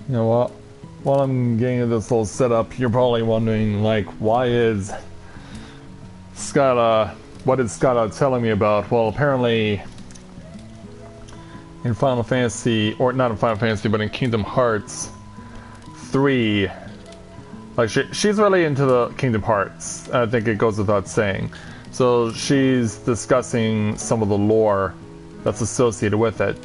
You know what? While I'm getting this whole setup, you're probably wondering, like, why is Skyla... What is Skyla telling me about? Well, apparently... in Final Fantasy... Or not in Final Fantasy, but in Kingdom Hearts 3... Like, she's really into the Kingdom Hearts. I think it goes without saying. So she's discussing some of the lore that's associated with it.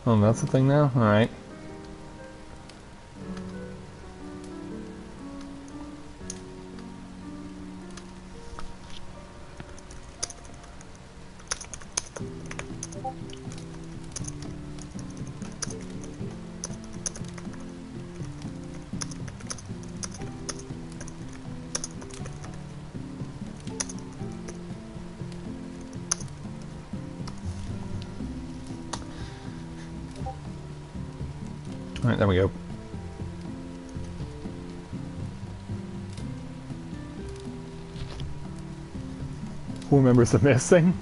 Oh, that's the thing now? Alright. Alright, there we go. Who remembers the missing?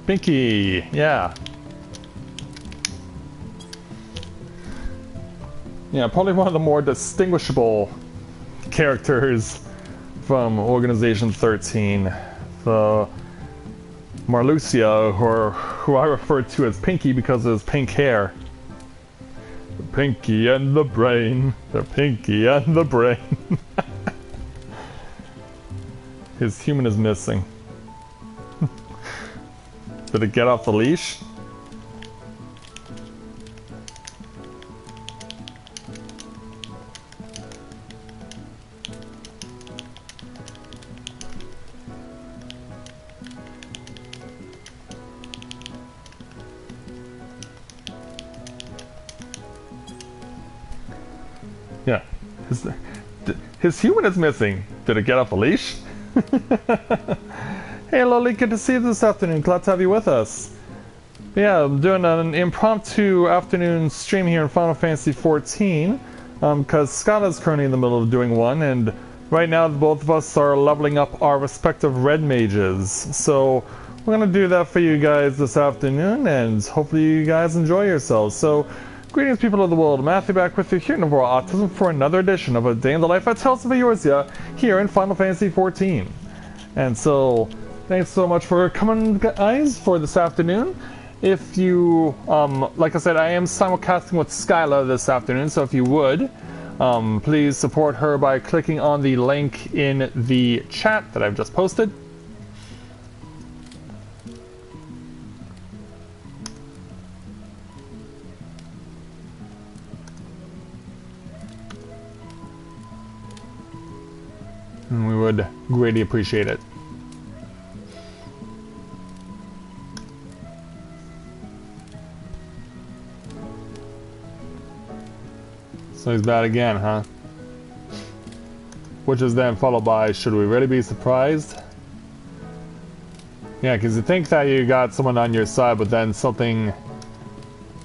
Pinky, yeah. Yeah, probably one of the more distinguishable characters from Organization 13. The Marluxia, who I refer to as Pinky because of his pink hair. The Pinky and the brain. The Pinky and the brain. His human is missing. Did it get off the leash? Yeah. His human is missing. Did it get off the leash? Hey Loli, good to see you this afternoon. Glad to have you with us. Yeah, I'm doing an impromptu afternoon stream here in Final Fantasy XIV because Skyla's currently in the middle of doing one, and right now both of us are leveling up our respective red mages. So we're going to do that for you guys this afternoon, and hopefully you guys enjoy yourselves. So, greetings people of the world, Matthia back with you here in Novaura Autism for another edition of A Day in the Life at Tales of Eorzea here in Final Fantasy XIV. And so... thanks so much for coming, guys, for this afternoon. If you, like I said, I am simulcasting with Skyla this afternoon, so if you would, please support her by clicking on the link in the chat that I've just posted. And we would greatly appreciate it. So he's bad again, huh? Which is then followed by, should we really be surprised? Yeah, because you think that you got someone on your side, but then something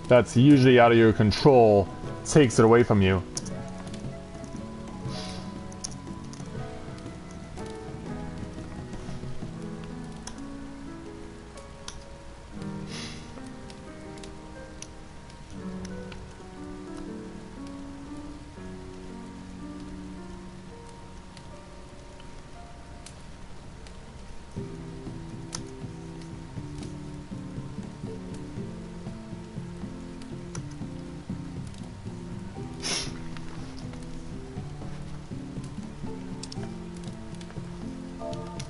that's usually out of your control takes it away from you.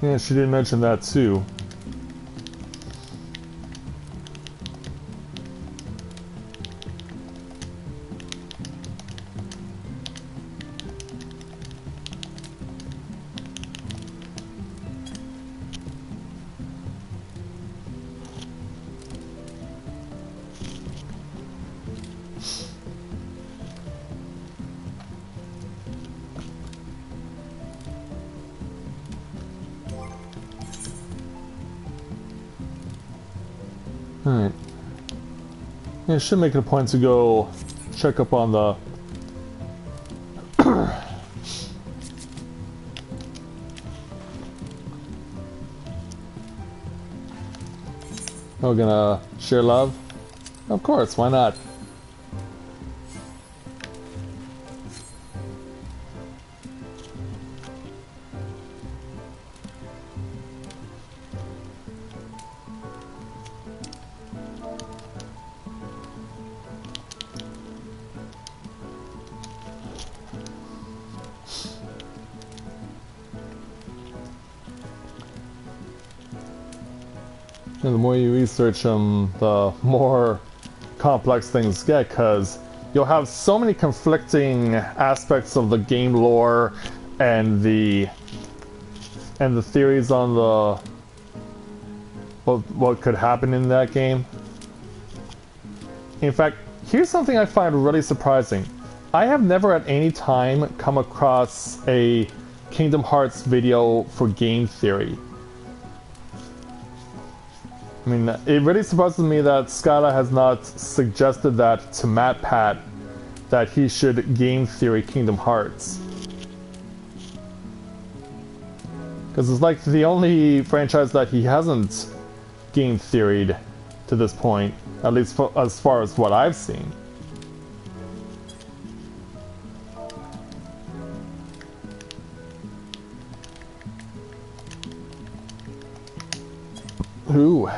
Yeah, she did mention that too. Alright. Yeah, I should make it a point to go check up on the... We're gonna share love? Of course, why not? And the more you research them, the more complex things get, because you'll have so many conflicting aspects of the game lore and the theories on the what could happen in that game. In fact, here's something I find really surprising. I have never at any time come across a Kingdom Hearts video for game theory. I mean, it really surprises me that Skyla has not suggested that to MatPat, that he should game theory Kingdom Hearts. Because it's like the only franchise that he hasn't game theoried to this point, at least as far as what I've seen. Who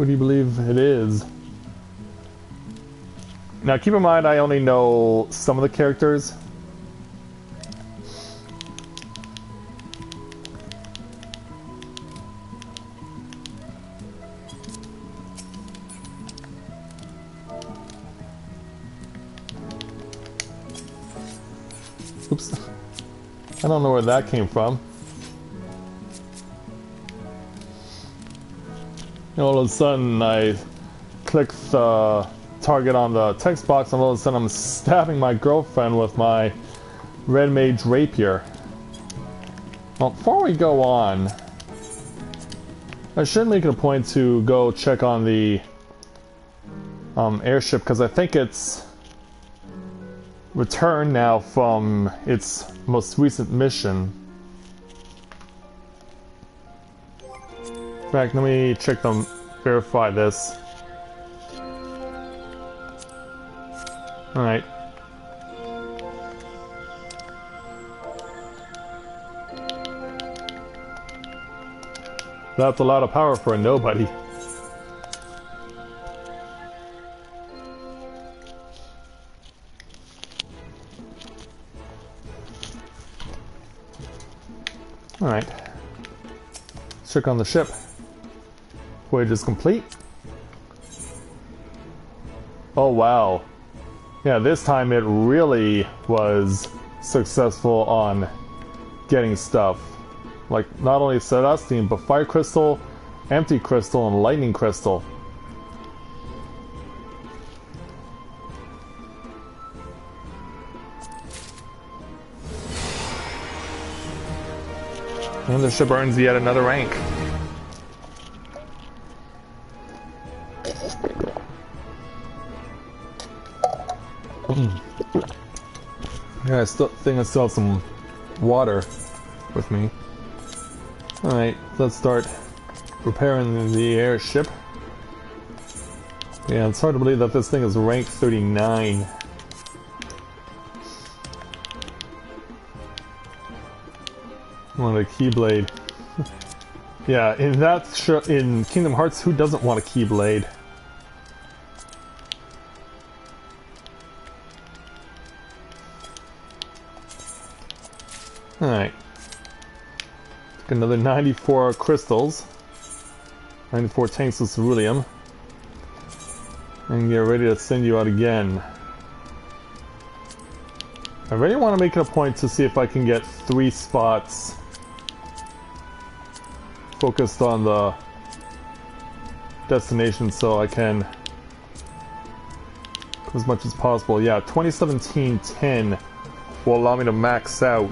do you believe it is? Now keep in mind I only know some of the characters. Oops. I don't know where that came from. All of a sudden, I click the target on the text box, and all of a sudden I'm stabbing my girlfriend with my red mage rapier. Well, before we go on, I should make it a point to go check on the airship, because I think it's returned now from its most recent mission. In fact, let me check them, verify this. Alright. That's a lot of power for a nobody. Alright. Check on the ship. Voyage is complete. Oh wow. Yeah, this time it really was successful on getting stuff. Like, not only Celestine, but Fire Crystal, Empty Crystal, and Lightning Crystal. And the ship earns yet another rank. Yeah, I think I still have some water with me. Alright, let's start repairing the airship. Yeah, it's hard to believe that this thing is rank 39. I want a Keyblade. Yeah, in Kingdom Hearts, who doesn't want a Keyblade? Alright. Another 94 crystals. 94 tanks of ceruleum. And get ready to send you out again. I really want to make it a point to see if I can get 3 spots focused on the destination so I can, as much as possible. Yeah, 2017-10 will allow me to max out.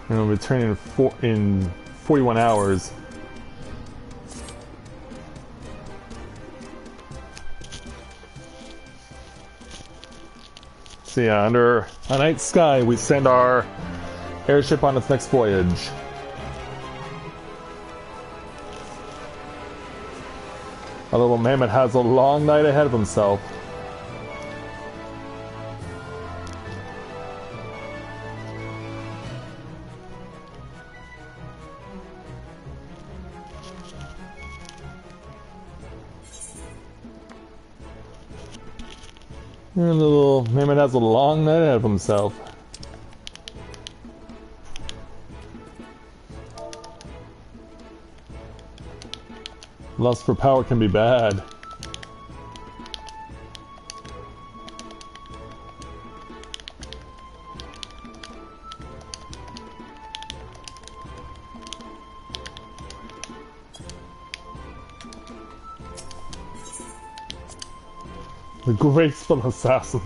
And I'll return in 41 hours. So yeah, under a night sky, we send our airship on its next voyage. Our little mammoth has a long night ahead of himself. And the little mammoth has a long night ahead of himself. Lust for power can be bad. The graceful assassin.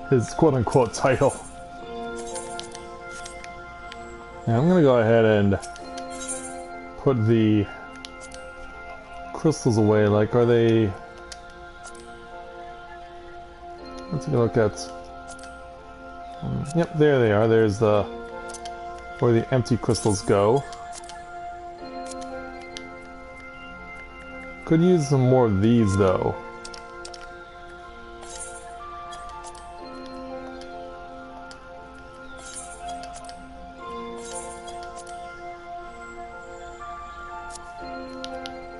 His quote-unquote title. Yeah, I'm gonna go ahead and put the crystals away. Like, are they... Let's take a look at... Yep, there they are. There's the... where the empty crystals go. Could use some more of these, though.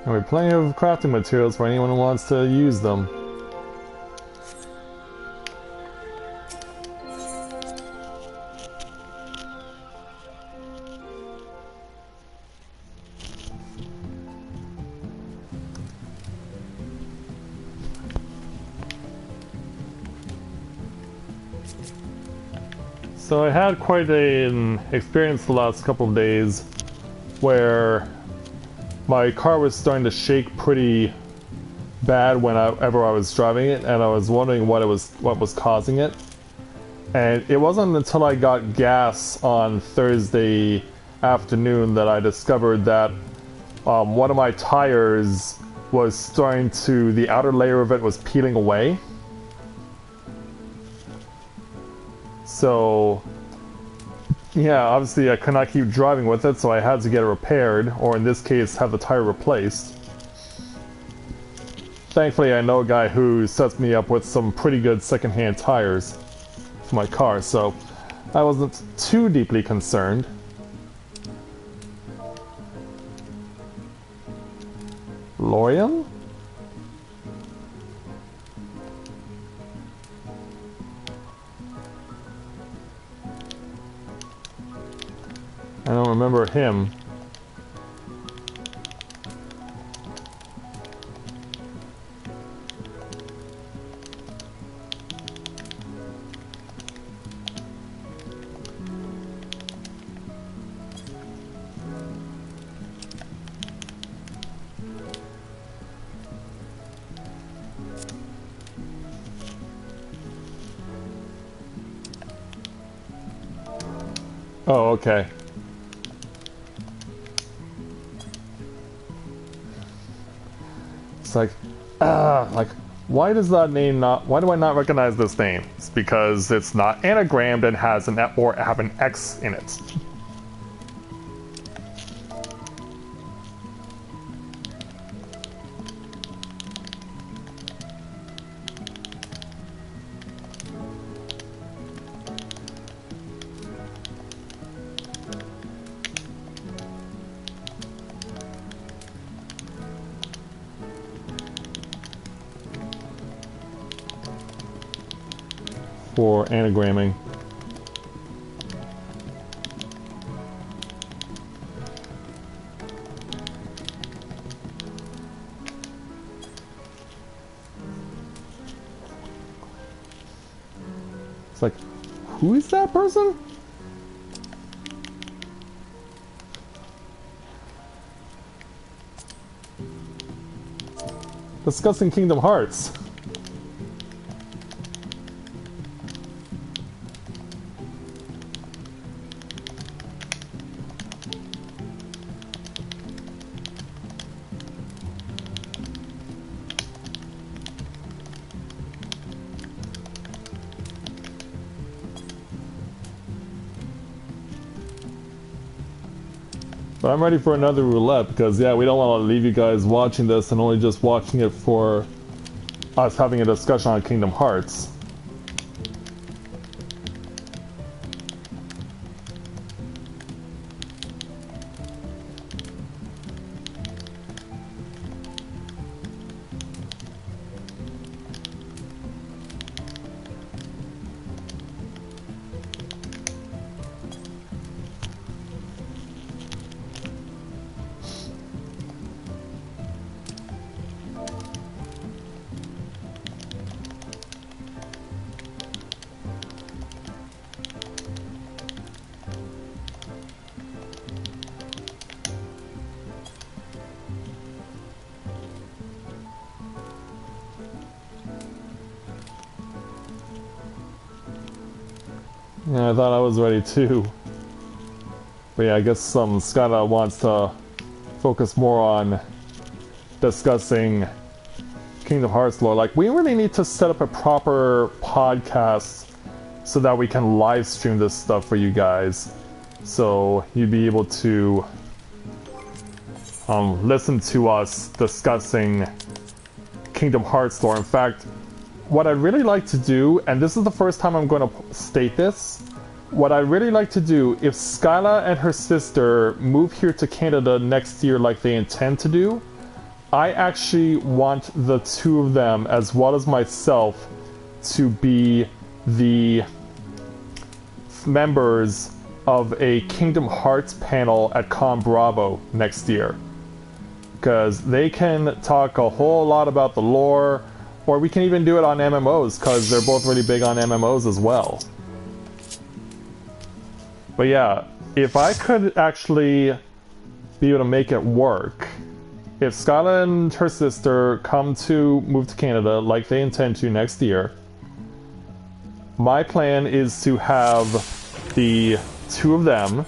And we have plenty of crafting materials for anyone who wants to use them. So I had quite an experience the last couple of days where my car was starting to shake pretty bad whenever I was driving it, and I was wondering what was causing it. And it wasn't until I got gas on Thursday afternoon that I discovered that one of my tires was starting to, the outer layer of it was peeling away. So, yeah, obviously I could not keep driving with it, so I had to get it repaired, or in this case, have the tire replaced. Thankfully, I know a guy who sets me up with some pretty good secondhand tires for my car, so I wasn't too deeply concerned. Lorium? I don't remember him. Oh, okay. It's like, why does that name not, why do I not recognize this name? It's because it's not anagrammed and has an F or have an X in it. For anagramming. It's like, who is that person? Discussing Kingdom Hearts. But I'm ready for another roulette because, yeah, we don't want to leave you guys watching this and only just watching it for us having a discussion on Kingdom Hearts. Yeah, I thought I was ready too. But yeah, I guess Skyla wants to focus more on discussing Kingdom Hearts lore. Like, we really need to set up a proper podcast so that we can live stream this stuff for you guys. So you'd be able to listen to us discussing Kingdom Hearts lore. In fact, what I'd really like to do, and this is the first time I'm going to state this, what I'd really like to do, if Skyla and her sister move here to Canada next year like they intend to do, I actually want the two of them, as well as myself, to be the members of a Kingdom Hearts panel at Con Bravo next year. Because they can talk a whole lot about the lore, or we can even do it on MMOs, because they're both really big on MMOs as well. But yeah, if I could actually be able to make it work, if Skyla and her sister move to Canada like they intend to next year, my plan is to have the two of them,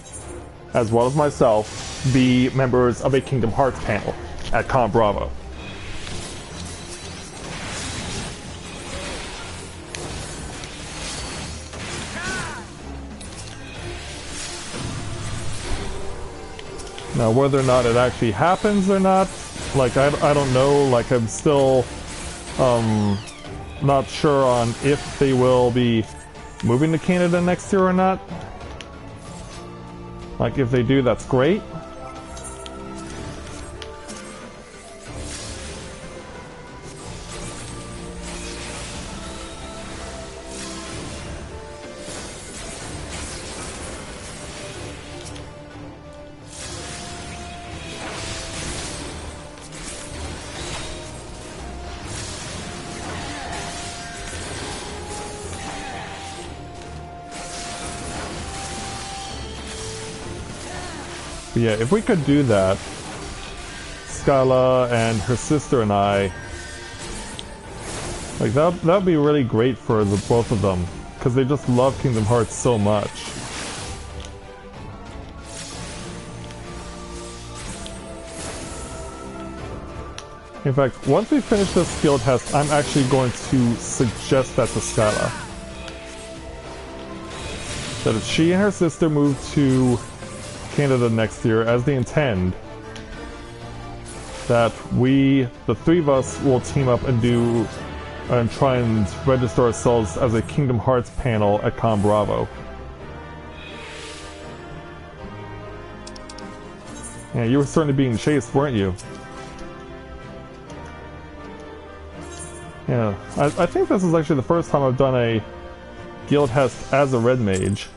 as well as myself, be members of a Kingdom Hearts panel at Con Bravo. Now, whether or not it actually happens or not, like, I don't know. Like, I'm still not sure on if they will be moving to Canada next year or not. Like, if they do, that's great. But yeah, if we could do that, Skyla and her sister and I, like, that'd be really great for the both of them, because they just love Kingdom Hearts so much. In fact, once we finish this skill test, I'm actually going to suggest that to Skyla. That if she and her sister move to Canada next year, as they intend, that we, the three of us, will team up and try and register ourselves as a Kingdom Hearts panel at Con Bravo. Yeah, you were certainly being chased, weren't you? Yeah, I think this is actually the first time I've done a guild test as a red mage.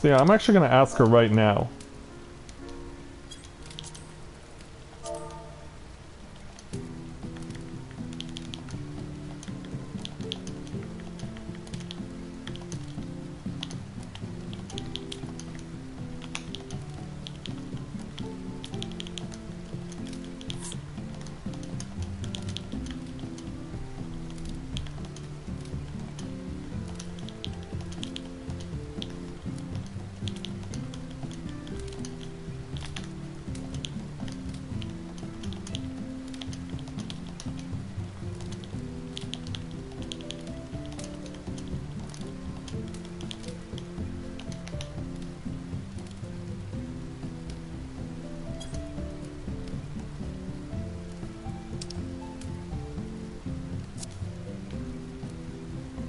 So yeah, I'm actually going to ask her right now.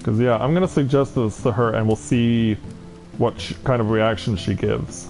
Because, yeah, I'm going to suggest this to her and we'll see what kind of reaction she gives.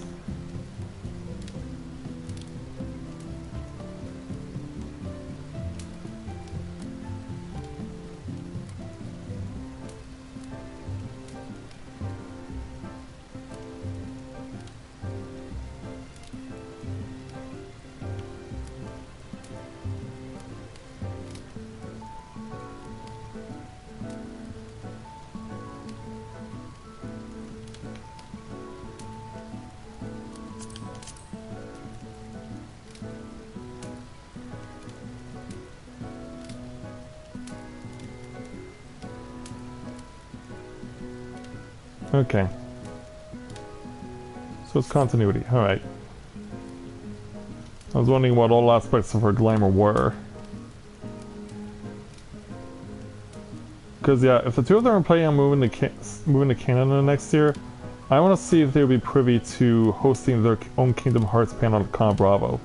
Okay. So it's continuity. Alright. I was wondering what all aspects of her glamour were. Because, yeah, if the two of them are planning on moving to Canada next year, I want to see if they'll be privy to hosting their own Kingdom Hearts panel at Con Bravo.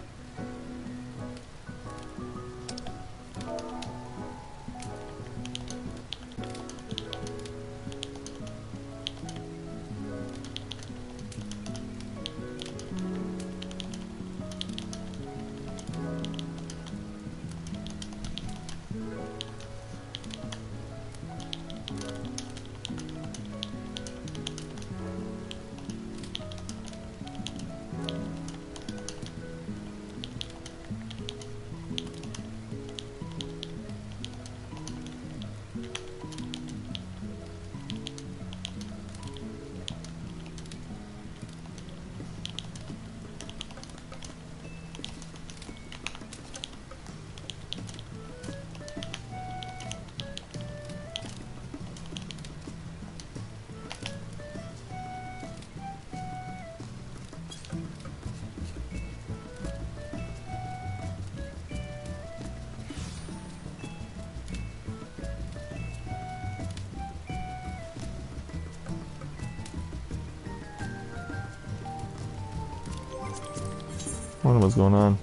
I wonder what's going on.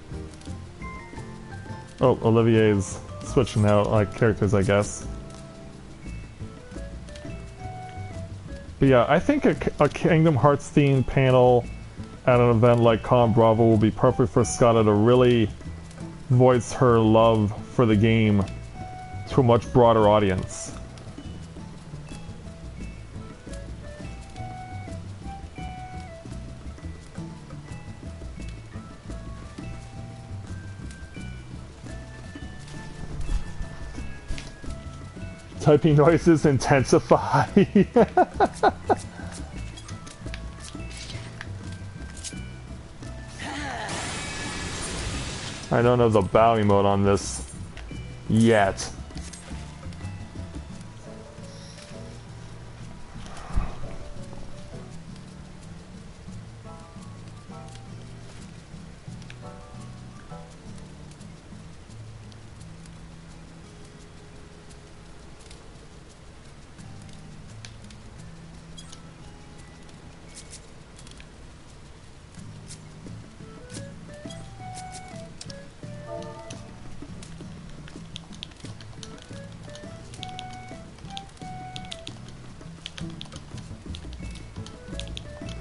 Oh, Olivier's switching out like characters, I guess. But yeah, I think a Kingdom Hearts themed panel at an event like Con Bravo will be perfect for Skyla to really voice her love for the game to a much broader audience. Typing noises intensify. I don't have the bow emote on this yet.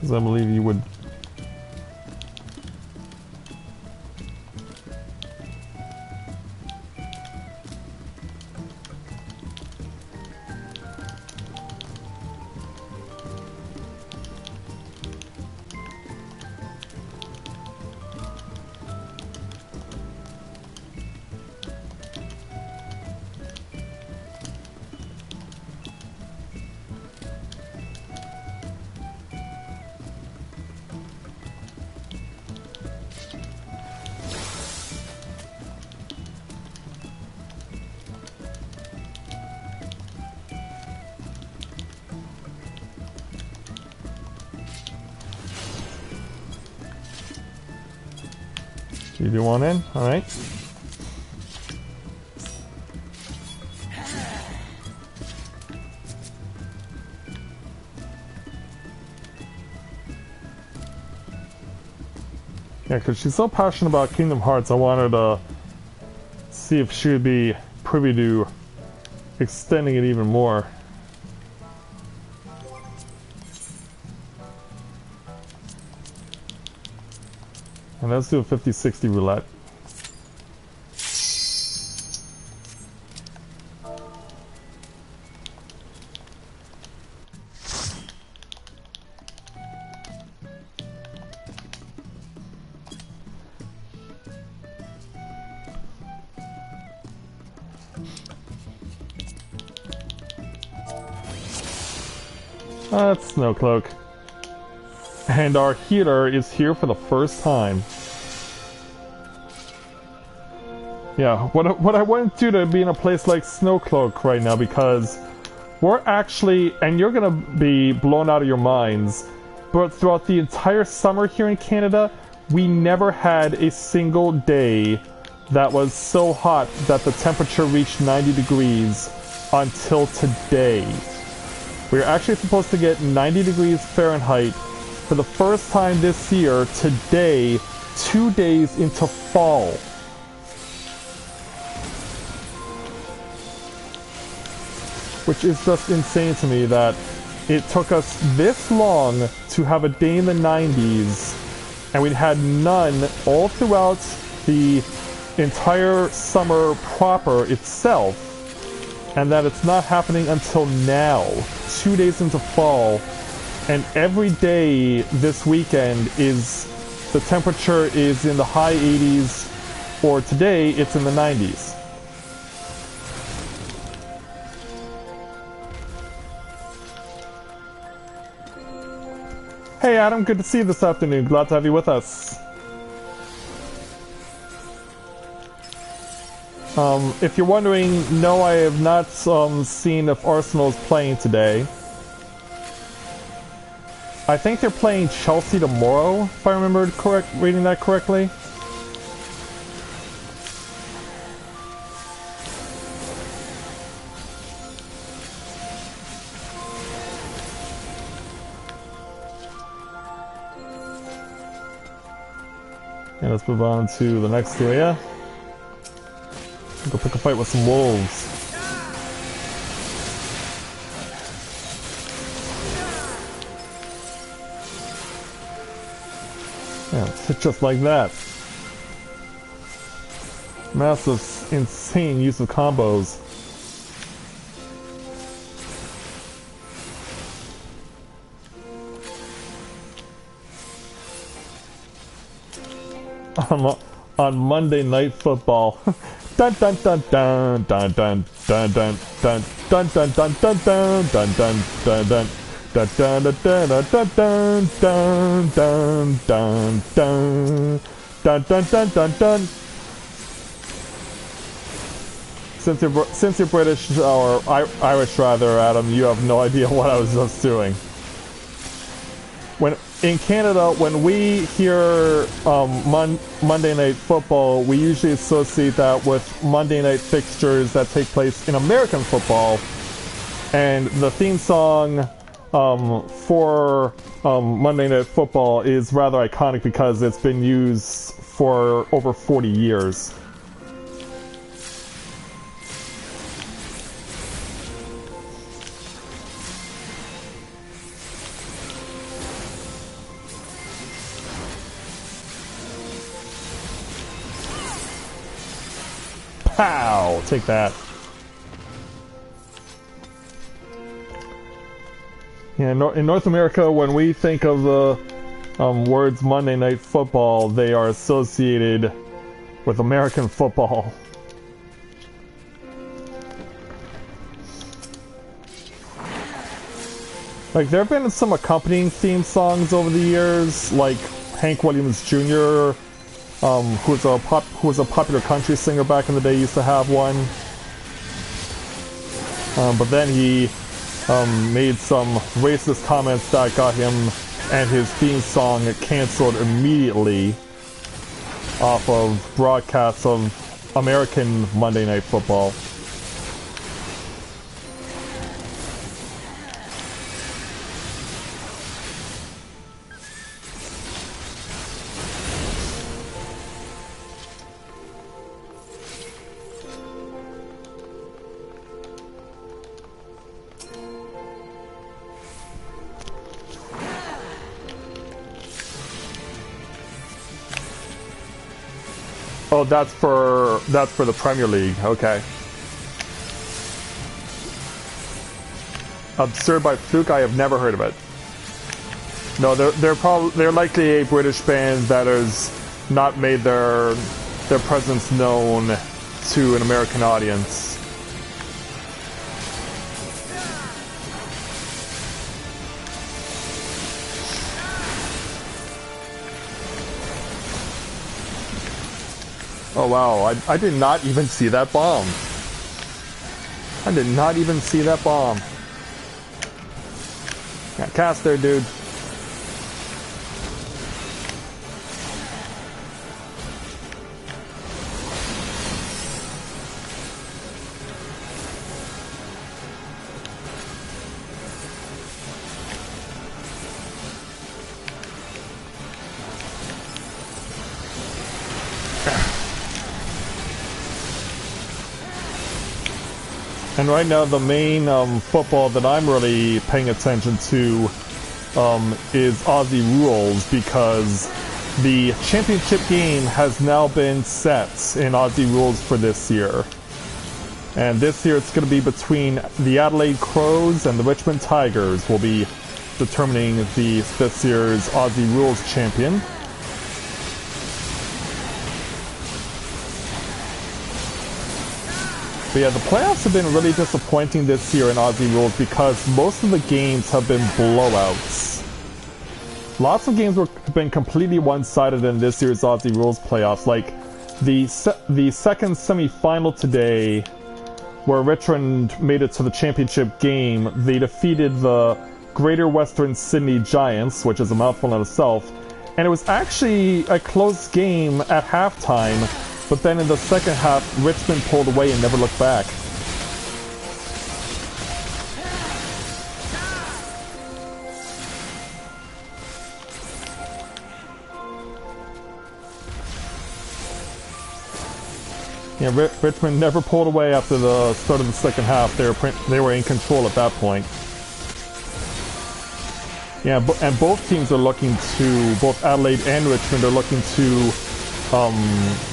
I believe you would. You do one in? Alright. Yeah, because she's so passionate about Kingdom Hearts, I wanted to see if she would be privy to extending it even more. And let's do a 50-60 roulette. That's Snowcloak. And our healer is here for the first time. Yeah, what I want you to be in a place like Snowcloak right now, because we're actually, and you're gonna be blown out of your minds, but throughout the entire summer here in Canada, we never had a single day that was so hot that the temperature reached 90 degrees until today. We're actually supposed to get 90 degrees Fahrenheit for the first time this year, today, 2 days into fall. Which is just insane to me that it took us this long to have a day in the 90s, and we'd had none all throughout the entire summer proper itself, and that it's not happening until now, 2 days into fall, and every day this weekend is, the temperature is in the high 80s, or today it's in the 90s. Hey Adam, good to see you this afternoon. Glad to have you with us. If you're wondering, no, I have not seen if Arsenal is playing today. I think they're playing Chelsea tomorrow, if I remember reading that correctly. And let's move on to the next area. Go pick a fight with some wolves. Yeah, it's just like that. Massive, insane use of combos. On Monday Night Football. Dun dun dun dun dun dun dun dun dun dun dun dun dun dun dun dun dun dun. Dun dun dun dun dun dun dun dun dun dun dun dun dun dun. Since you're British or Irish rather, Adam, you have no idea what I was just doing. When in Canada, when we hear Monday Night Football, we usually associate that with Monday night fixtures that take place in American football, and the theme song for Monday Night Football is rather iconic because it's been used for over 40 years. Pow! Take that. Yeah, in North America, when we think of the words Monday Night Football, they are associated with American football. Like, there have been some accompanying theme songs over the years, like Hank Williams Jr., who was a popular country singer back in the day, used to have one. But then he made some racist comments that got him and his theme song canceled immediately off of broadcasts of American Monday Night Football. Oh, that's for the Premier League. Okay. Absurd by Fluke. I have never heard of it. No, they're likely a British band that has not made their presence known to an American audience. Oh wow, I did not even see that bomb. I did not even see that bomb. Yeah, cast there, dude. And right now, the main football that I'm really paying attention to is Aussie Rules, because the championship game has now been set in Aussie Rules for this year. And this year it's going to be between the Adelaide Crows and the Richmond Tigers will be determining this year's Aussie Rules champion. But yeah, the playoffs have been really disappointing this year in Aussie Rules because most of the games have been blowouts. Lots of games have been completely one-sided in this year's Aussie Rules playoffs. Like the second semi-final today, where Richmond made it to the championship game, they defeated the Greater Western Sydney Giants, which is a mouthful in itself, and it was actually a close game at halftime. But then in the second half, Richmond pulled away and never looked back. Yeah, Richmond never pulled away after the start of the second half. They were in control at that point. Yeah, and both teams are looking to, both Adelaide and Richmond are looking to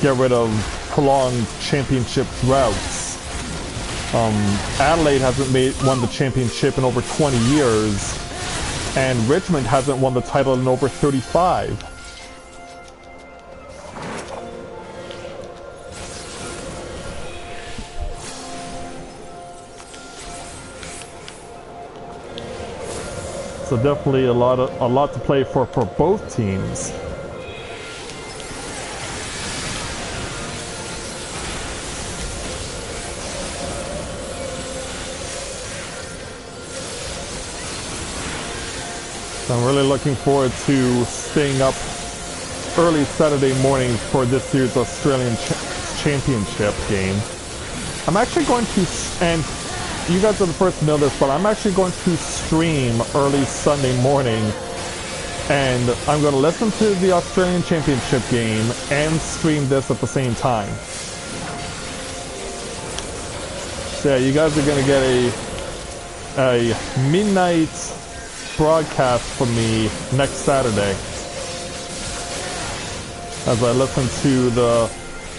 get rid of prolonged championship droughts. Adelaide hasn't won the championship in over 20 years, and Richmond hasn't won the title in over 35. So definitely a lot to play for both teams. I'm really looking forward to staying up early Saturday morning for this year's Australian Championship game. I'm actually going to, and you guys are the first to know this, but I'm actually going to stream early Sunday morning, and I'm going to listen to the Australian Championship game and stream this at the same time. So yeah, you guys are going to get a midnight broadcast from me next Saturday as I listen to the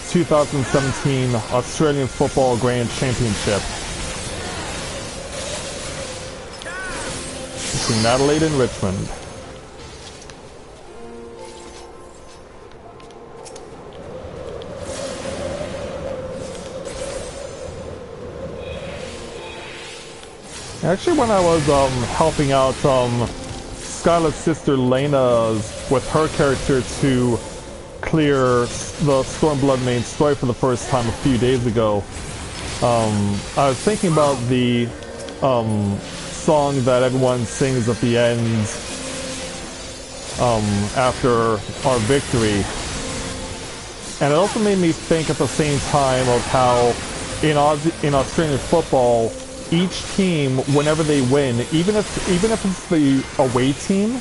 2017 Australian Football Grand Championship between Adelaide and Richmond. Actually, when I was helping out Skyla's sister Lena with her character to clear the Stormblood main story for the first time a few days ago, I was thinking about the song that everyone sings at the end after our victory. And it also made me think at the same time of how in Australian football, each team, whenever they win, even if it's the away team,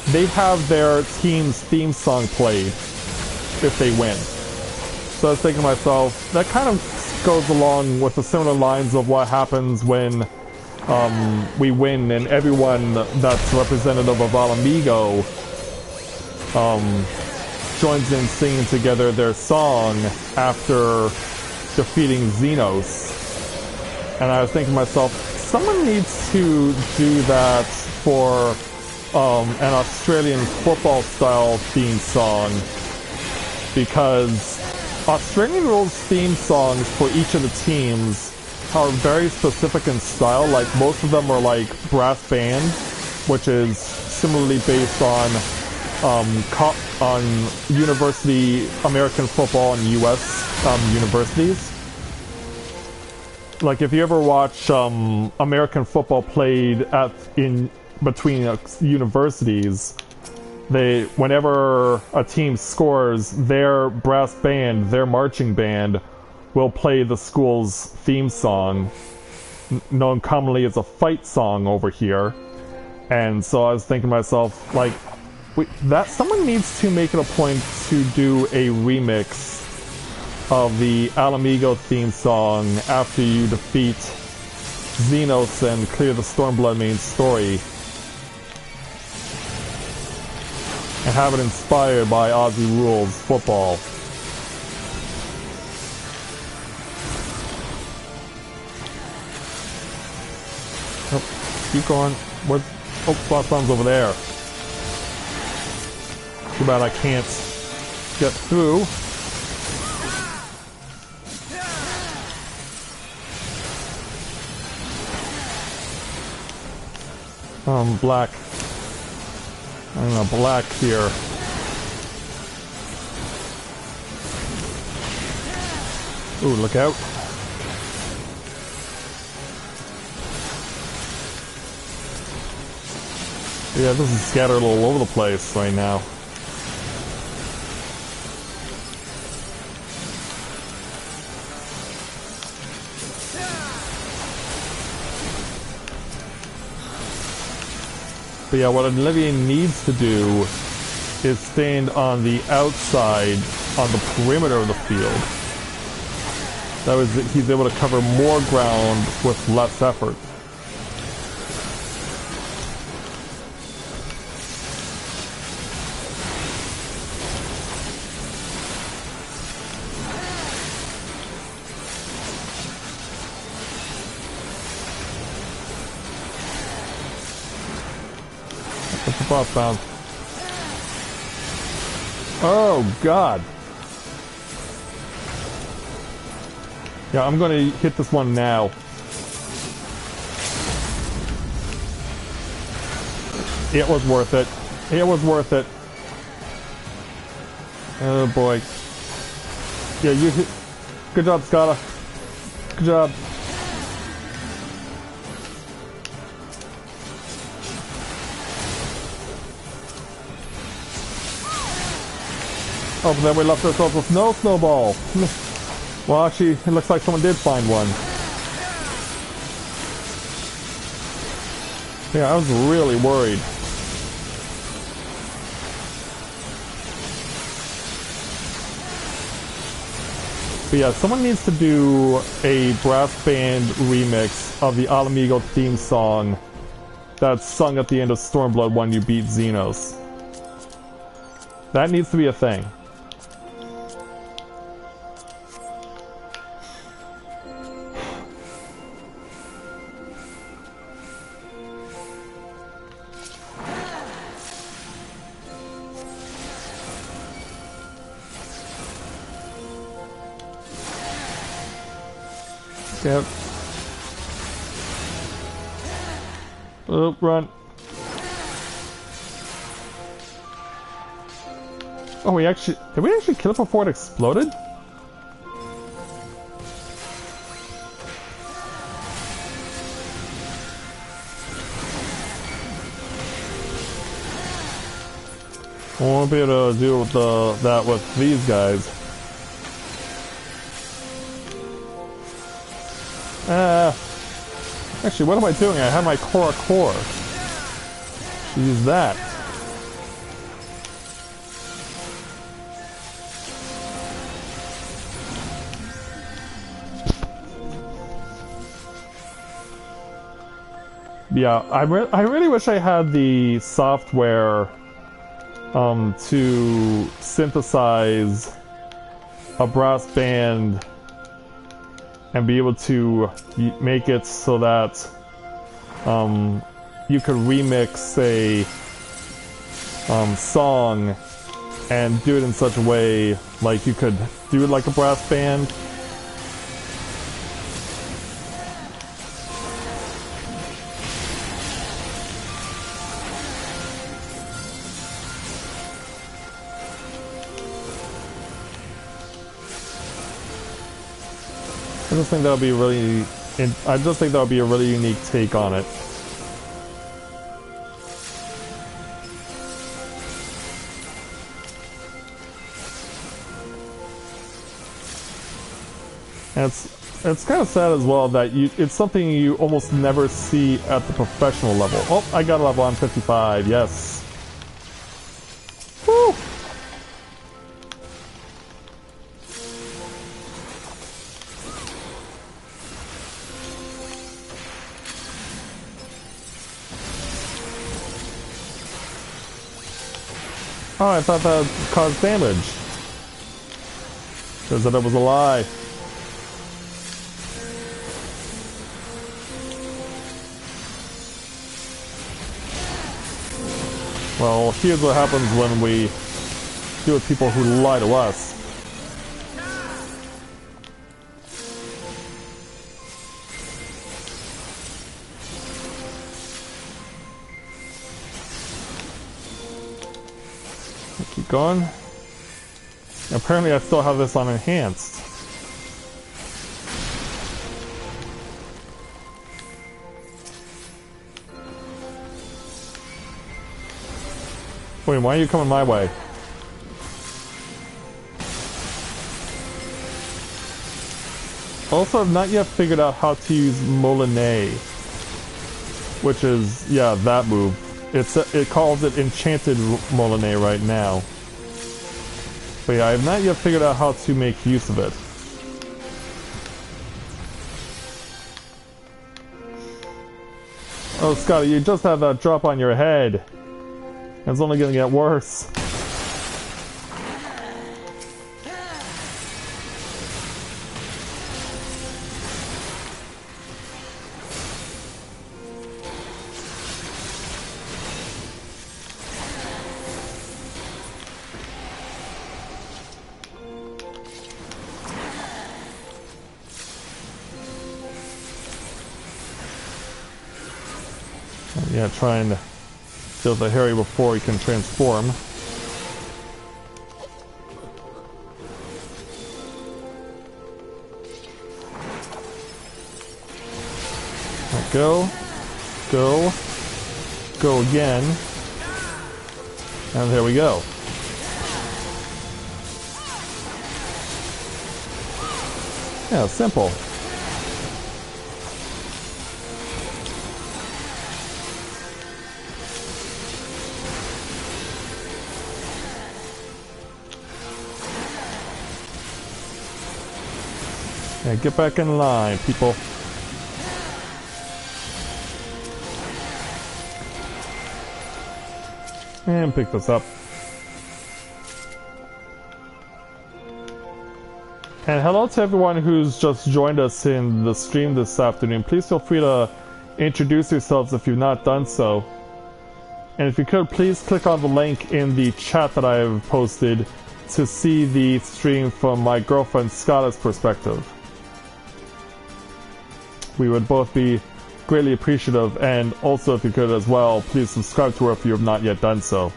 they have their team's theme song played if they win. So I was thinking to myself, that kind of goes along with the similar lines of what happens when we win and everyone that's representative of Alamigo joins in singing together their song after defeating Xenos. And I was thinking to myself, someone needs to do that for an Australian football style theme song, because Australian rules theme songs for each of the teams are very specific in style. Like, most of them are like brass band, which is similarly based on university American football and U.S. Universities. Like, if you ever watch American football played in between universities, whenever a team scores, their brass band, their marching band, will play the school's theme song, known commonly as a fight song over here. And so I was thinking to myself, like, someone needs to make it a point to do a remix of the Alamigo theme song after you defeat Xenos and clear the Stormblood main story, and have it inspired by Aussie Rules football. Oh, keep going. Boss bomb's over there. Too bad I can't get through. Black. I'm gonna black here. Ooh, look out. Yeah, this is scattered all over the place right now. But yeah, what Olivier needs to do is stand on the outside, on the perimeter of the field. That way he's able to cover more ground with less effort. What's the boss bound? Oh, God. Yeah, I'm gonna hit this one now. It was worth it. It was worth it. Oh, boy. Yeah, you hit. Good job, Skyla. Good job. Oh, but then we left ourselves with no snowball. Well, actually, it looks like someone did find one. Yeah, I was really worried. But yeah, someone needs to do a brass band remix of the Alamigo theme song that's sung at the end of Stormblood when you beat Xenos. That needs to be a thing. Yep. Oh, run. Oh, did we actually kill it before it exploded? I won't be able to deal with that with these guys. Actually, what am I doing? I have my core. Should use that. Yeah, I really wish I had the software to synthesize a brass band and be able to make it so that you could remix a song and do it in such a way like you could do it like a brass band. I just think that would be really. I just think that would be a really unique take on it. And it's kind of sad as well that it's something you almost never see at the professional level. Oh, I got a level on 55. Yes. Woo! Oh, I thought that caused damage. Says that it was a lie. Well, here's what happens when we deal with people who lie to us. Keep going. Apparently I still have this on enhanced. Wait, why are you coming my way? Also, I've not yet figured out how to use Molinet, which is, yeah, that move. It calls it Enchanted Molinet right now. But yeah, I have not yet figured out how to make use of it. Oh, Scotty, you just had that drop on your head. It's only gonna get worse. Yeah, try and deal with Harry before he can transform. Right, go. Go. Go again. And there we go. Yeah, simple. Yeah, get back in line, people. And pick this up. And hello to everyone who's just joined us in the stream this afternoon. Please feel free to introduce yourselves if you've not done so. And if you could, please click on the link in the chat that I have posted to see the stream from my girlfriend Skyla's perspective. We would both be greatly appreciative, and also if you could as well, please subscribe to her if you have not yet done so.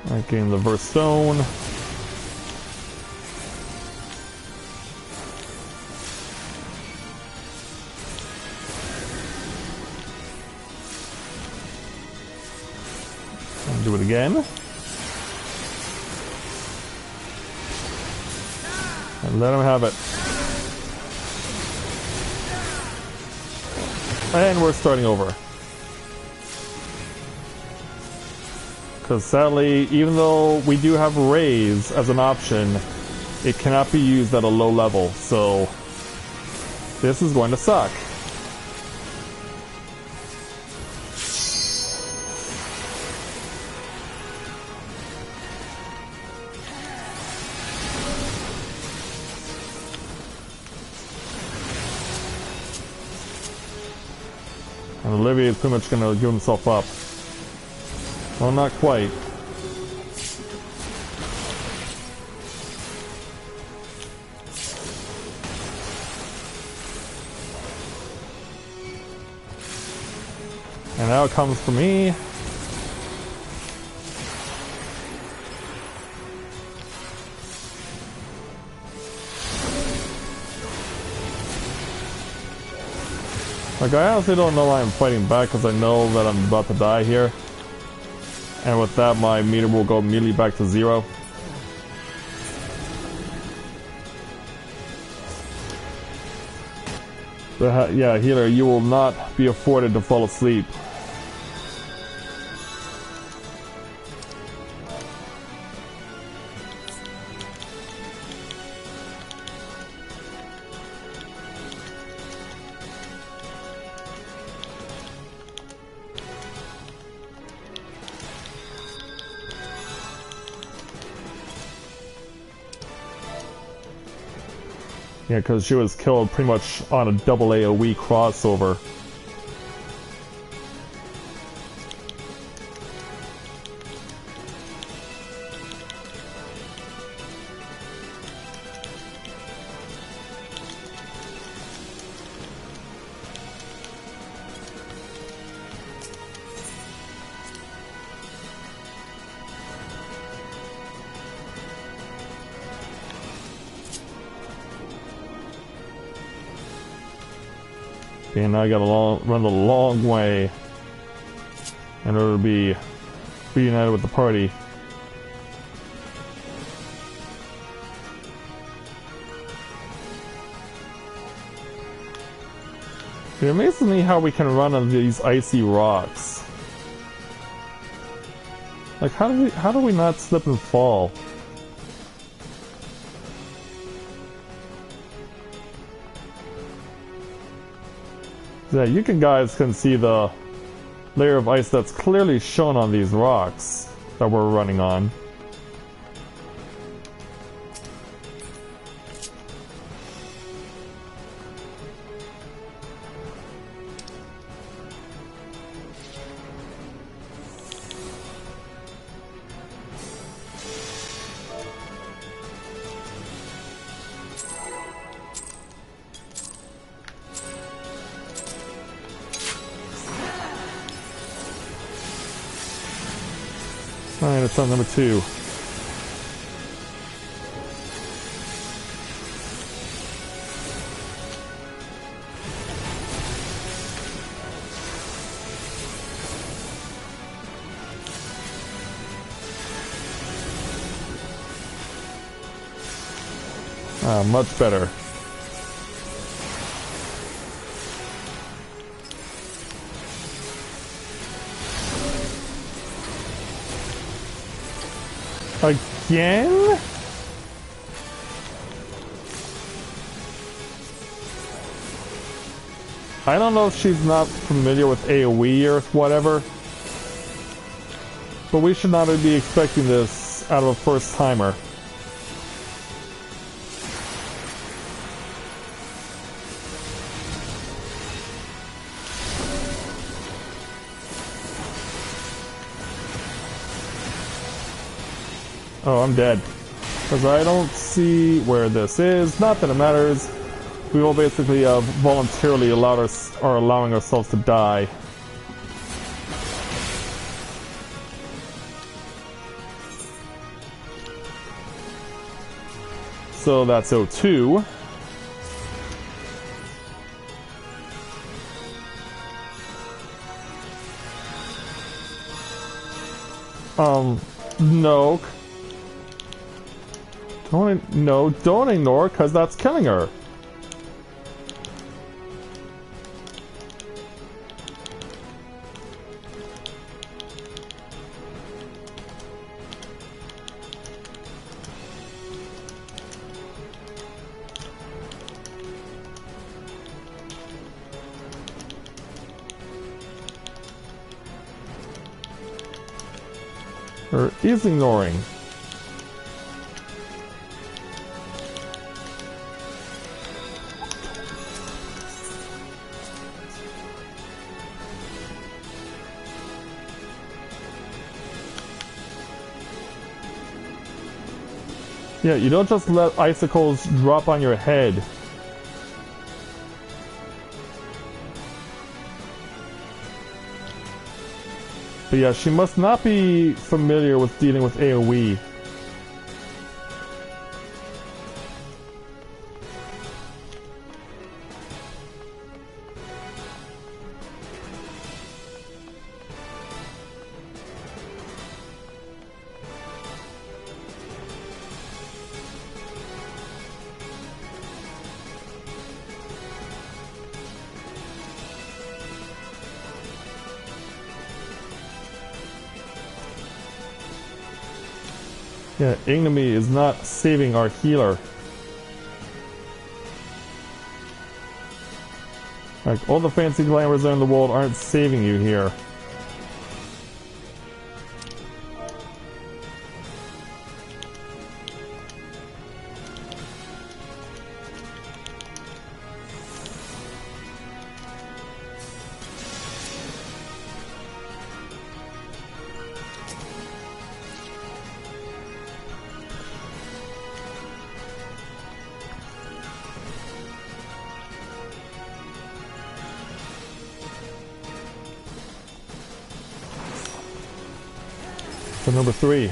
Alright, getting the Verse Stone. Do it again. And let him have it. And we're starting over. Because sadly, even though we do have raise as an option, it cannot be used at a low level, so this is going to suck. And Olivier is pretty much going to give himself up. Well, not quite. And now it comes for me. Like, I honestly don't know why I'm fighting back, because I know that I'm about to die here. And with that, my meter will go immediately back to 0. But yeah, healer, you will not be afforded to fall asleep. Yeah, because she was killed pretty much on a double AoE crossover. Okay, now I gotta run a long way in order to be reunited with the party. It amazes me how we can run on these icy rocks. Like, how do we not slip and fall? Yeah, you guys can see the layer of ice that's clearly shown on these rocks that we're running on. Alright, it's on number 2. Ah, much better. Again? I don't know if she's not familiar with AoE or whatever, but we should not be expecting this out of a first timer. Oh, I'm dead. Because I don't see where this is. Not that it matters. We will basically voluntarily allowing ourselves to die. So that's O2. No. Don't ignore, because that's killing her. Or is ignoring. Yeah, you don't just let icicles drop on your head. But yeah, she must not be familiar with dealing with AoE. Yeah, ignominy is not saving our healer. Like, all the fancy glamours in the world aren't saving you here. So number 3.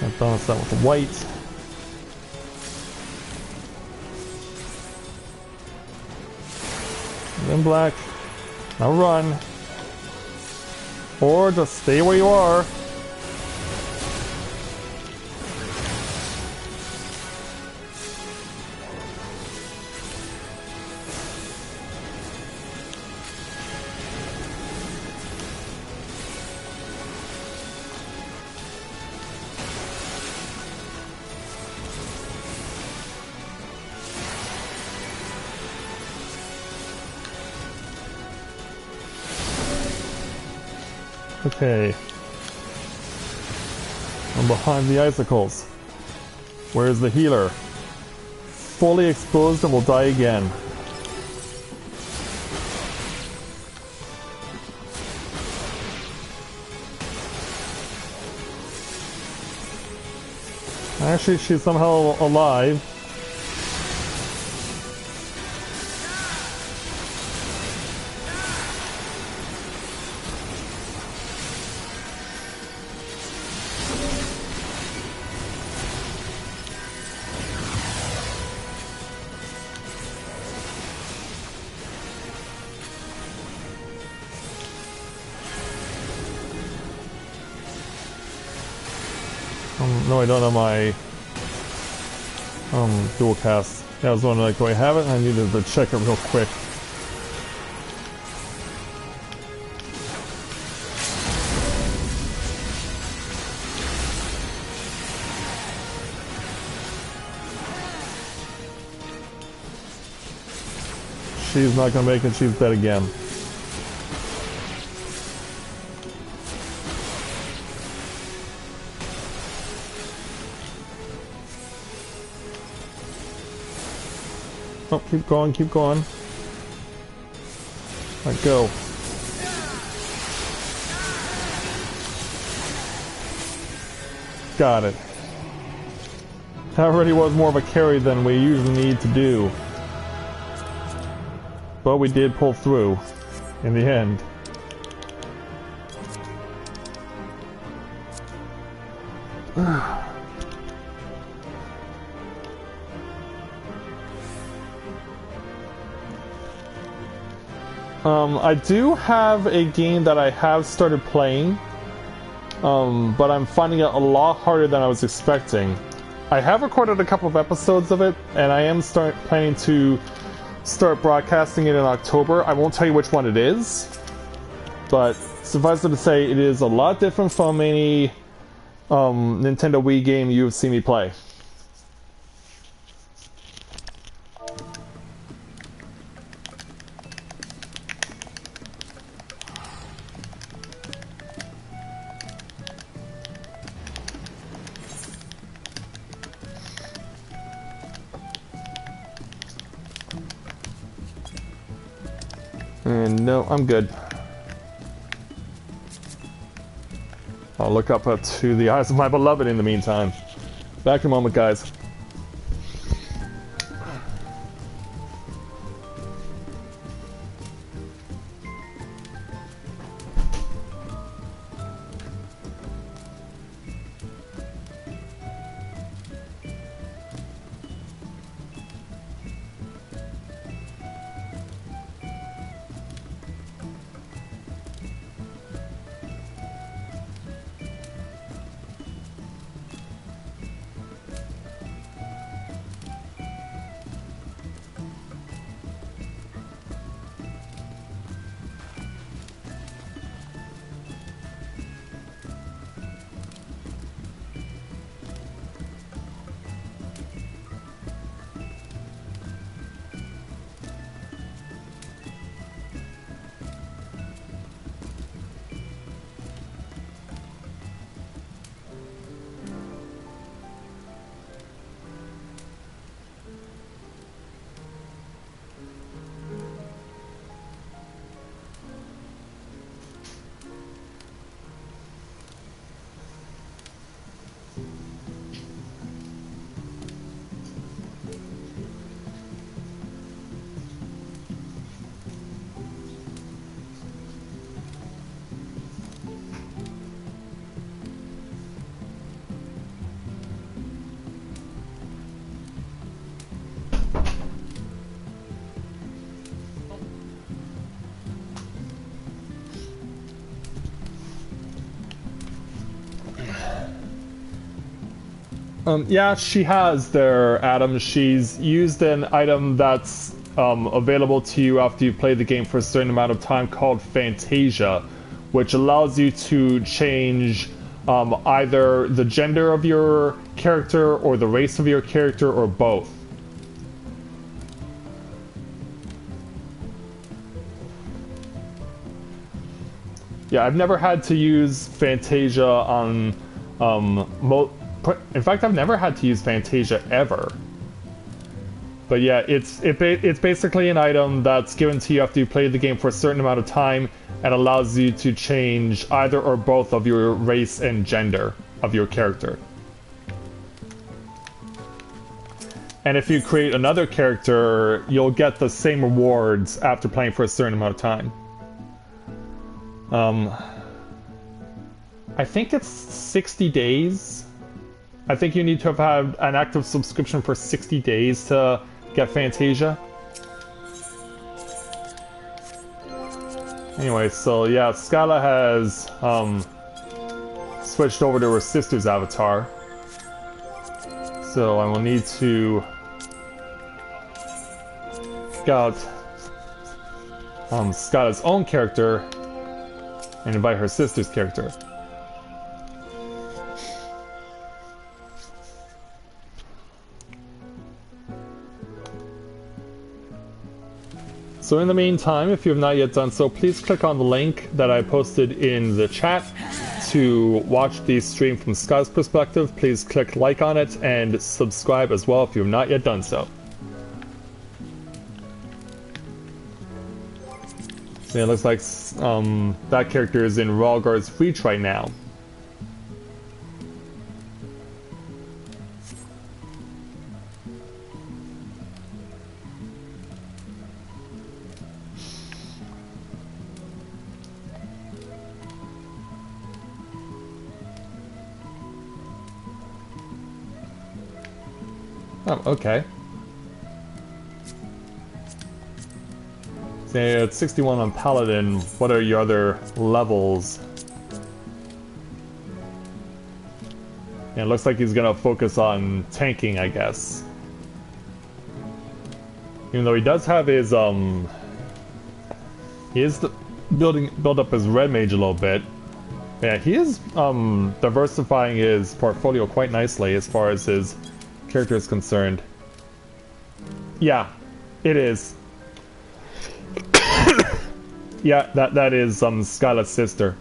And balance that with the white. And then black. Now run. Or just stay where you are. Okay. I'm behind the icicles. Where's the healer? Fully exposed and will die again. Actually, she's somehow alive. No, I don't have my dual cast. Yeah, I was wondering, like, do I have it? I needed to check it real quick. She's not gonna make it, she's dead again. Oh, keep going, keep going. Alright, go. Got it. That already was more of a carry than we usually need to do. But we did pull through in the end. I do have a game that I have started playing, but I'm finding it a lot harder than I was expecting. I have recorded a couple of episodes of it, and I am planning to start broadcasting it in October. I won't tell you which one it is, but suffice it to say, it is a lot different from any Nintendo Wii game you've seen me play. And no, I'm good. I'll look up to the eyes of my beloved in the meantime. Back in a moment, guys. Yeah, she has there, Adam. She's used an item that's available to you after you play the game for a certain amount of time called Fantasia, which allows you to change either the gender of your character or the race of your character or both. Yeah, I've never had to use Fantasia on in fact, I've never had to use Fantasia ever. But yeah, it's basically an item that's given to you after you play the game for a certain amount of time and allows you to change either or both of your race and gender of your character. And if you create another character, you'll get the same rewards after playing for a certain amount of time. I think it's 60 days. I think you need to have had an active subscription for 60 days to get Fantasia. Anyway, so yeah, Skyla has switched over to her sister's avatar. So I will need to scout Skyla's own character and invite her sister's character. So in the meantime, if you have not yet done so, please click on the link that I posted in the chat to watch the stream from Skyla's perspective. Please click like on it and subscribe as well if you have not yet done so. So it looks like that character is in Ralgar's reach right now. Oh, okay. So it's 61 on Paladin. What are your other levels? Yeah, it looks like he's gonna focus on tanking, I guess. Even though he does have his, build up his red mage a little bit. Yeah, he is diversifying his portfolio quite nicely as far as his character is concerned. Yeah, it is. Yeah, that is Skyla's sister.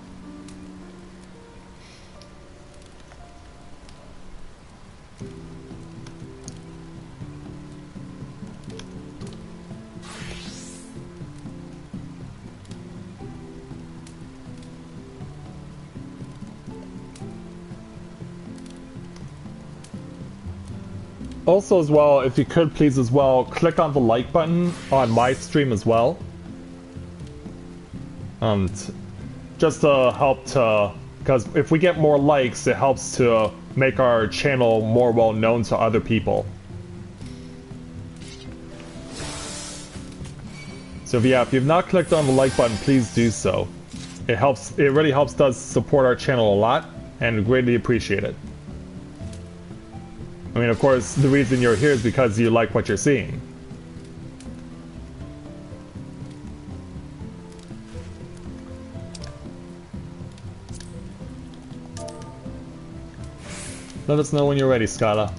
Also as well, if you could please as well, click on the like button on my stream as well. Just to help to, because if we get more likes, it helps to make our channel more well known to other people. So if you've not clicked on the like button, please do so. It helps, it really helps does support our channel a lot, and greatly appreciate it. I mean, of course, the reason you're here is because you like what you're seeing. Let us know when you're ready, Skyla.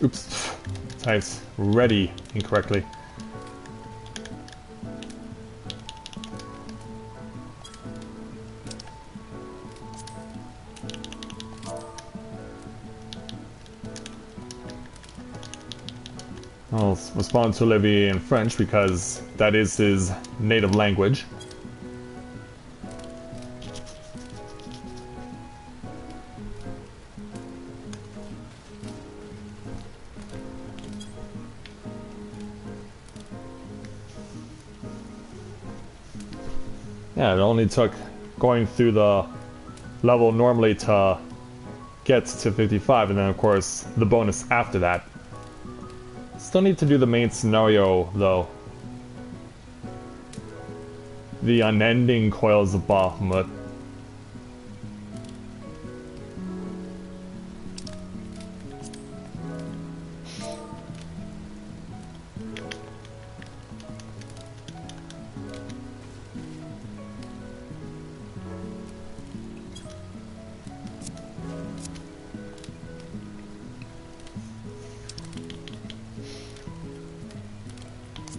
Oops. Types ready incorrectly. I'll respond to Olivier in French because that is his native language. Yeah, it only took going through the level normally to get to 55, and then of course the bonus after that. Still need to do the main scenario though. The unending coils of Bahamut.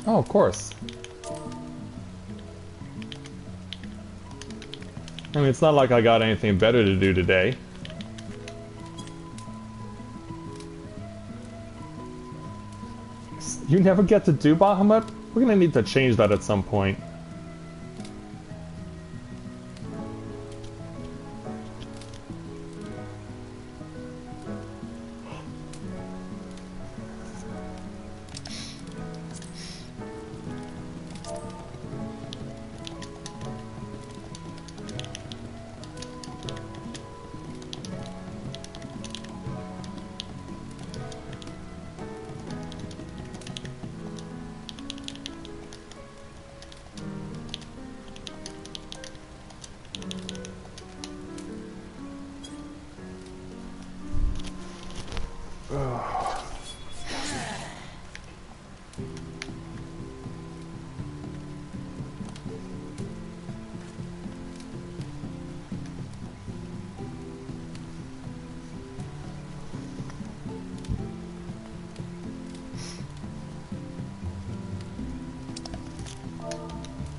Oh, of course. I mean, it's not like I got anything better to do today. You never get to do Bahamut? We're gonna need to change that at some point.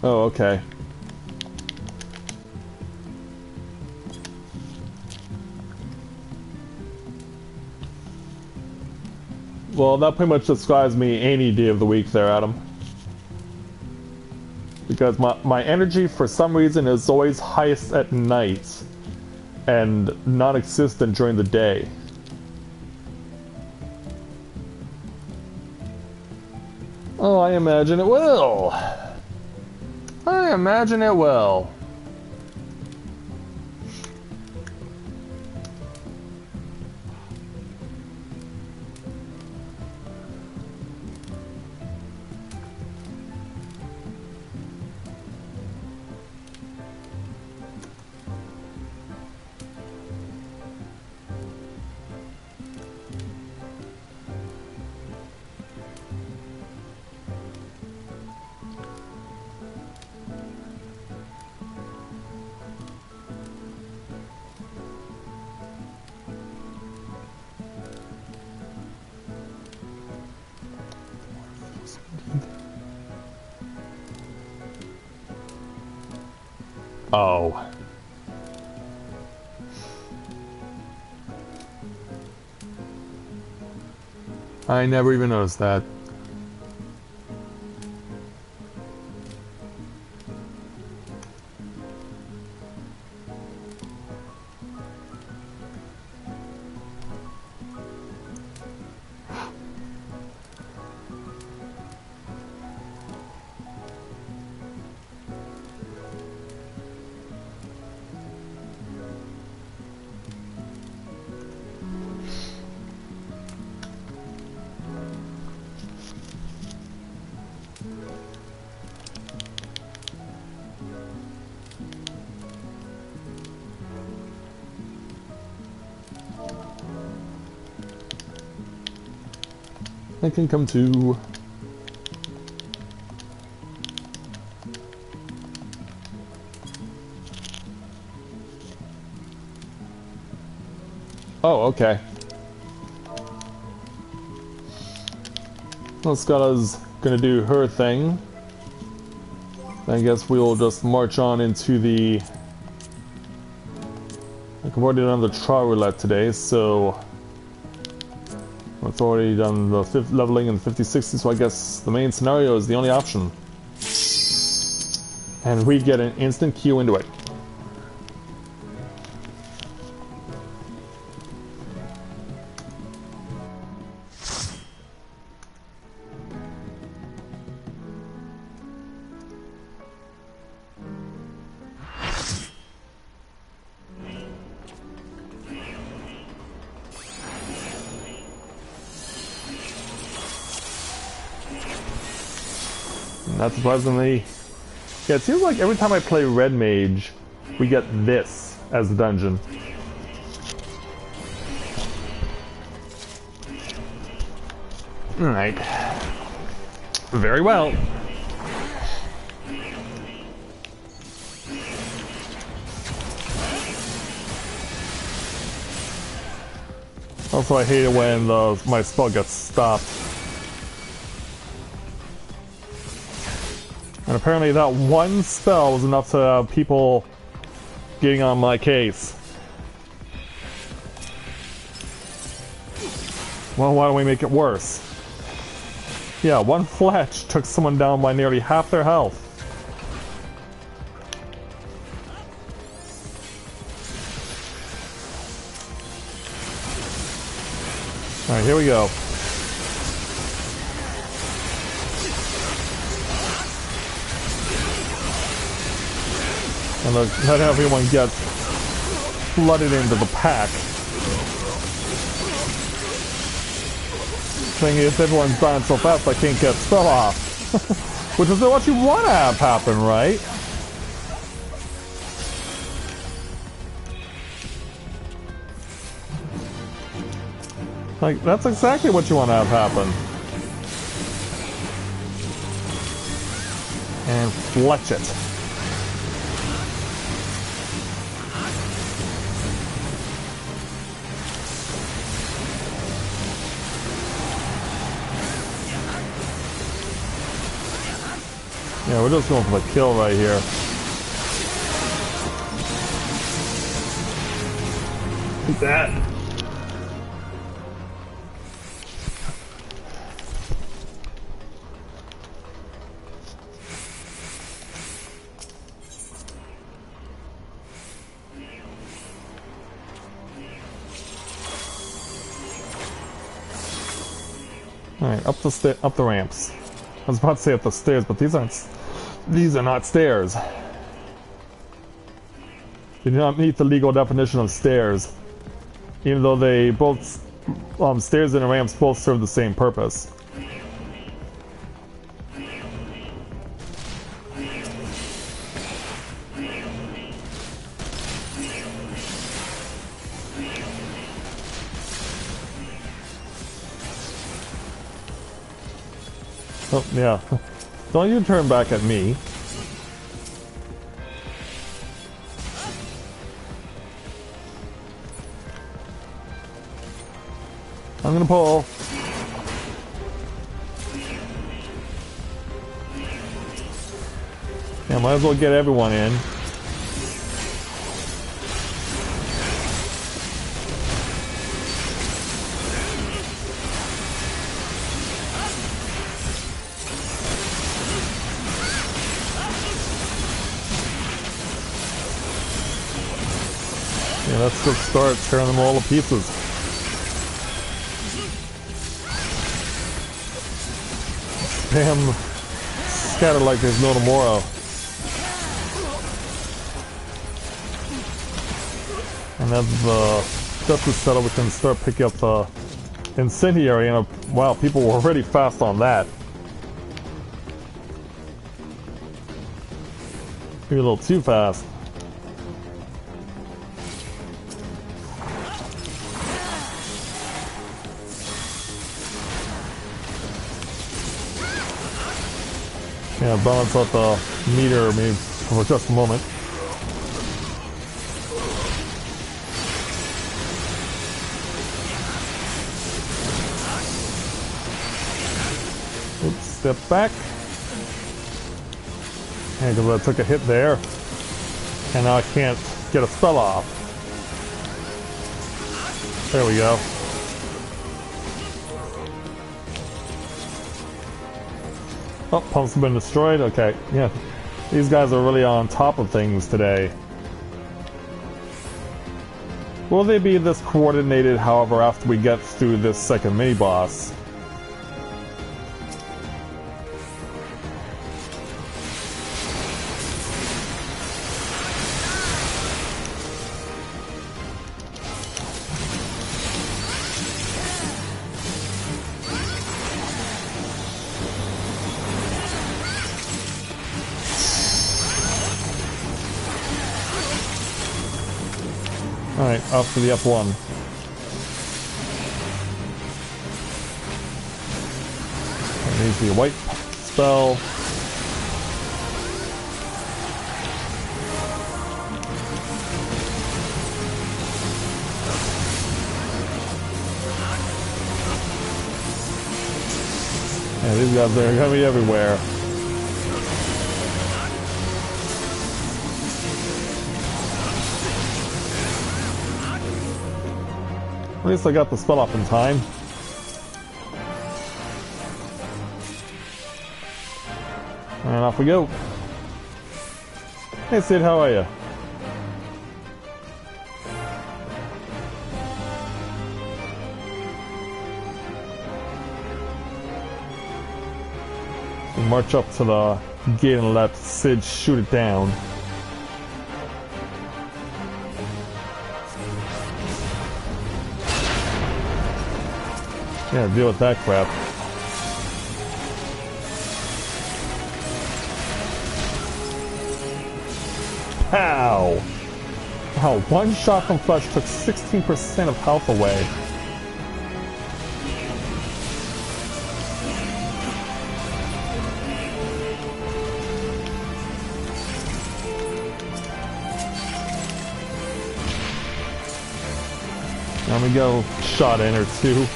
Oh, okay. Well, that pretty much describes me any day of the week there, Adam. Because my energy, for some reason, is always highest at night and non-existent during the day. Oh, I imagine it will. I imagine it will. Oh. I never even noticed that. I can come too. Oh, okay. Well, Skyla's gonna do her thing. I guess we'll just march on into the... I've already done the trial roulette today, so... It's already done the leveling in 50-60, so I guess the main scenario is the only option. And we get an instant queue into it. Not surprisingly, yeah, it seems like every time I play Red Mage, we get this as the dungeon. Alright. Very well. Also, I hate it when my spell gets stopped. And apparently that one spell was enough to have people getting on my case. Well, why don't we make it worse? Yeah, one fletch took someone down by nearly half their health. Alright, here we go. And let everyone get flooded into the pack. Thing is, everyone's dying so fast I can't get spell off. Which is what you want to have happen, right? Like, that's exactly what you want to have happen. And fletch it. Yeah, we're just going for the kill right here. Look at that. All right, up the ramps. I was about to say up the stairs, but these are not stairs. They do not meet the legal definition of stairs, even though they both stairs and ramps both serve the same purpose. Oh, yeah. Don't you turn back at me. I'm gonna pull. Yeah, might as well get everyone in. Yeah, let's just start tearing them all to pieces. Spam scatter like there's no tomorrow. And as the dust is settled, we can start picking up the incendiary. And wow, people were already fast on that. Maybe a little too fast. Yeah, balance out the meter maybe for just a moment. Oops, step back. Yeah, because I took a hit there. And now I can't get a spell off. There we go. Oh, pumps have been destroyed? Okay, yeah. These guys are really on top of things today. Will they be this coordinated, however, after we get through this second mini-boss? Alright, off to the F1. That needs to be a white spell. Yeah, these guys are gonna be everywhere. At least I got the spell off in time. And off we go. Hey Sid, how are you? We march up to the gate and let Sid shoot it down. Yeah, deal with that crap. Pow! Wow, one shot from Flesh took 16% of health away. Let me go shot in or two.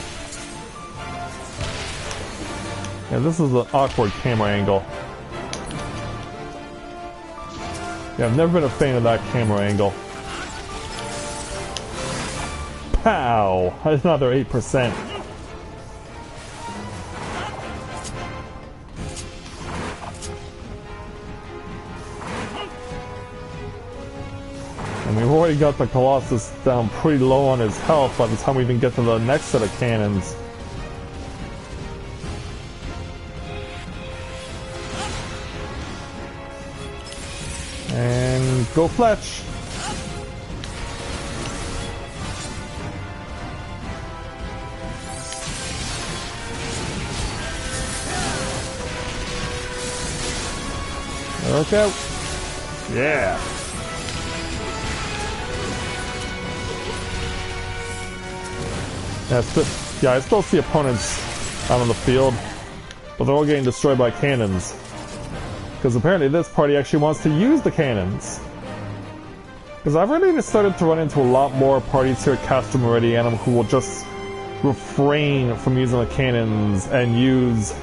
Yeah, this is an awkward camera angle. Yeah, I've never been a fan of that camera angle. Pow! Another 8%. And we've already got the Colossus down pretty low on his health by the time we even get to the next set of cannons. And go Fletch! Look out! Yeah! Yeah, I still see opponents out on the field, but they're all getting destroyed by cannons. Because apparently this party actually wants to use the cannons. Because I've really started to run into a lot more parties here at Castro Meridianum who will just refrain from using the cannons and use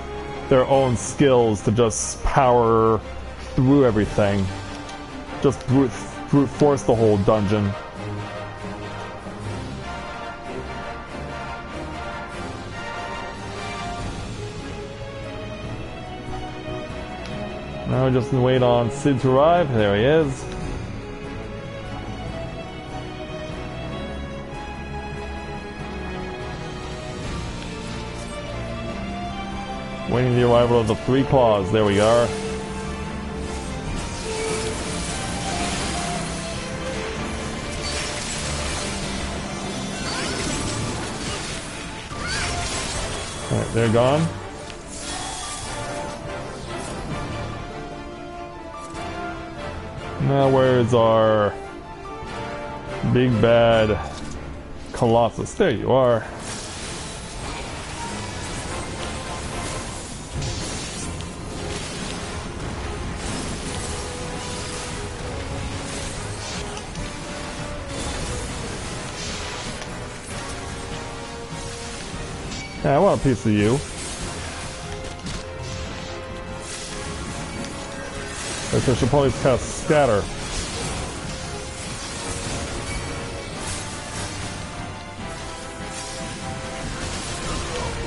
their own skills to just power through everything. Just brute force the whole dungeon. Now we just wait on Sid to arrive. There he is. Waiting the arrival of the 3 claws. There we are. Alright, they're gone. Now where's our big bad Colossus? There you are. Yeah, I want a piece of you. I should probably cast Scatter.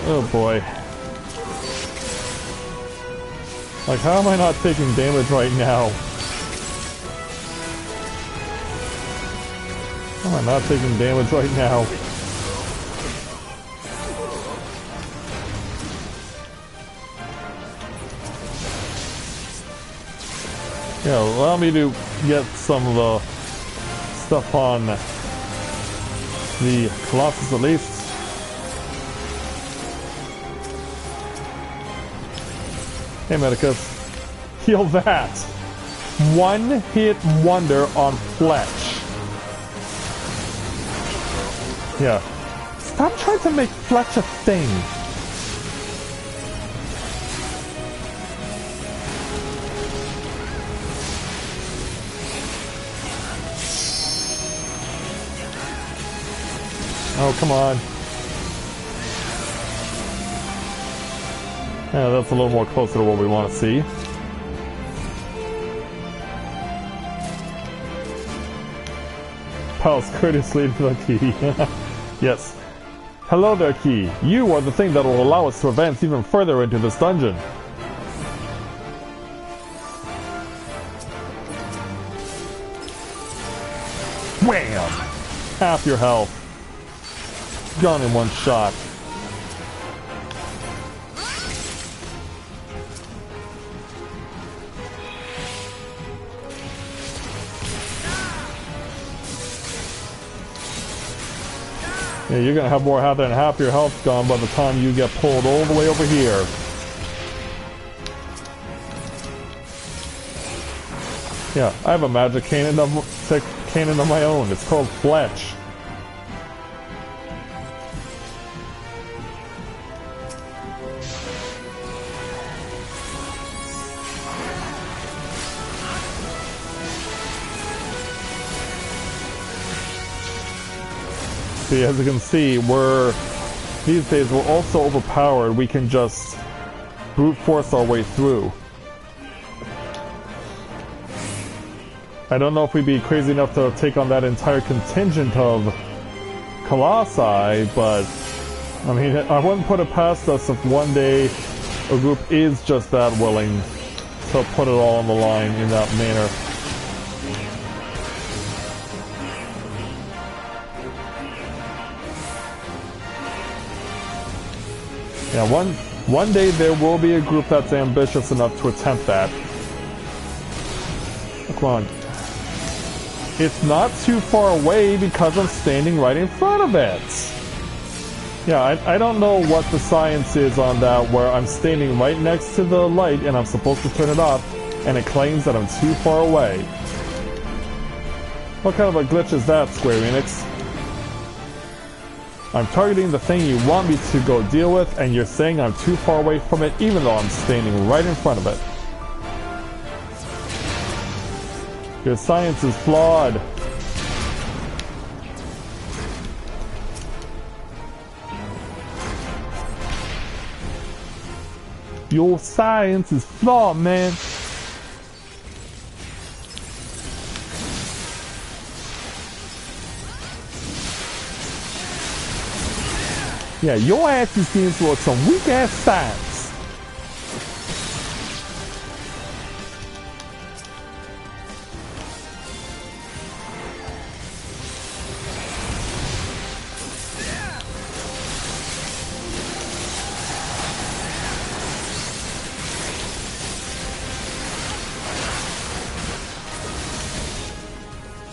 Oh boy. Like, how am I not taking damage right now? How am I not taking damage right now? Yeah, allow me to get some of the stuff on the Colossus at least. Hey Medicus, heal that! One hit wonder on Fletch. Yeah. Stop trying to make Fletch a thing. Oh, come on. Yeah, that's a little more closer to what we want to see. Pals courteously to the key. Yes. Hello there, Key. You are the thing that will allow us to advance even further into this dungeon. Wham! Half your health. Gone in one shot. Yeah, you're gonna have more health than half your health gone by the time you get pulled all the way over here. Yeah, I have a magic cannon of my own. It's called Fletch. See, as you can see, these days we're also overpowered. We can just brute force our way through. I don't know if we'd be crazy enough to take on that entire contingent of Colossi, but I mean, I wouldn't put it past us if one day a group is just that willing to put it all on the line in that manner. Yeah, one day there will be a group that's ambitious enough to attempt that. Come on. It's not too far away because I'm standing right in front of it. Yeah, I don't know what the science is on that, where I'm standing right next to the light and I'm supposed to turn it off, and it claims that I'm too far away. What kind of a glitch is that, Square Enix? I'm targeting the thing you want me to go deal with, and you're saying I'm too far away from it even though I'm standing right in front of it. Your science is flawed. Your science is flawed, man. Yeah, your ass is getting towards some weak ass science.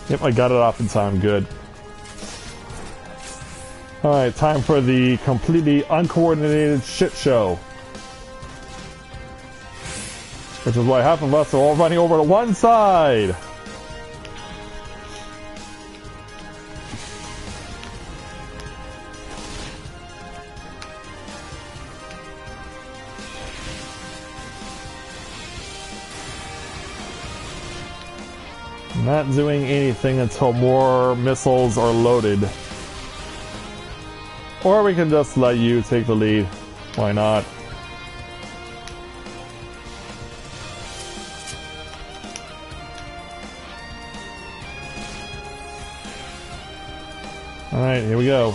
Yep, I got it off in time. Good. Alright, time for the completely uncoordinated shit show. Which is why half of us are all running over to one side. Not doing anything until more missiles are loaded. Or we can just let you take the lead. Why not? Alright, here we go.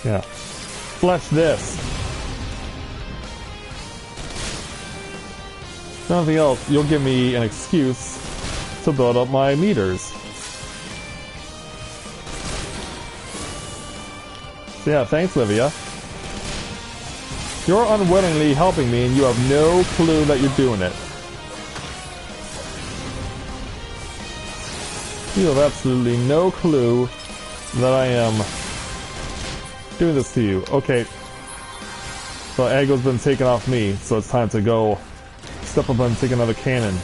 Yeah. Flush this. If nothing else, you'll give me an excuse to build up my meters. So yeah, thanks, Livia. You're unwillingly helping me and you have no clue that you're doing it. You have absolutely no clue that I am doing this to you. Okay. So Aggo's been taken off me, so it's time to go step up and take another cannon.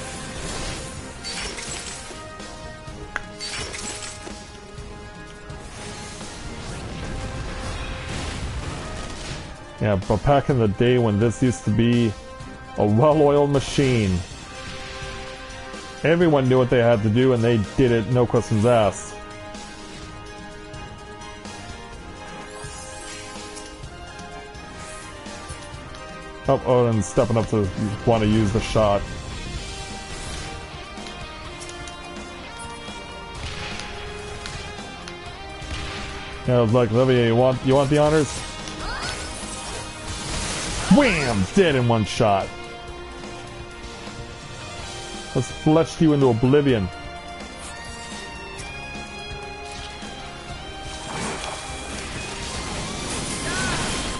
Yeah, but back in the day when this used to be a well-oiled machine, everyone knew what they had to do and they did it, no questions asked. Oh, and stepping up to want to use the shot. Yeah, I was like, Olivia, you want the honors? Wham! Dead in one shot. Let's flesh you into oblivion.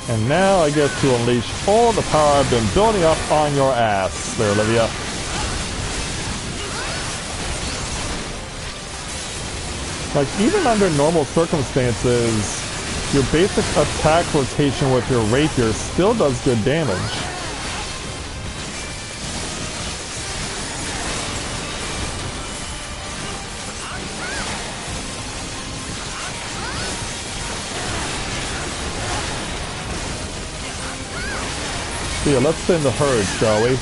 And now I get to unleash all the power I've been building up on your ass there, Olivia. Like, even under normal circumstances, your basic attack rotation with your rapier still does good damage. So yeah, let's send the herd, shall we?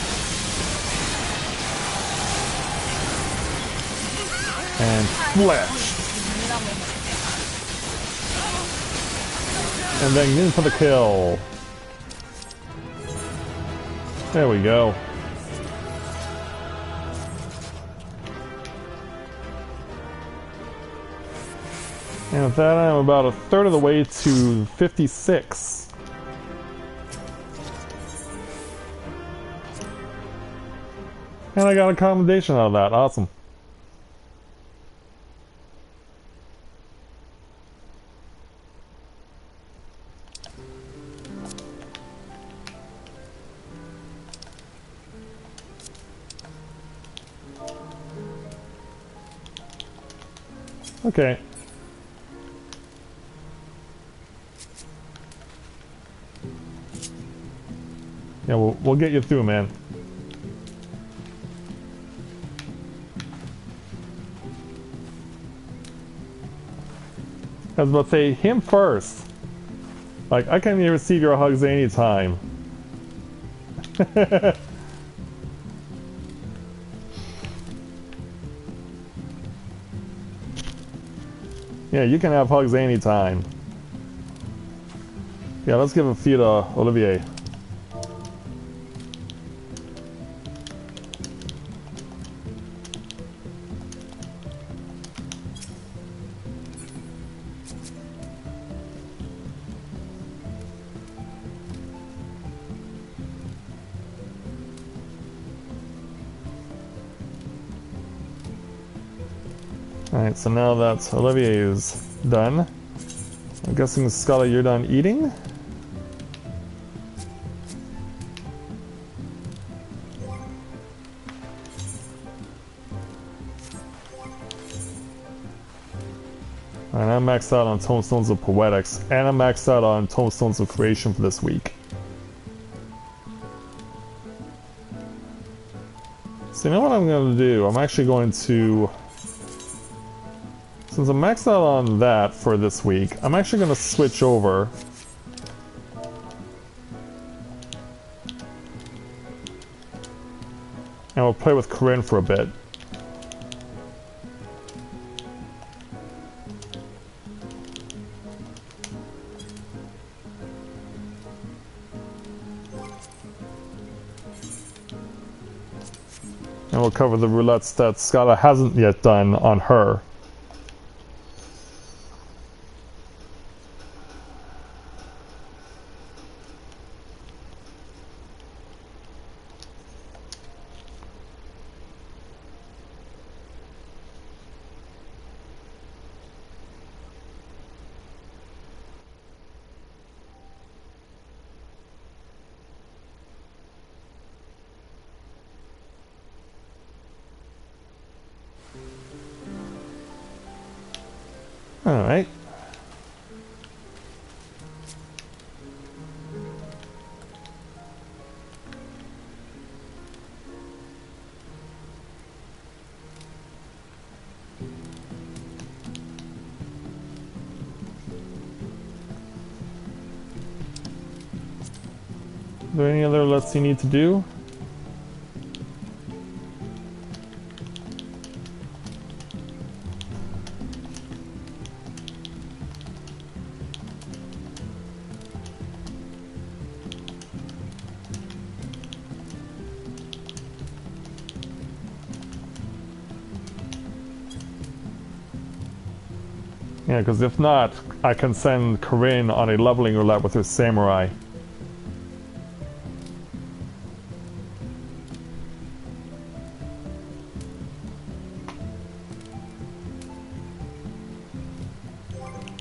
And flesh. And then in for the kill. There we go. And with that, I'm about a third of the way to 56. And I got a commendation out of that. Awesome. Okay. Yeah, we'll get you through, man. I was about to say, him first. Like, I can receive your hugs anytime. Yeah, you can have hugs anytime. Yeah, let's give a few to Olivier. Alright, so now that Olivier is done, I'm guessing, Skyla, you're done eating? And I'm maxed out on Tomestones of Poetics, and I'm maxed out on Tomestones of Creation for this week. So you know what I'm going to do? I'm actually going to... Since I'm maxed out on that for this week, I'm actually going to switch over. And we'll play with Corinne for a bit. And we'll cover the roulettes that Skyla hasn't yet done on her. Alright. Are there any other lets you need to do? Yeah, because if not, I can send Corinne on a leveling roulette with her samurai.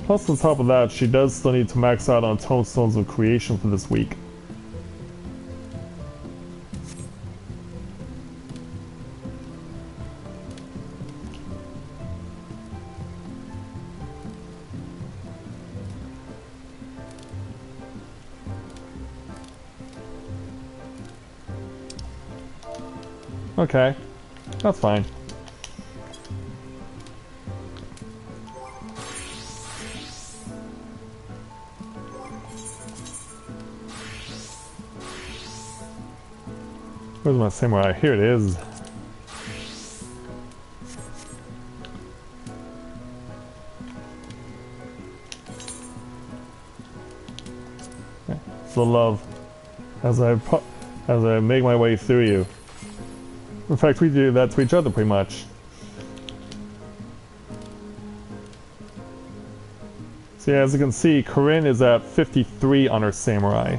Plus, on top of that, she does still need to max out on Tomestones of Creation for this week. Okay, that's fine. Where's my samurai? Here it is. Okay. The love as I make my way through you. In fact, we do that to each other pretty much. So yeah, as you can see, Corinne is at 53 on her samurai.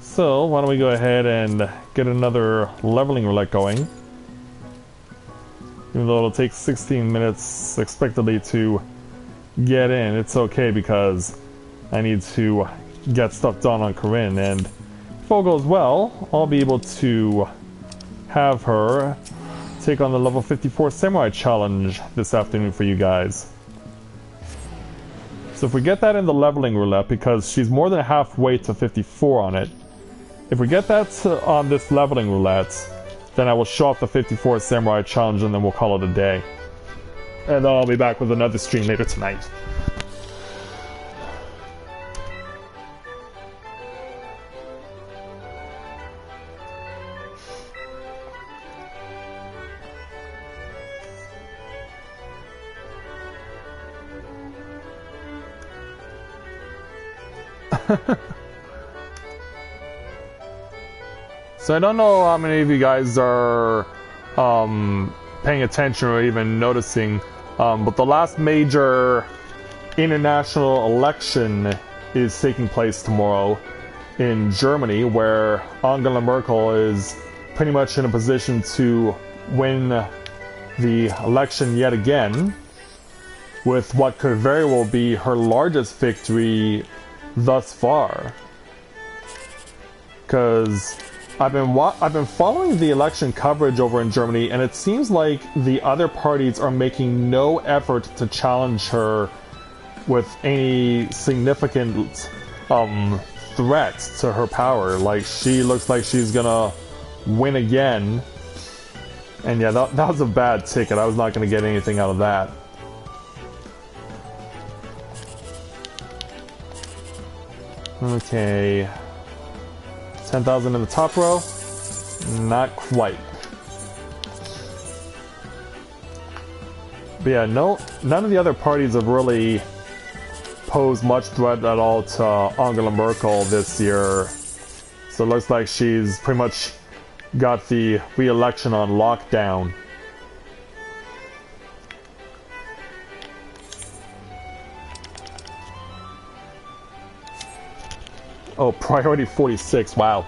So, why don't we go ahead and get another leveling roulette going. Even though it'll take 16 minutes expectedly to get in, it's okay because I need to get stuff done on Corinne, and if all goes well, I'll be able to have her take on the level 54 samurai challenge this afternoon for you guys. So if we get that in the leveling roulette, because she's more than halfway to 54 on it, if we get that on this leveling roulette, then I will show off the 54 samurai challenge and then we'll call it a day. And then I'll be back with another stream later tonight. So I don't know how many of you guys are paying attention or even noticing, but the last major international election is taking place tomorrow in Germany, where Angela Merkel is pretty much in a position to win the election yet again, with what could very well be her largest victory thus far. Because I've been following the election coverage over in Germany, and it seems like the other parties are making no effort to challenge her with any significant threats to her power. Like, she looks like she's gonna win again. And yeah, that was a bad ticket. I was not gonna get anything out of that. Okay. 10,000 in the top row? Not quite. But yeah, none of the other parties have really posed much threat at all to Angela Merkel this year. So it looks like she's pretty much got the re-election on lockdown. Oh, priority 46, wow.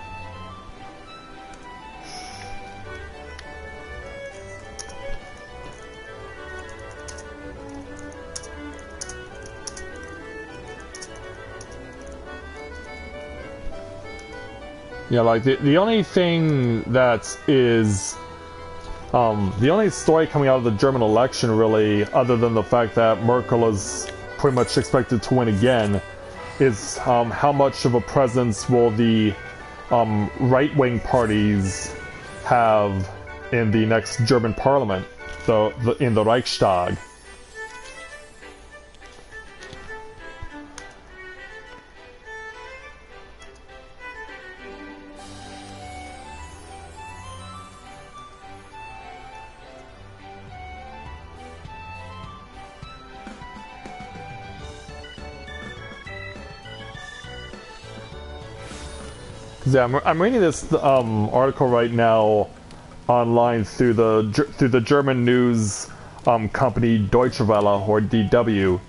Yeah, like the only thing that is the only story coming out of the German election, really, other than the fact that Merkel is pretty much expected to win again, is how much of a presence will the right-wing parties have in the next German parliament, in the Reichstag. Yeah, I'm reading this article right now online through the German news company Deutsche Welle, or DW,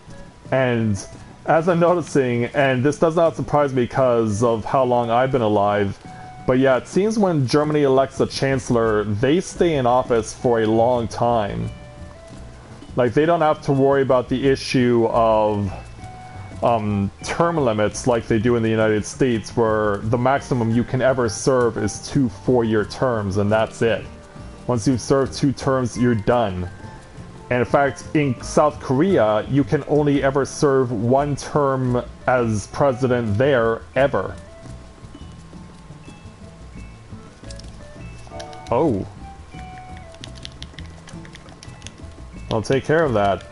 and as I'm noticing, and this does not surprise me because of how long I've been alive, but yeah, it seems when Germany elects a chancellor, they stay in office for a long time. Like, they don't have to worry about the issue of term limits like they do in the United States, where the maximum you can ever serve is 2 4-year terms, and that's it. Once you've served 2 terms, you're done. And in fact, in South Korea, you can only ever serve 1 term as president there, ever. Oh. I'll take care of that.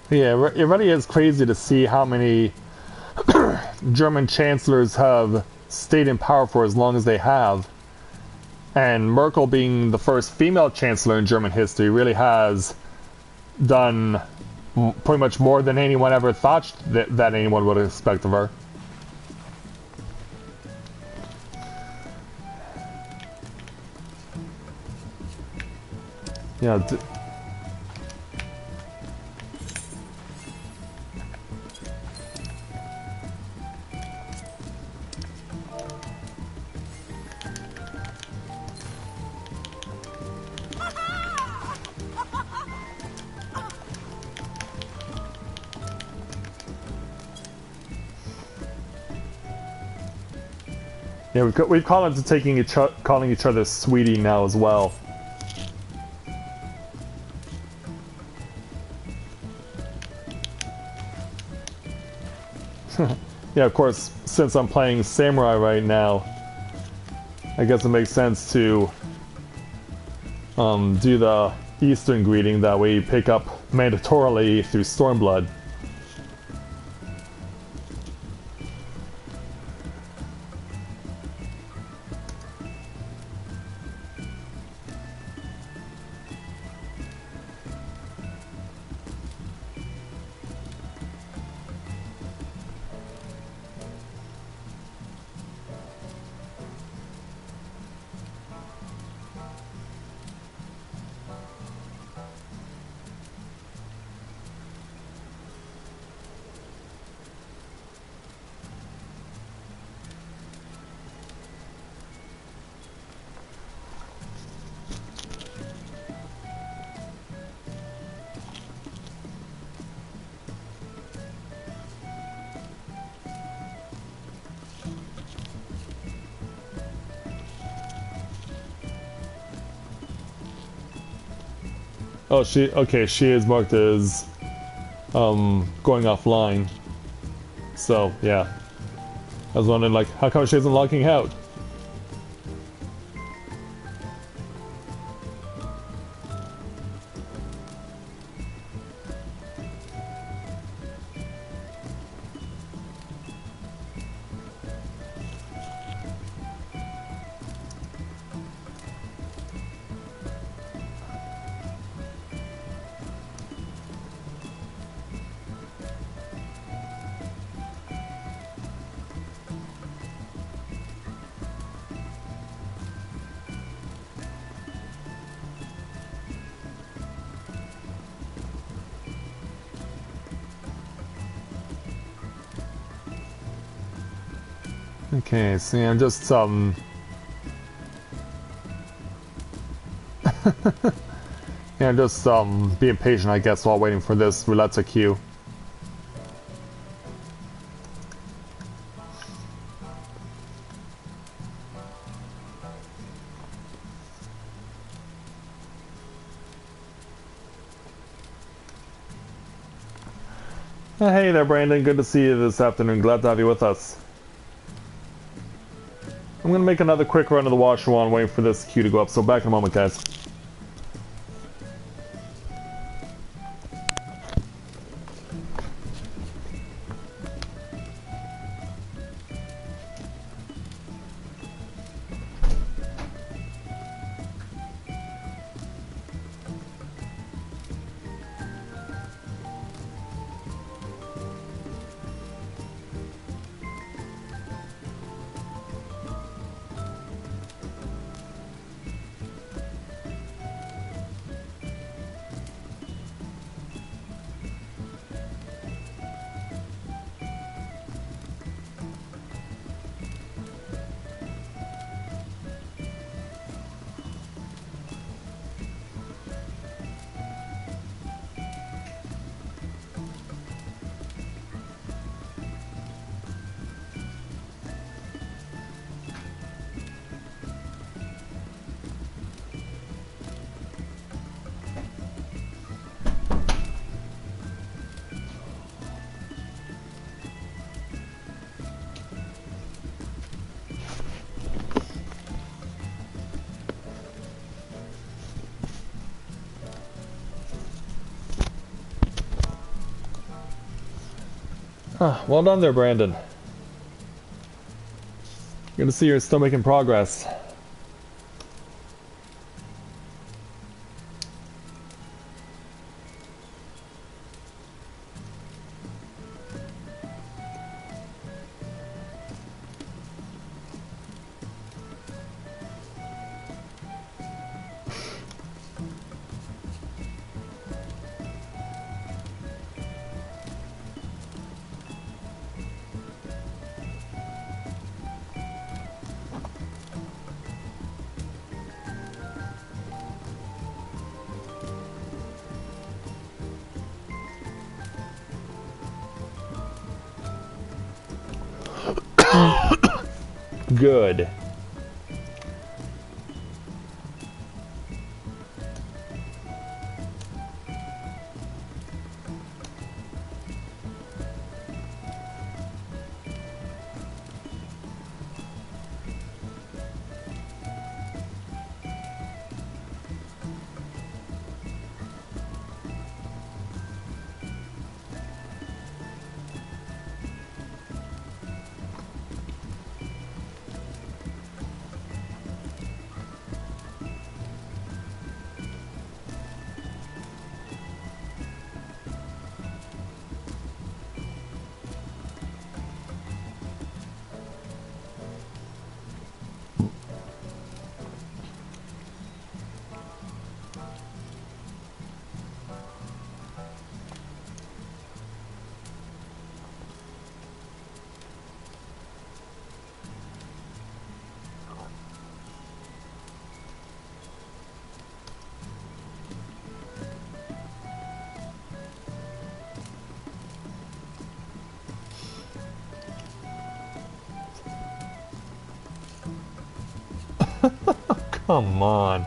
Yeah, it really is crazy to see how many German chancellors have stayed in power for as long as they have. And Merkel, being the first female chancellor in German history, really has done pretty much more than anyone ever thought that anyone would expect of her. Yeah. Yeah, we've called into calling each other sweetie now as well. Yeah, of course, since I'm playing Samurai right now, I guess it makes sense to do the Eastern greeting that we pick up mandatorily through Stormblood. Oh, she is marked as going offline. So, yeah. I was wondering, like, how come she isn't logging out? Okay, see, I'm just, yeah, I'm just, being patient, I guess, while waiting for this roulette to queue. Hey there, Brandon. Good to see you this afternoon. Glad to have you with us. I'm gonna make another quick run of the washer while I'm waiting for this queue to go up, so back in a moment, guys. Ah, well done there, Brandon. Good to see you're still making progress. Good. Come on.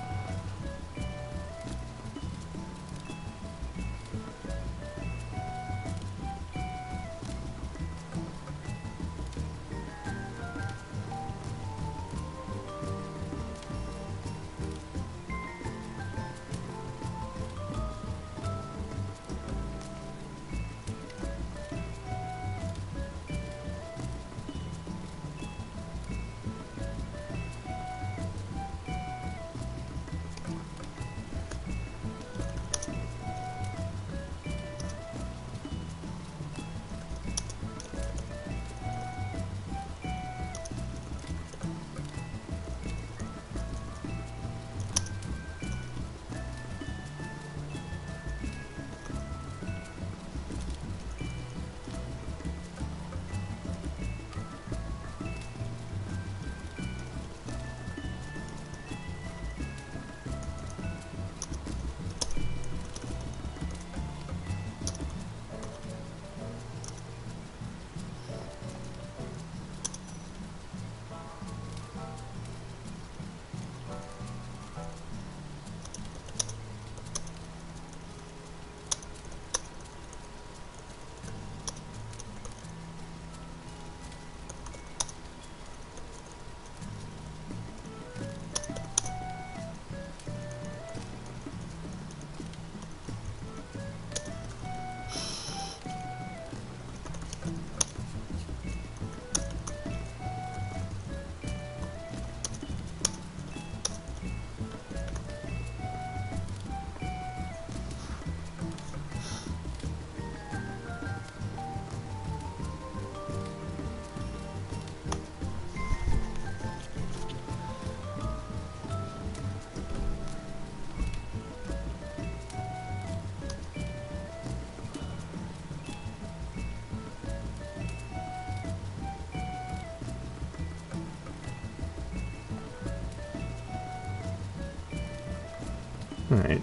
Alright.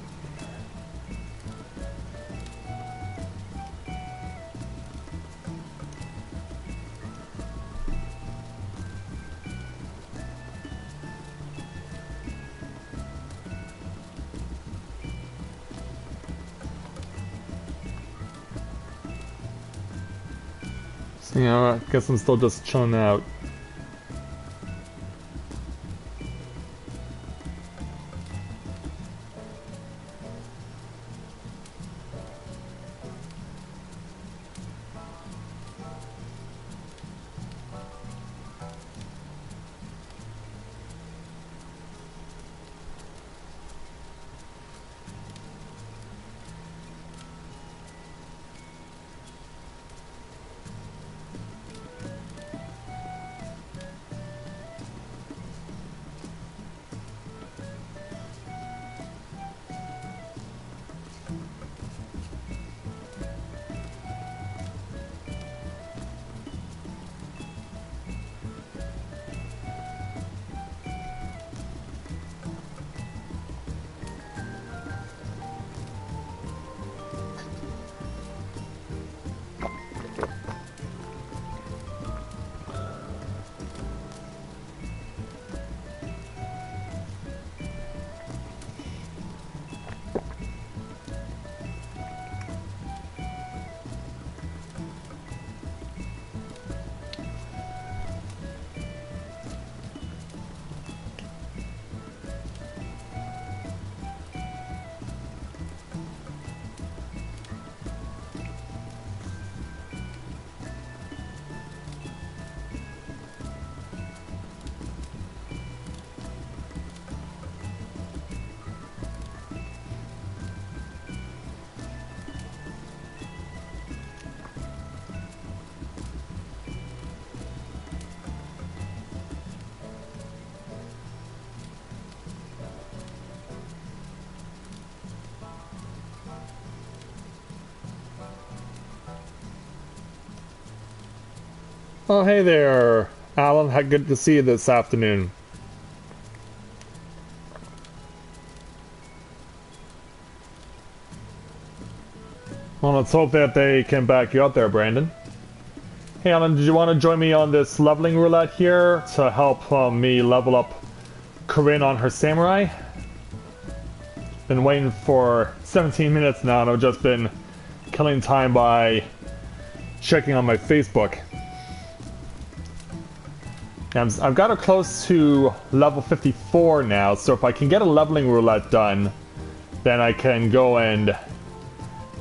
So, you know, I guess I'm still just chilling out. Oh, hey there, Alan. How good to see you this afternoon. Well, let's hope that they can back you up there, Brandon. Hey, Alan, did you want to join me on this leveling roulette here to help me level up Corinne on her samurai? Been waiting for 17 minutes now, and I've just been killing time by checking on my Facebook. I've got her close to level 54 now, so if I can get a leveling roulette done, then I can go and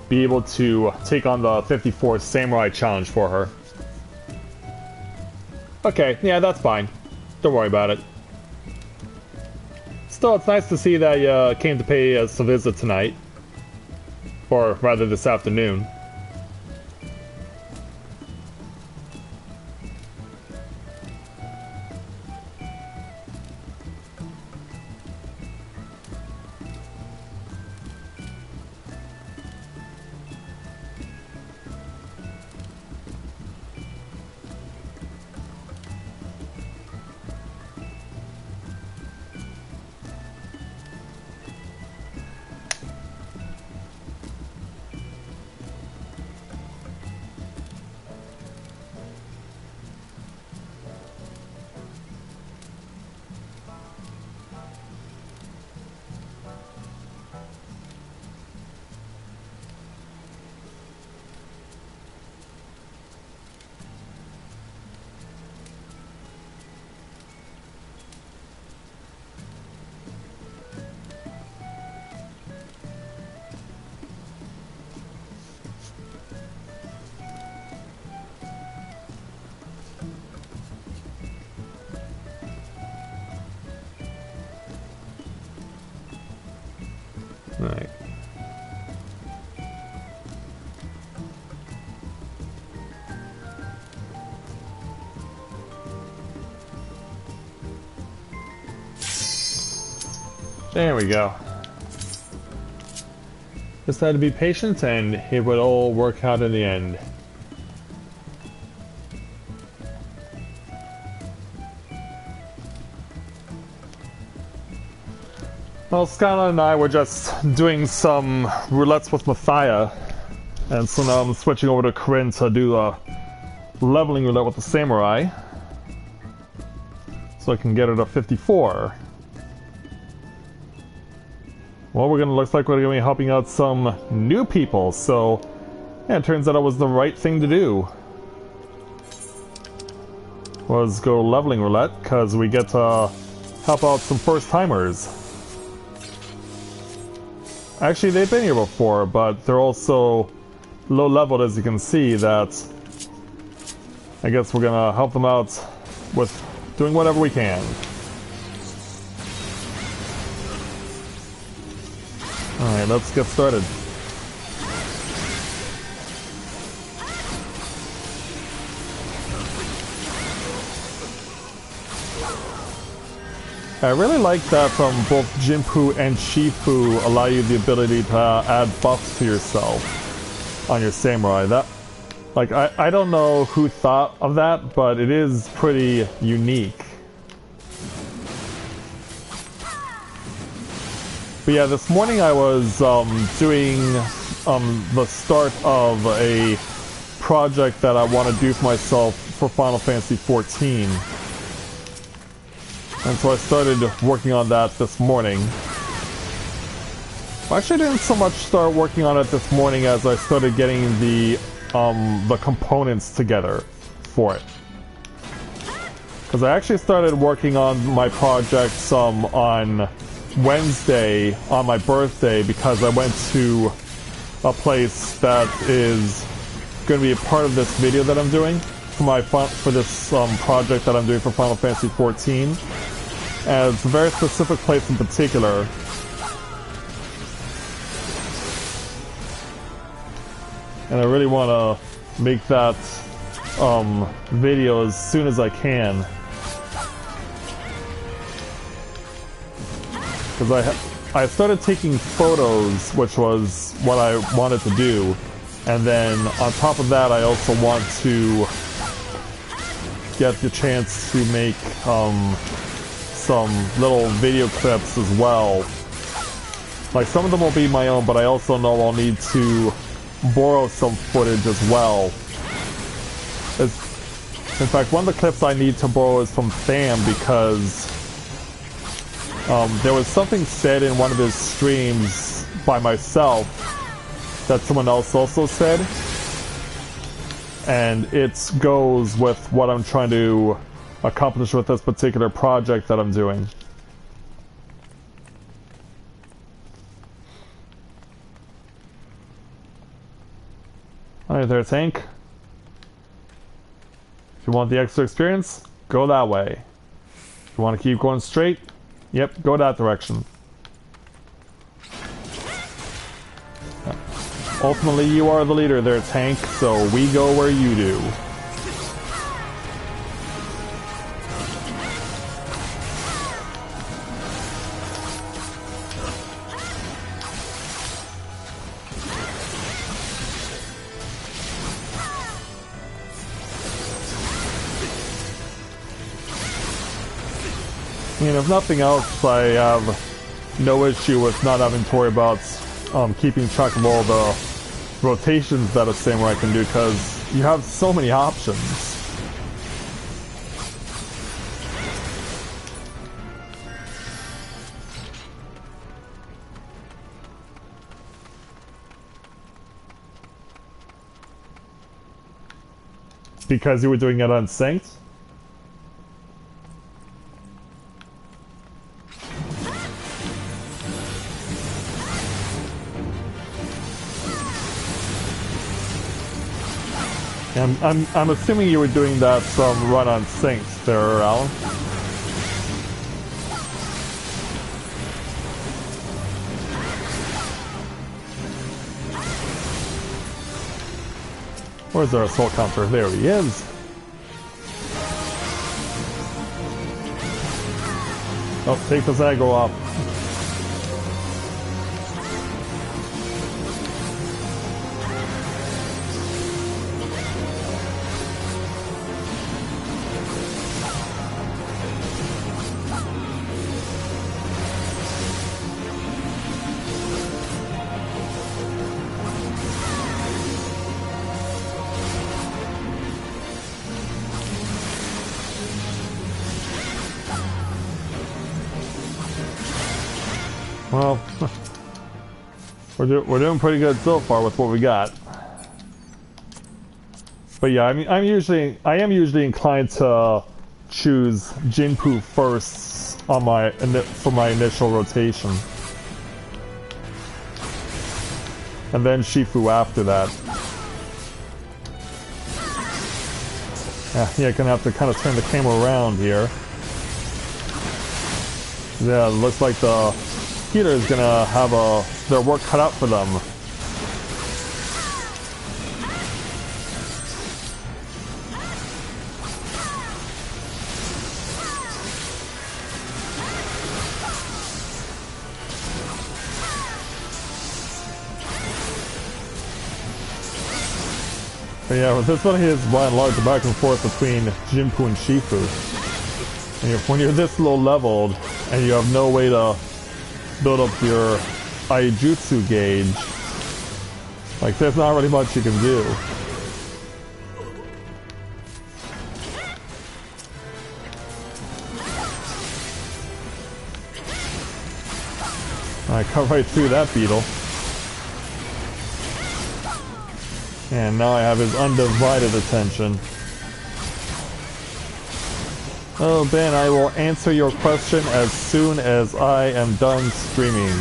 be able to take on the 54 Samurai challenge for her. Okay, yeah, that's fine. Don't worry about it. Still, it's nice to see that you came to pay us a visit tonight. Or rather, this afternoon. Right. There we go. Just had to be patient and it would all work out in the end. Well, Skyla and I were just doing some roulettes with Matthia, and so now I'm switching over to Corinne to do a leveling roulette with the samurai, so I can get her to 54. Well, looks like we're gonna be helping out some new people, so yeah, it turns out it was the right thing to do. Was go leveling roulette, because we get to help out some first-timers. Actually, they've been here before, but they're also low-leveled, as you can see, that I guess we're gonna help them out with doing whatever we can. Alright, let's get started. I really like that both Jinpu and Shifu allow you the ability to add buffs to yourself on your samurai. That, like, I don't know who thought of that, but it is pretty unique. But yeah, this morning I was doing the start of a project that I want to do for myself for Final Fantasy XIV. And so I started working on that this morning. Actually, I didn't so much start working on it this morning as I started getting the components together for it. Because I actually started working on my projects on Wednesday on my birthday, because I went to a place that is going to be a part of this video that I'm doing for this project that I'm doing for Final Fantasy XIV. And it's a very specific place in particular. And I really want to make that video as soon as I can. Because I started taking photos, which was what I wanted to do. And then on top of that, I also want to get the chance to make some little video clips as well. Like, some of them will be my own, but I also know I'll need to borrow some footage as well. In fact, one of the clips I need to borrow is from Sam, because there was something said in one of his streams by myself that someone else also said, and it goes with what I'm trying to accomplish with this particular project that I'm doing. Alright there, tank. If you want the extra experience, go that way. If you want to keep going straight, yep, go that direction. Ultimately, you are the leader there, tank, so we go where you do. I mean, if nothing else, I have no issue with not having to worry about keeping track of all the rotations that a samurai can do, because you have so many options. Because you were doing it unsynced? I'm assuming you were doing that run on syncs there, Alan. Where's our assault counter? There he is. Oh, take this aggro off. Well, we're doing pretty good so far with what we got. But yeah, I mean, I am usually inclined to choose Jinpu first on for my initial rotation, and then Shifu after that. Yeah, gonna have to kind of turn the camera around here. Yeah, it looks like the healer is gonna have their work cut out for them. But yeah, this one is by and large the back and forth between Jinpu and Shifu. And when you're this low leveled and you have no way to build up your Aijutsu gauge, like there's not really much you can do. I cut right through that beetle. And now I have his undivided attention. Oh, Ben, I will answer your question as soon as I am done streaming.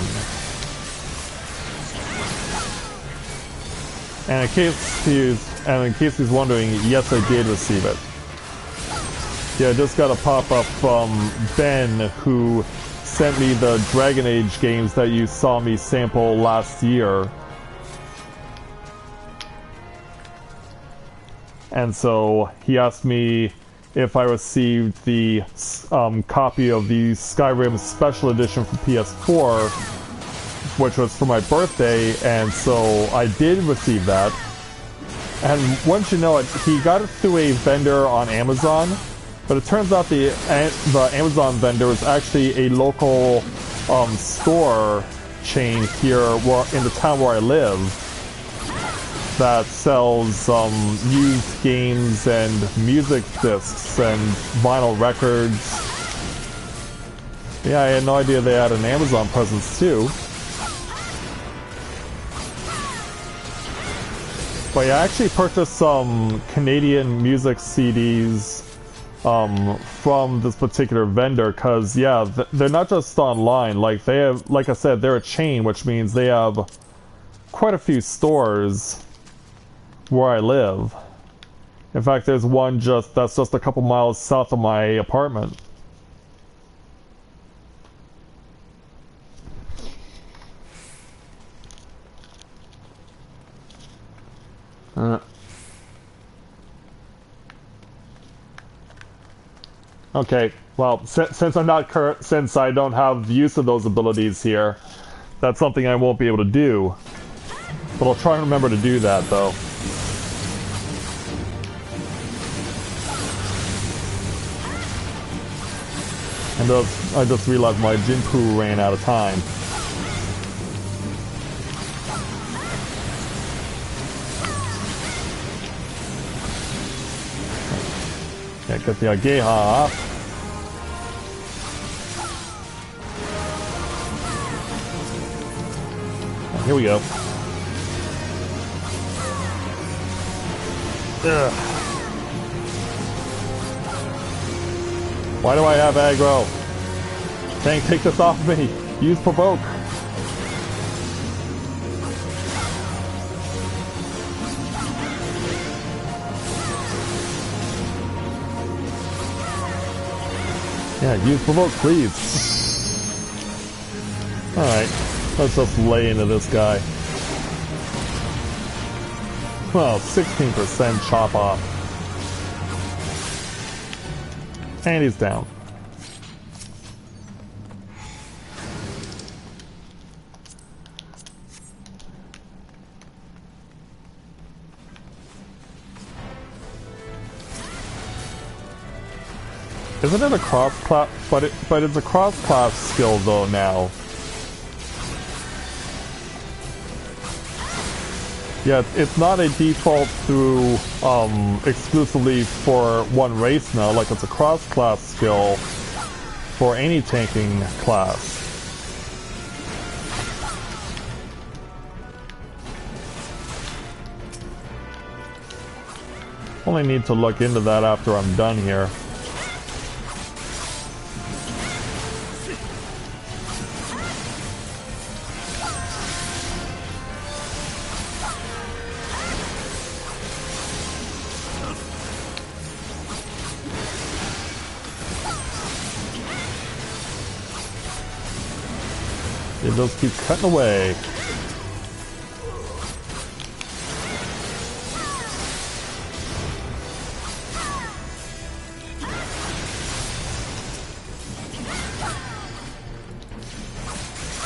And in case he's wondering, yes, I did receive it. Yeah, I just got a pop-up from Ben, who sent me the Dragon Age games that you saw me sample last year. And so he asked me if I received the copy of the Skyrim Special Edition for PS4, which was for my birthday, and so I did receive that. And once you know it, he got it through a vendor on Amazon, but it turns out the Amazon vendor is actually a local store chain here in the town where I live, that sells used games and music discs and vinyl records. Yeah, I had no idea they had an Amazon presence too. But yeah, I actually purchased some Canadian music CDs from this particular vendor, because yeah, they're not just online. Like they have, like I said, they're a chain, which means they have quite a few stores where I live. In fact, there's one that's just a couple miles south of my apartment. Okay, well, since I don't have use of those abilities here, that's something I won't be able to do. But I'll try and remember to do that, though. And I just realized my Jinpu ran out of time. Yeah, get the Ageha up. Oh, here we go. Ugh. Why do I have aggro? Tank, take this off me. Use provoke. Yeah, use provoke, please. Alright, let's just lay into this guy. Well, 16% chop off. And he's down. Isn't it a cross-class? But it's a cross-class skill though now. Yeah, it's not a default through exclusively for one race now. Like, it's a cross-class skill for any tanking class. Only need to look into that after I'm done here. They just keep cutting away.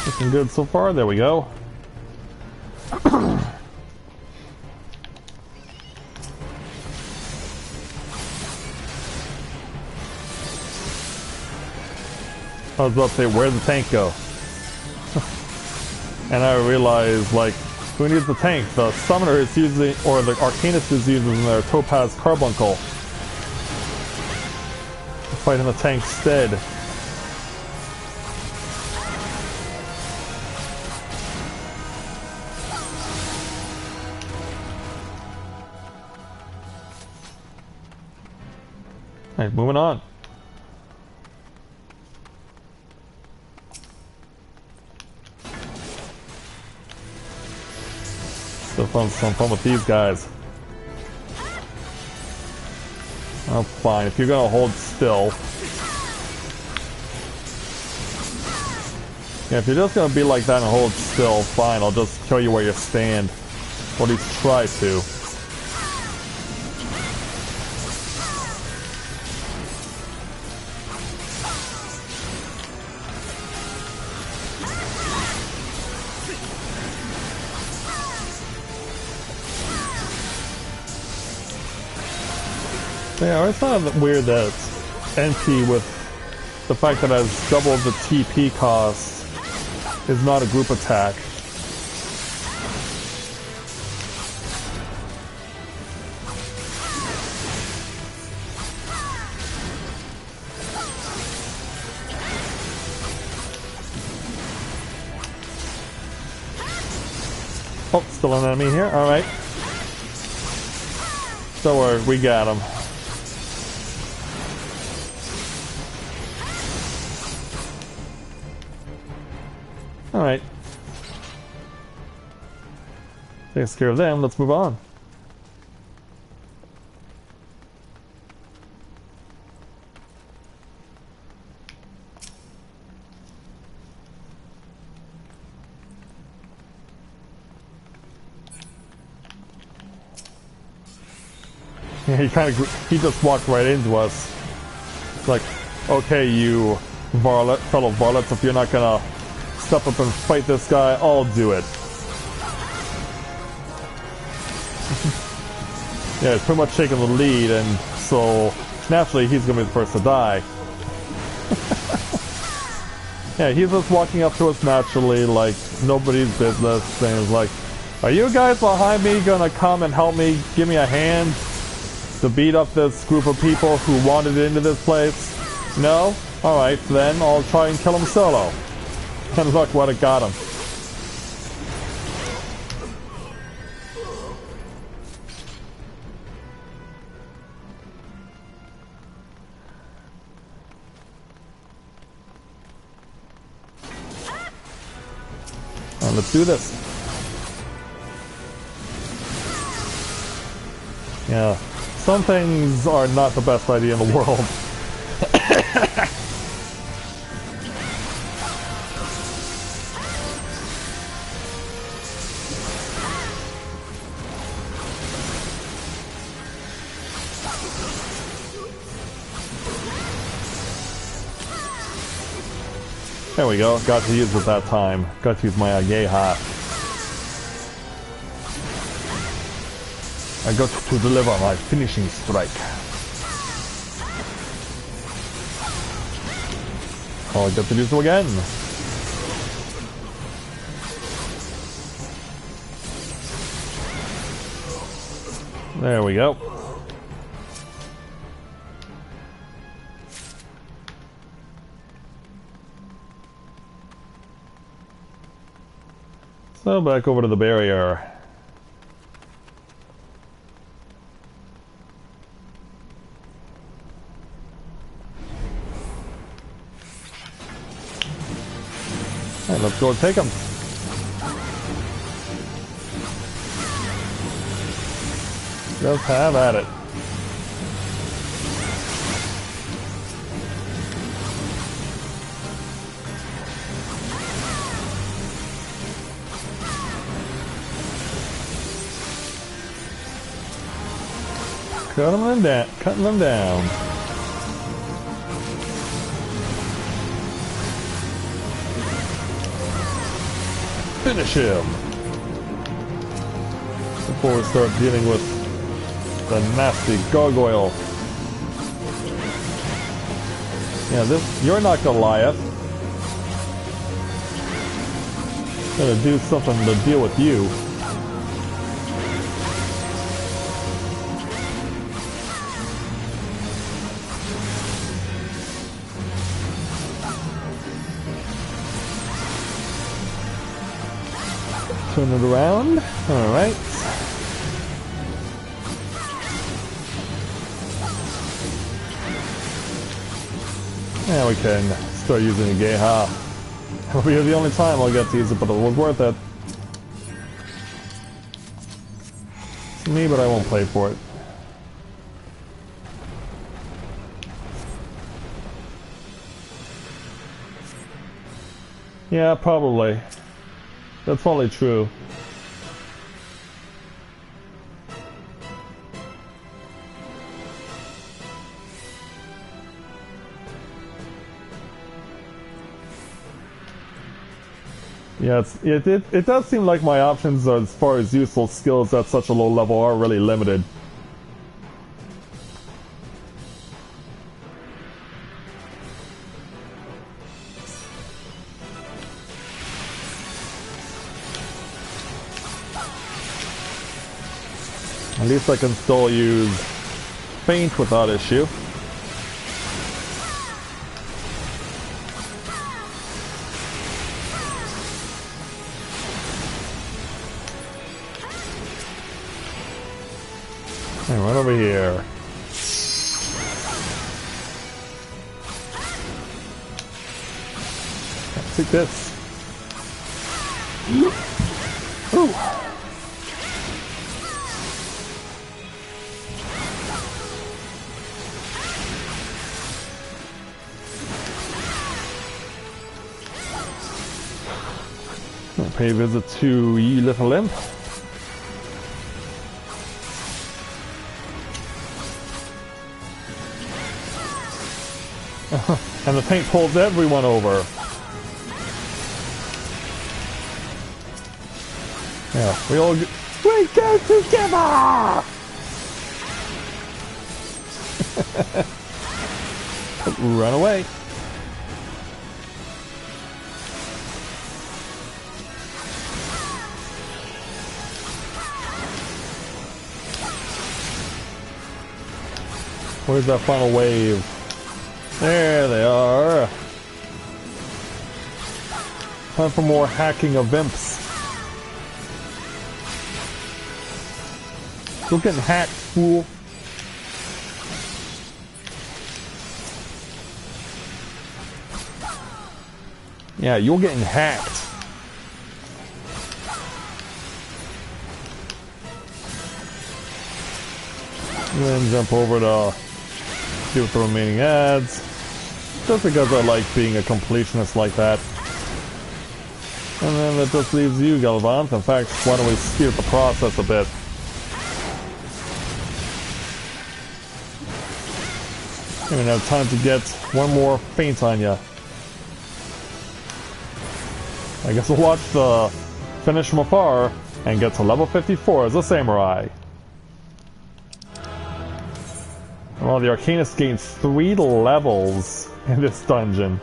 Looking good so far. There we go. I was about to say, where'd the tank go? And I realized, like, who needs the tank? The summoner is using, or the arcanist is using their topaz carbuncle to fight in the tank's stead. Alright, moving on. Still some fun with these guys. Oh, fine. If you're gonna hold still. Yeah, if you're just gonna be like that and hold still, fine. I'll just kill you where you stand. Or at least try to. Yeah, I always thought it weird that NP, with the fact that it has double the TP cost, is not a group attack. Oh, still an enemy here. Alright. Don't worry, we got him. Alright. Takes care of them, let's move on. Yeah, he just walked right into us. It's like, okay, you fellow varlets, if you're not gonna step up and fight this guy, I'll do it. Yeah, he's pretty much taking the lead, and so naturally he's gonna be the first to die. Yeah, he's just walking up to us naturally like nobody's business, and he's like, are you guys behind me gonna come and help me, give me a hand to beat up this group of people who wandered into this place? No? Alright, then I'll try and kill him solo. And look what it got him. Alright, let's do this. Yeah, some things are not the best idea in the world. There we go, got to use it that time. Got to use my Ageha. I got to deliver my finishing strike. Oh, I got to use it again. There we go. So back over to the barrier. Go take him. Just have at it. Cutting them down. Finish him. Before we start dealing with the nasty gargoyle. Yeah, you're not Goliath. Gonna do something to deal with you. Turn it around. Alright. Now we can start using the Geha. It'll be the only time I'll get to use it, but it was worth it. It's me, but I won't play for it. Yeah, probably. That's probably true. Yeah, it does seem like my options as far as useful skills at such a low level are really limited. At least I can still use Feint without issue. Hey, right over here. Take this. Ooh. Pay a visit to Ye Little Imp. And the paint pulls everyone over. Yeah, we go together! Run away. Where's that final wave? There they are. Time for more hacking of imps. You're getting hacked, fool. Yeah, you're getting hacked. And then jump over to see what the remaining adds. Just because I like being a completionist like that. And then that just leaves you, Galvant. In fact, why don't we speed up the process a bit? You're gonna have time to get one more feint on you. I guess we'll watch the finish from afar and get to level 54 as a samurai. Well, the Arcanist gains 3 levels in this dungeon.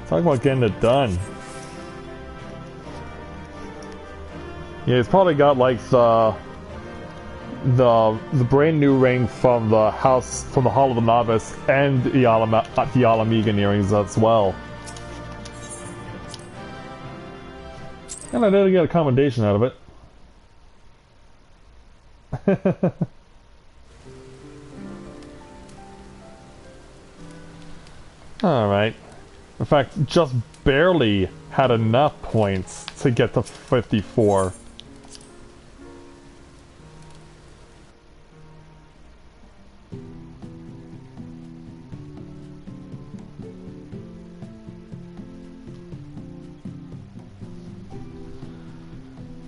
Talk about getting it done. Yeah, he's probably got like the brand new ring from the house, from the Hall of the Novice, and the Alamegan earrings as well. And I did get a commendation out of it. Alright. In fact, just barely had enough points to get to 54.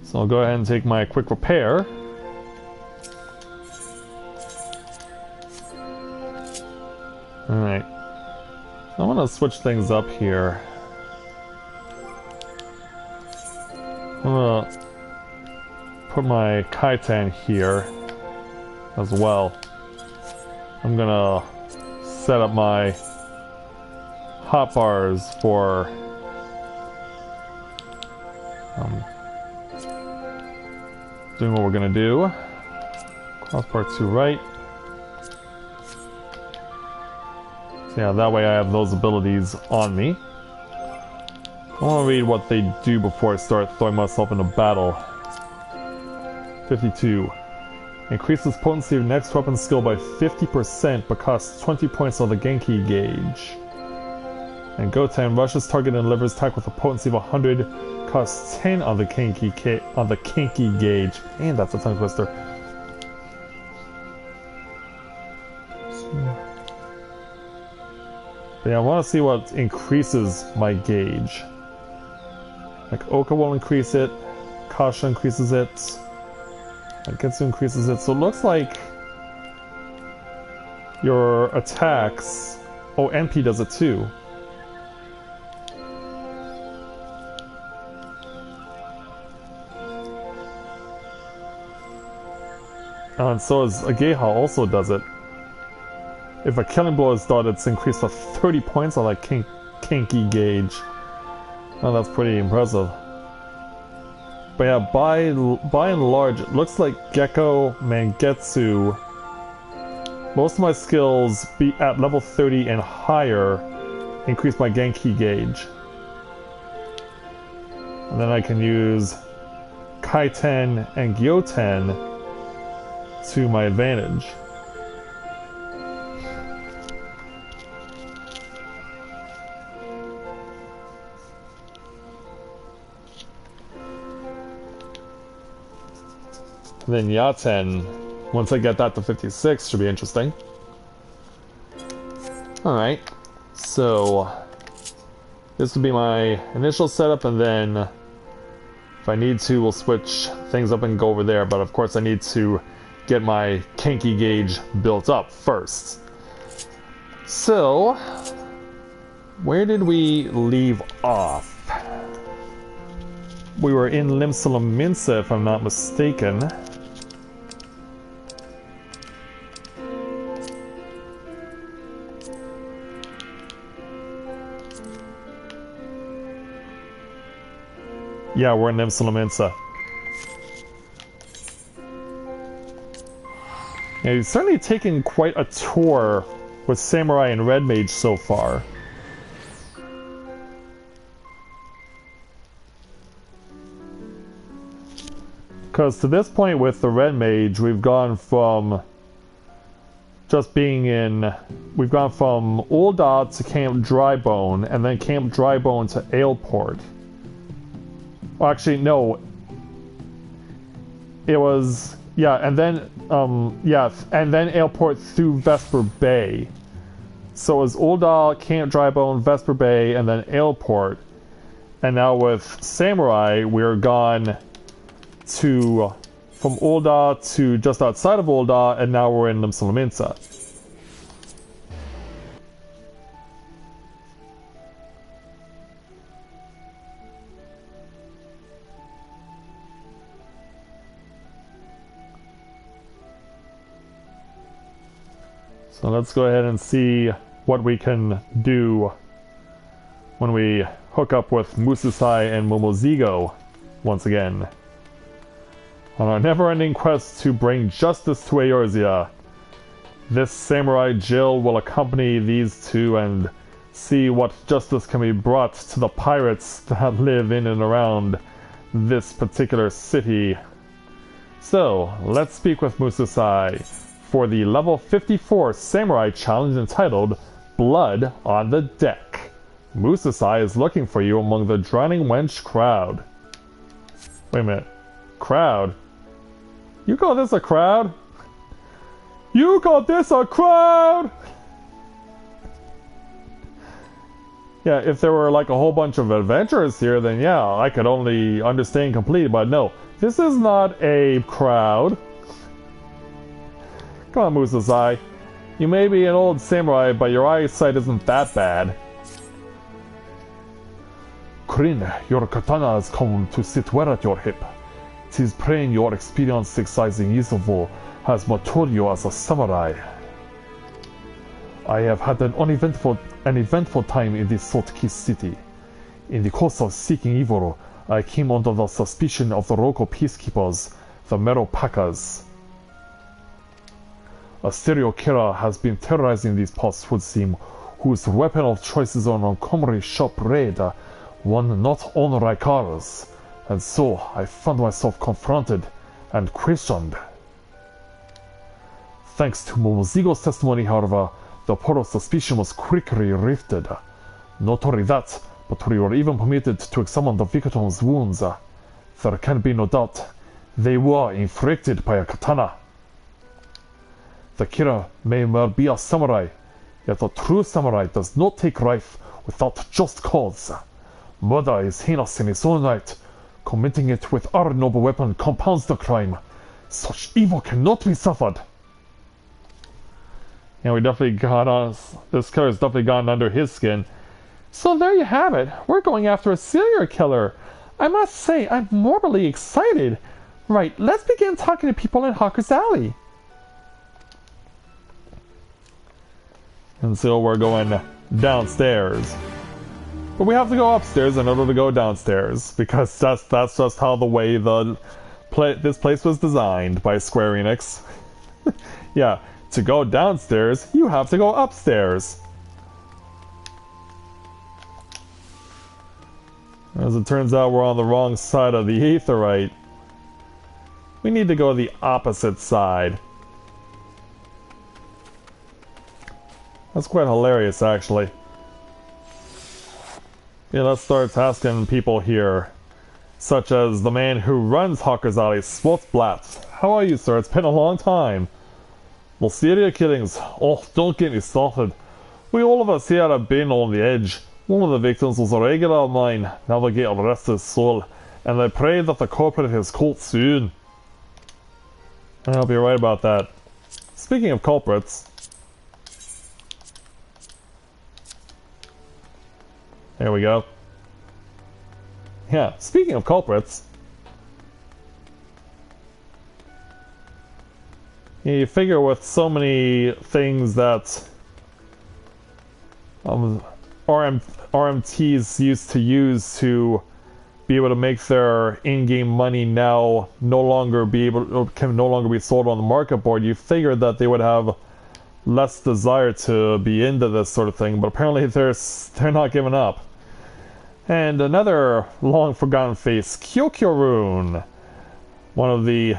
So I'll go ahead and take my quick repair. Alright. I want to switch things up here. I'm gonna put my Kaitan here as well. I'm gonna set up my hotbars for doing what we're gonna do. Crossbar to right. So yeah, that way I have those abilities on me. I want to read what they do before I start throwing myself into battle. 52. Increases potency of next weapon skill by 50% but costs 20 points on the Genki gauge. And Goten rushes target and delivers attack with a potency of 100, costs 10 on the Genki gauge. Man, that's a tongue twister. But yeah, I want to see what increases my gauge. Like Oka will increase it, Kasha increases it, Getsu increases it. So it looks like your attacks. Oh, NP does it too. Oh, and so is Ageha also does it. If a killing blow is done, it's increased by 30 points on that Kinky gauge. Oh, that's pretty impressive. But yeah, by and large, it looks like Gecko, Mangetsu, most of my skills be at level 30 and higher increase my Genki gauge. And then I can use Kaiten and Gyoten to my advantage. Then Yaten, once I get that to 56, should be interesting. Alright, so this would be my initial setup, and then if I need to, we'll switch things up and go over there, but of course I need to get my Genki gauge built up first. So, where did we leave off? We were in Limsalaminsa, if I'm not mistaken. Yeah, we're in Limsalaminsa. Yeah, he's certainly taken quite a tour with Samurai and Red Mage so far. Because to this point with the Red Mage, we've gone from just being in... We've gone from Ul'dah to Camp Drybone, and then Camp Drybone to Aleport. Well, actually, no. It was... Yeah, and then... yeah, and then Aleport through Vesper Bay. So it was Ul'dah, Camp Drybone, Vesper Bay, and then Aleport. And now with Samurai, we're gone to... from Ul'dah to just outside of Ul'dah, and now we're in Limsalaminsa. So let's go ahead and see what we can do when we hook up with Mususai and Momozigo once again. On our never-ending quest to bring justice to Eorzea, this Samurai Jill will accompany these two and see what justice can be brought to the pirates that live in and around this particular city. So, let's speak with Mususai for the level 54 Samurai challenge entitled Blood on the Deck. Musasai is looking for you among the drowning wench crowd. Wait a minute. Crowd? You call this a crowd? You call this a crowd? Yeah, if there were like a whole bunch of adventurers here, then yeah, I could only understand completely, but no. This is not a crowd. Come on, Musasai. You may be an old samurai, but your eyesight isn't that bad. Corinne, your katana has come to sit well at your hip. 'Tis plain your experience exercising Isovo has matured you as a samurai. I have had an eventful time in this Sotki city. In the course of seeking evil, I came under the suspicion of the local peacekeepers, the Meropakas. A serial killer has been terrorizing these parts, would seem, whose weapon of choice is an uncommonly sharp blade, one not unlike ours, and so I found myself confronted and questioned. Thanks to Momozigo's testimony, however, the pall of suspicion was quickly lifted. Not only that, but we were even permitted to examine the victim's wounds. There can be no doubt, they were inflicted by a katana. The killer may well be a samurai, yet a true samurai does not take life without just cause. Murder is heinous in its own right. Committing it with our noble weapon compounds the crime. Such evil cannot be suffered. Yeah, we definitely got us. This killer's definitely gotten under his skin. So there you have it. We're going after a serial killer. I must say, I'm morbidly excited. Right, let's begin talking to people in Hawker's Alley. And so we're going downstairs. But we have to go upstairs in order to go downstairs, because that's just how the way this place was designed by Square Enix. Yeah, to go downstairs, you have to go upstairs. As it turns out, we're on the wrong side of the aetheryte. We need to go the opposite side. That's quite hilarious, actually. Yeah, let's start asking people here, such as the man who runs Hawker's Alley, Swotsblatt. How are you, sir? It's been a long time. Well, serial killings. Oh, don't get me started. We all of us here have been on the edge. One of the victims was a regular of mine. Navigate rest his soul, and I pray that the culprit is caught soon. I'll be right about that. Speaking of culprits, there we go. Yeah, speaking of culprits, you figure with so many things that RMTs used to use to be able to make their in-game money now can no longer be sold on the market board, you figured that they would have less desire to be into this sort of thing, but apparently they're not giving up. And another long-forgotten face, Kyokyo-rune, one of the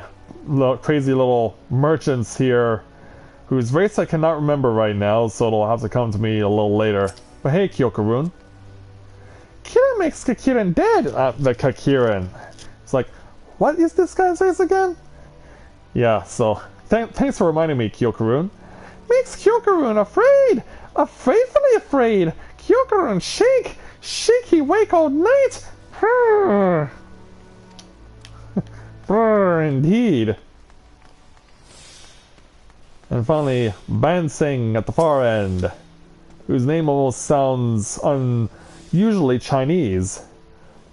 crazy little merchants here, whose race I cannot remember right now, so it'll have to come to me a little later. But hey, Kyokyo-rune. Kirin makes Kakirin dead! The Kakirin. It's like, what is this guy's race again? Yeah, so, thanks for reminding me, Kyokyo-rune. Makes Kyokyo-rune afraid! Afraidfully afraid! Kyokyo-rune shake! Shake he wake all night! Brr. Brr, indeed. And finally, Bansing at the far end, whose name almost sounds unusually Chinese.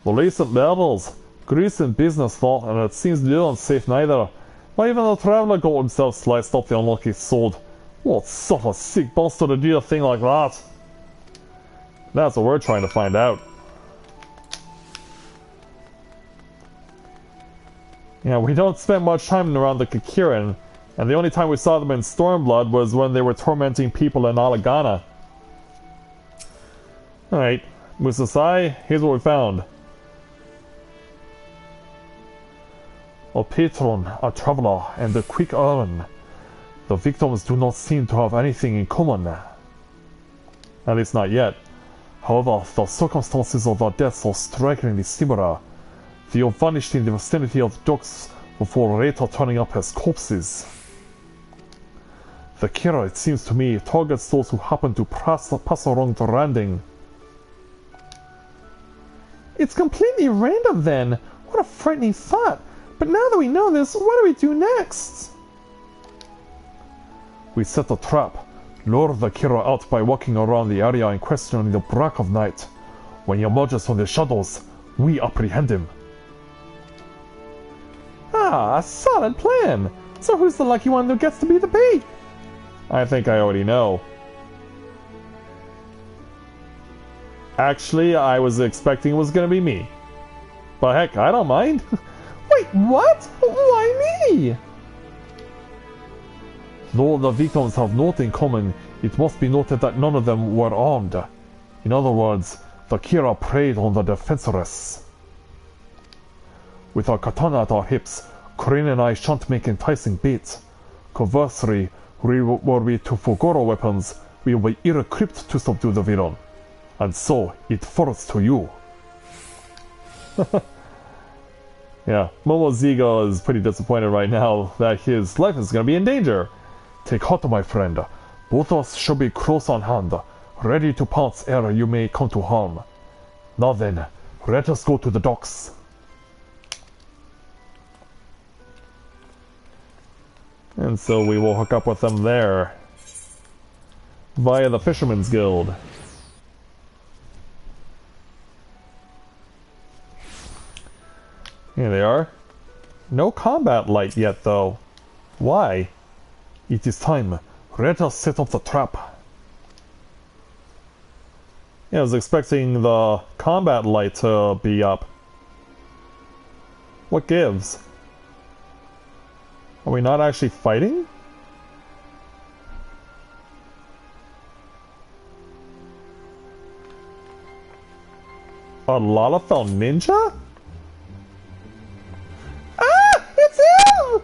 The recent battles, gruesome business thought, and it seems no unsafe neither. Not even the traveller got himself sliced up the unlucky sword. What sort of sick bastard to do a thing like that? That's what we're trying to find out. Yeah, we don't spend much time around the Kakirin, and the only time we saw them in Stormblood was when they were tormenting people in Alagana. Alright, Musasai, here's what we found. A patron, a traveler, and a quick urn. The victims do not seem to have anything in common. At least not yet. However, the circumstances of their deaths are strikingly similar. They all vanished in the vicinity of the docks before later turning up as corpses. The killer, it seems to me, targets those who happen to pass along the landing. It's completely random then. What a frightening thought. But now that we know this, what do we do next? We set a trap. Lure the killer out by walking around the area in question in the black of night. When he emerges from the shadows, we apprehend him. Ah, a solid plan. So who's the lucky one who gets to be the bait? I think I already know. Actually, I was expecting it was gonna be me. But heck, I don't mind. Wait, what? Why me? Though the victims have naught in common, it must be noted that none of them were armed. In other words, the killer preyed on the defenseless. With our katana at our hips, Corinne and I shan't make enticing baits. Conversely, were we to forgo our weapons, we will be ill-equipped to subdue the villain. And so, it falls to you. Yeah, Momoziga is pretty disappointed right now that his life is going to be in danger. Take heart, my friend. Both of us shall be close on hand, ready to pounce ere you may come to harm. Now then, let us go to the docks. And so we will hook up with them there, via the Fisherman's Guild. Here they are. No combat light yet, though. Why? It is time. Let us set up the trap. Yeah, I was expecting the combat light to be up. What gives? Are we not actually fighting? A Lalafell ninja? Ah! It's him!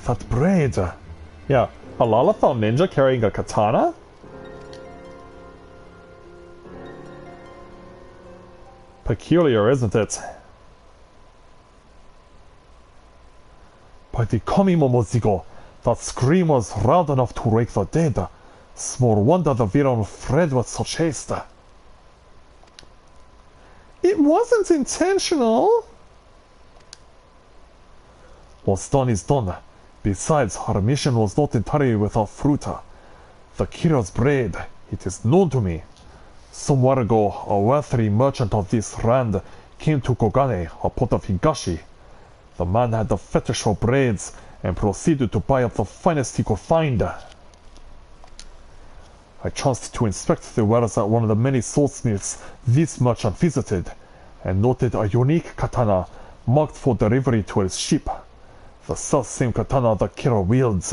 That braid. Yeah, a Lalafell ninja carrying a katana? Peculiar, isn't it? By the Kami Momozigo, that scream was loud enough to wake the dead. Small wonder the villain fled with such haste. It wasn't intentional. What's done is done. Besides, our mission was not entirely without fruit. The killer's braid, it is known to me. Some while ago, a wealthy merchant of this land came to Kogane, a port of Higashi. The man had a fetish for braids and proceeded to buy up the finest he could find. I chanced to inspect the wares at one of the many swordsmiths this merchant visited, and noted a unique katana marked for delivery to his ship. The self-same katana the killer wields.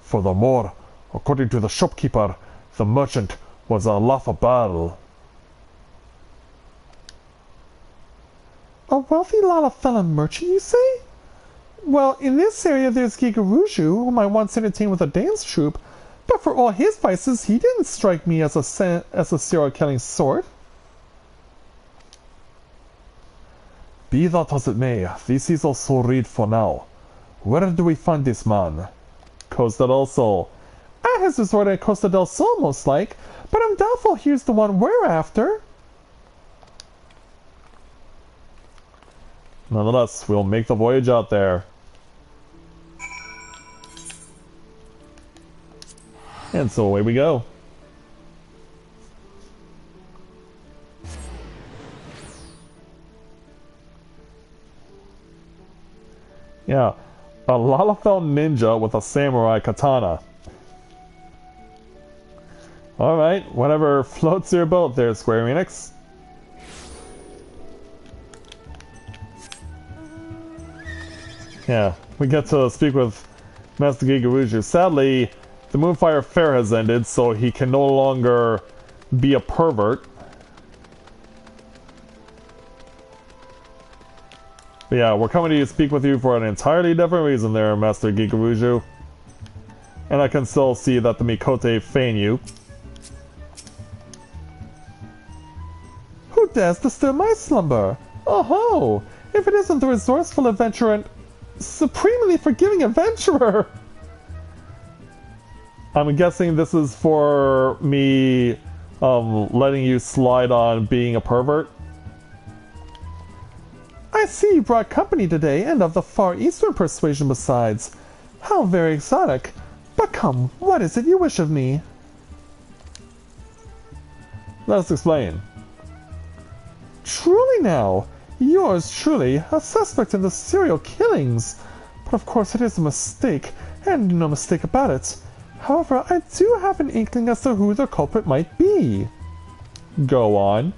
Furthermore, according to the shopkeeper, the merchant was a laughable. A wealthy Lalafella merchant, you say? Well, in this area there's Gigaruju, whom I once entertained with a dance troupe, but for all his vices, he didn't strike me as a serial-killing sort. Be that as it may, this is also read for now. Where do we find this man? Costa del Sol. At his resort at Costa del Sol, most like, but I'm doubtful here's the one we're after. Nonetheless, we'll make the voyage out there. And so away we go. Yeah, a Lalafell ninja with a samurai katana. Alright, whatever floats your boat there, Square Enix. Yeah, we get to speak with Master Gigaruju. Sadly, the Moonfire Fair has ended, so he can no longer be a pervert. But yeah, we're coming to speak with you for an entirely different reason there, Master Gigaruju. And I can still see that the Mikote feign you. Who dares disturb my slumber? Oh ho! If it isn't the resourceful adventurer and supremely forgiving adventurer! I'm guessing this is for me letting you slide on being a pervert. I see you brought company today, and of the Far Eastern persuasion besides. How very exotic. But come, what is it you wish of me? Let us explain. Truly now, yours truly, a suspect in the serial killings. But of course it is a mistake, and no mistake about it. However, I do have an inkling as to who the culprit might be. Go on.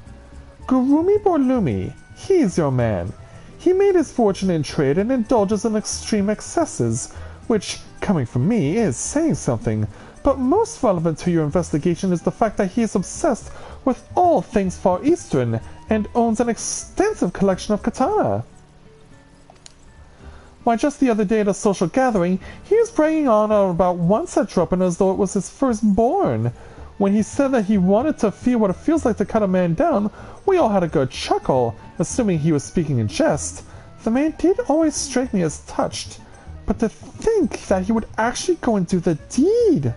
Gurumi Borlumi. He's your man. He made his fortune in trade and indulges in extreme excesses, which, coming from me, is saying something. But most relevant to your investigation is the fact that he is obsessed with all things Far Eastern and owns an extensive collection of katana. Why, just the other day at a social gathering, he was bragging on about one such weapon as though it was his firstborn. When he said that he wanted to feel what it feels like to cut a man down, we all had a good chuckle, assuming he was speaking in jest. The man did always strike me as touched, but to think that he would actually go and do the deed!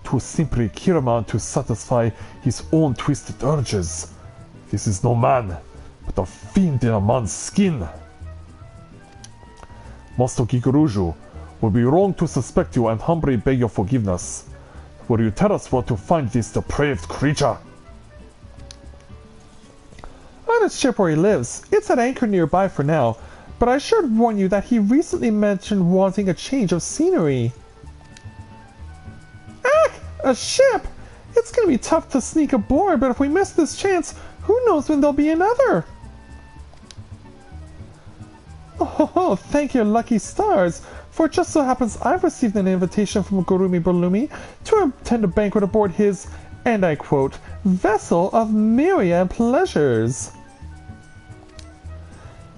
To simply kill a man to satisfy his own twisted urges. This is no man, but a fiend in a man's skin. Master Giguruju, would be wrong to suspect you and humbly beg your forgiveness. Will you tell us where to find this depraved creature? On his ship where he lives. It's at anchor nearby for now, but I should warn you that he recently mentioned wanting a change of scenery. Ah! A ship! It's gonna be tough to sneak aboard, but if we miss this chance, who knows when there'll be another? Oh, thank your lucky stars, for it just so happens I've received an invitation from Gurumi Borlumi to attend a banquet aboard his, and I quote, vessel of myriad pleasures.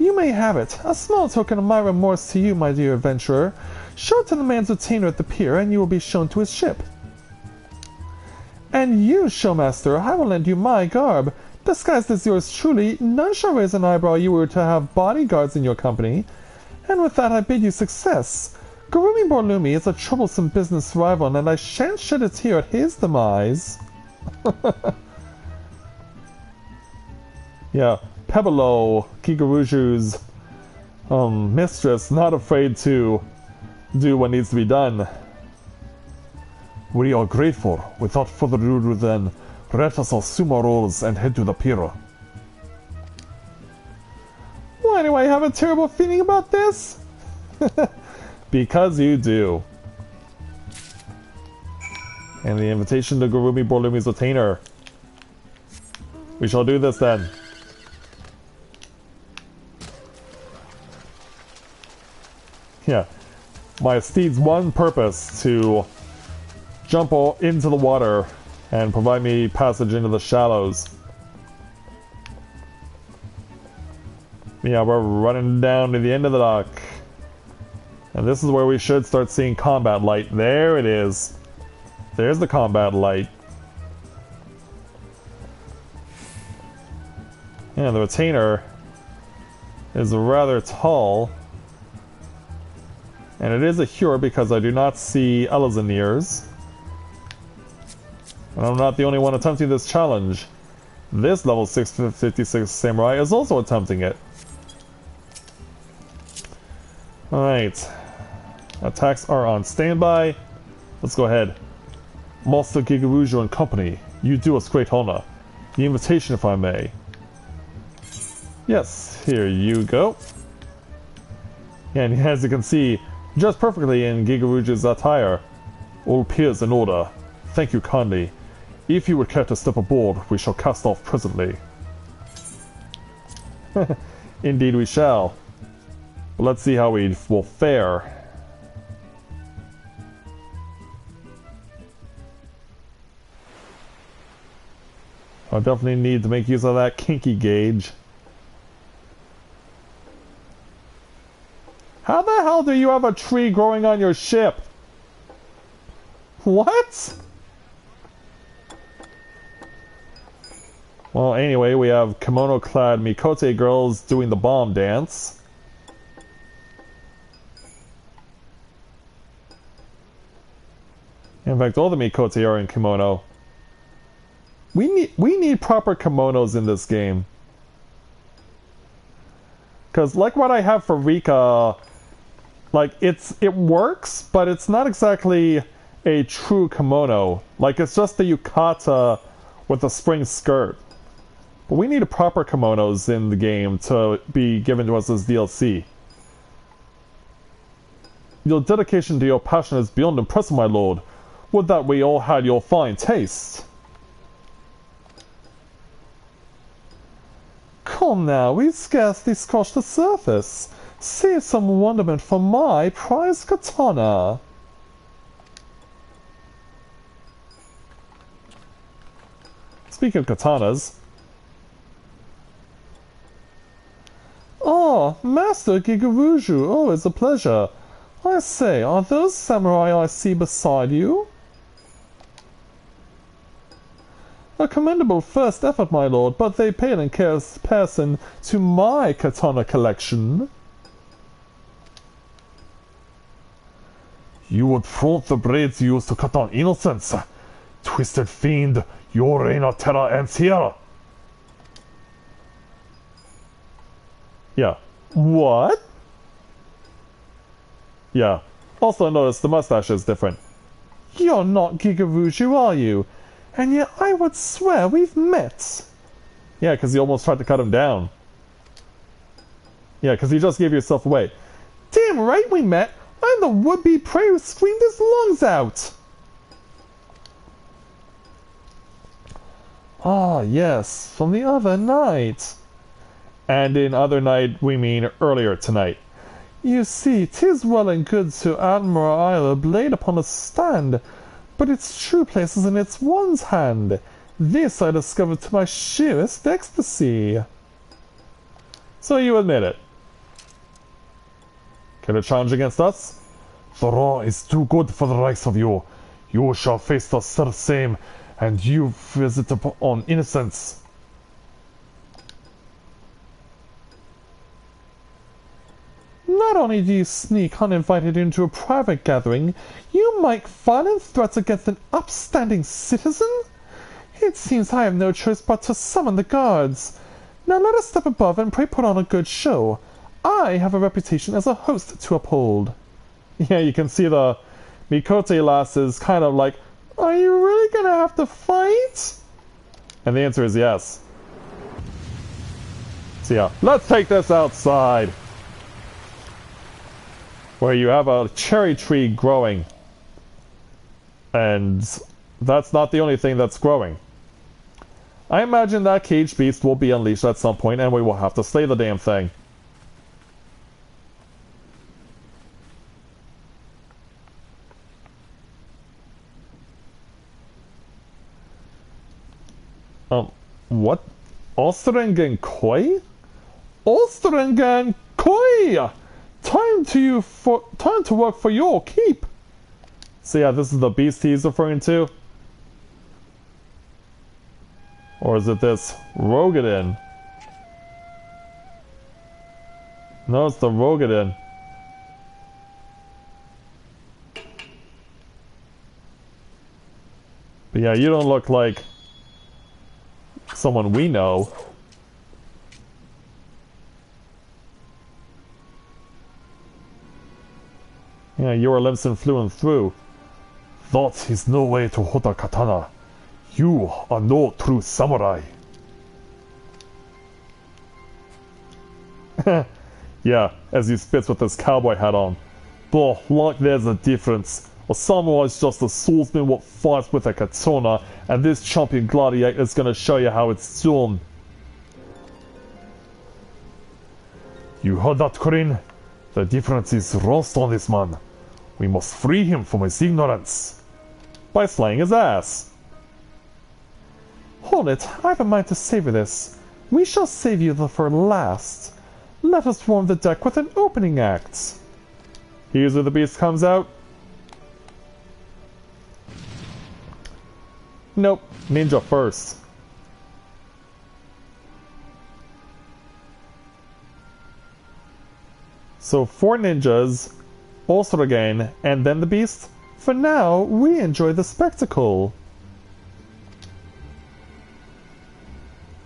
You may have it, a small token of my remorse to you, my dear adventurer. Show it to the man's retainer at the pier, and you will be shown to his ship. And you, showmaster, I will lend you my garb. Disguised as yours truly, none shall raise an eyebrow you were to have bodyguards in your company. And with that I bid you success. Gurumi Borlumi is a troublesome business rival, and I shan't shed a tear at his demise. Yeah, Pebolo, Giguruju's mistress, not afraid to do what needs to be done. We are grateful. Without further ado then, let us assume our roles and head to the pier. Why do I have a terrible feeling about this? Because you do. And the invitation to Gurumi Borlumi's retainer. We shall do this then. Yeah. My steed's one purpose to jump into the water and provide me passage into the shallows. Yeah, we're running down to the end of the dock. And this is where we should start seeing combat light. There it is. There's the combat light. Yeah, the retainer is rather tall. And it is a Hure because I do not see Elizaniers. And I'm not the only one attempting this challenge. This level 656 samurai is also attempting it. Alright. Attacks are on standby. Let's go ahead. Master Giguruju and company, you do us great honor. The invitation, if I may. Yes, here you go. And as you can see, just perfectly in Giguruju's attire. All peers in order. Thank you kindly. If you would care to step aboard, we shall cast off presently. Indeed we shall. But let's see how we will fare. I definitely need to make use of that kinky gauge. How the hell do you have a tree growing on your ship? What? Well, anyway, we have kimono-clad Mikote girls doing the bomb dance. In fact, all the Mikote are in kimono. We need proper kimonos in this game. Because like what I have for Rika, like it works, but it's not exactly a true kimono. Like it's just the yukata with a spring skirt. But we need proper kimonos in the game to be given to us as DLC. Your dedication to your passion is beyond impressive, my lord. Would that we all had your fine taste. Come now, we scarcely scratched the surface. Save some wonderment for my prized katana. Speaking of katanas... Oh, Master Gigaruju, always a pleasure. I say, are those samurai I see beside you? A commendable first effort, my lord, but they pale in comparison to my katana collection. You would flaunt the blades used to cut down innocents. Twisted fiend, your reign of terror ends here. Yeah. What? Yeah. Also notice the mustache is different. You're not Gigaruju, are you? And yet I would swear we've met. Yeah, because you almost tried to cut him down. Yeah, because you just gave yourself away. Damn right we met! I'm the would-be prey who screamed his lungs out! Ah, yes, from the other night. And in other night, we mean earlier tonight. You see, 'tis well and good to admire a blade upon a stand, but its true place is in its one's hand. This I discovered to my sheerest ecstasy. So you admit it. Can it challenge against us? The law is too good for the likes of you. You shall face the same, and you visit upon innocence. Not only do you sneak uninvited into a private gathering, you make violent threats against an upstanding citizen? It seems I have no choice but to summon the guards. Now let us step above and pray put on a good show. I have a reputation as a host to uphold. Yeah, you can see the Mikote lasses kind of like, are you really gonna have to fight? And the answer is yes. So yeah, let's take this outside. Where you have a cherry tree growing. And that's not the only thing that's growing. I imagine that caged beast will be unleashed at some point and we will have to slay the damn thing. What? Ostringen Koi? Ostringen Koi! Time to work for your keep! So yeah, this is the beast he's referring to? Or is it this Rogadin? No, it's the Rogadin. But yeah, you don't look like someone we know. Yeah, you are Limson through and through. That is no way to hold a katana. You are no true samurai. Yeah, as he spits with his cowboy hat on. But like there's a difference. A samurai is just a swordsman what fights with a katana, and this champion gladiator is gonna show you how it's done. You heard that, Corinne? The difference is rust on this man. We must free him from his ignorance. By slaying his ass. Hold it, I have a mind to savor this. We shall save you for last. Let us warm the deck with an opening act. Here's where the beast comes out. Nope. Ninja first. So 4 ninjas, Ulcer again, and then the beast. For now, we enjoy the spectacle.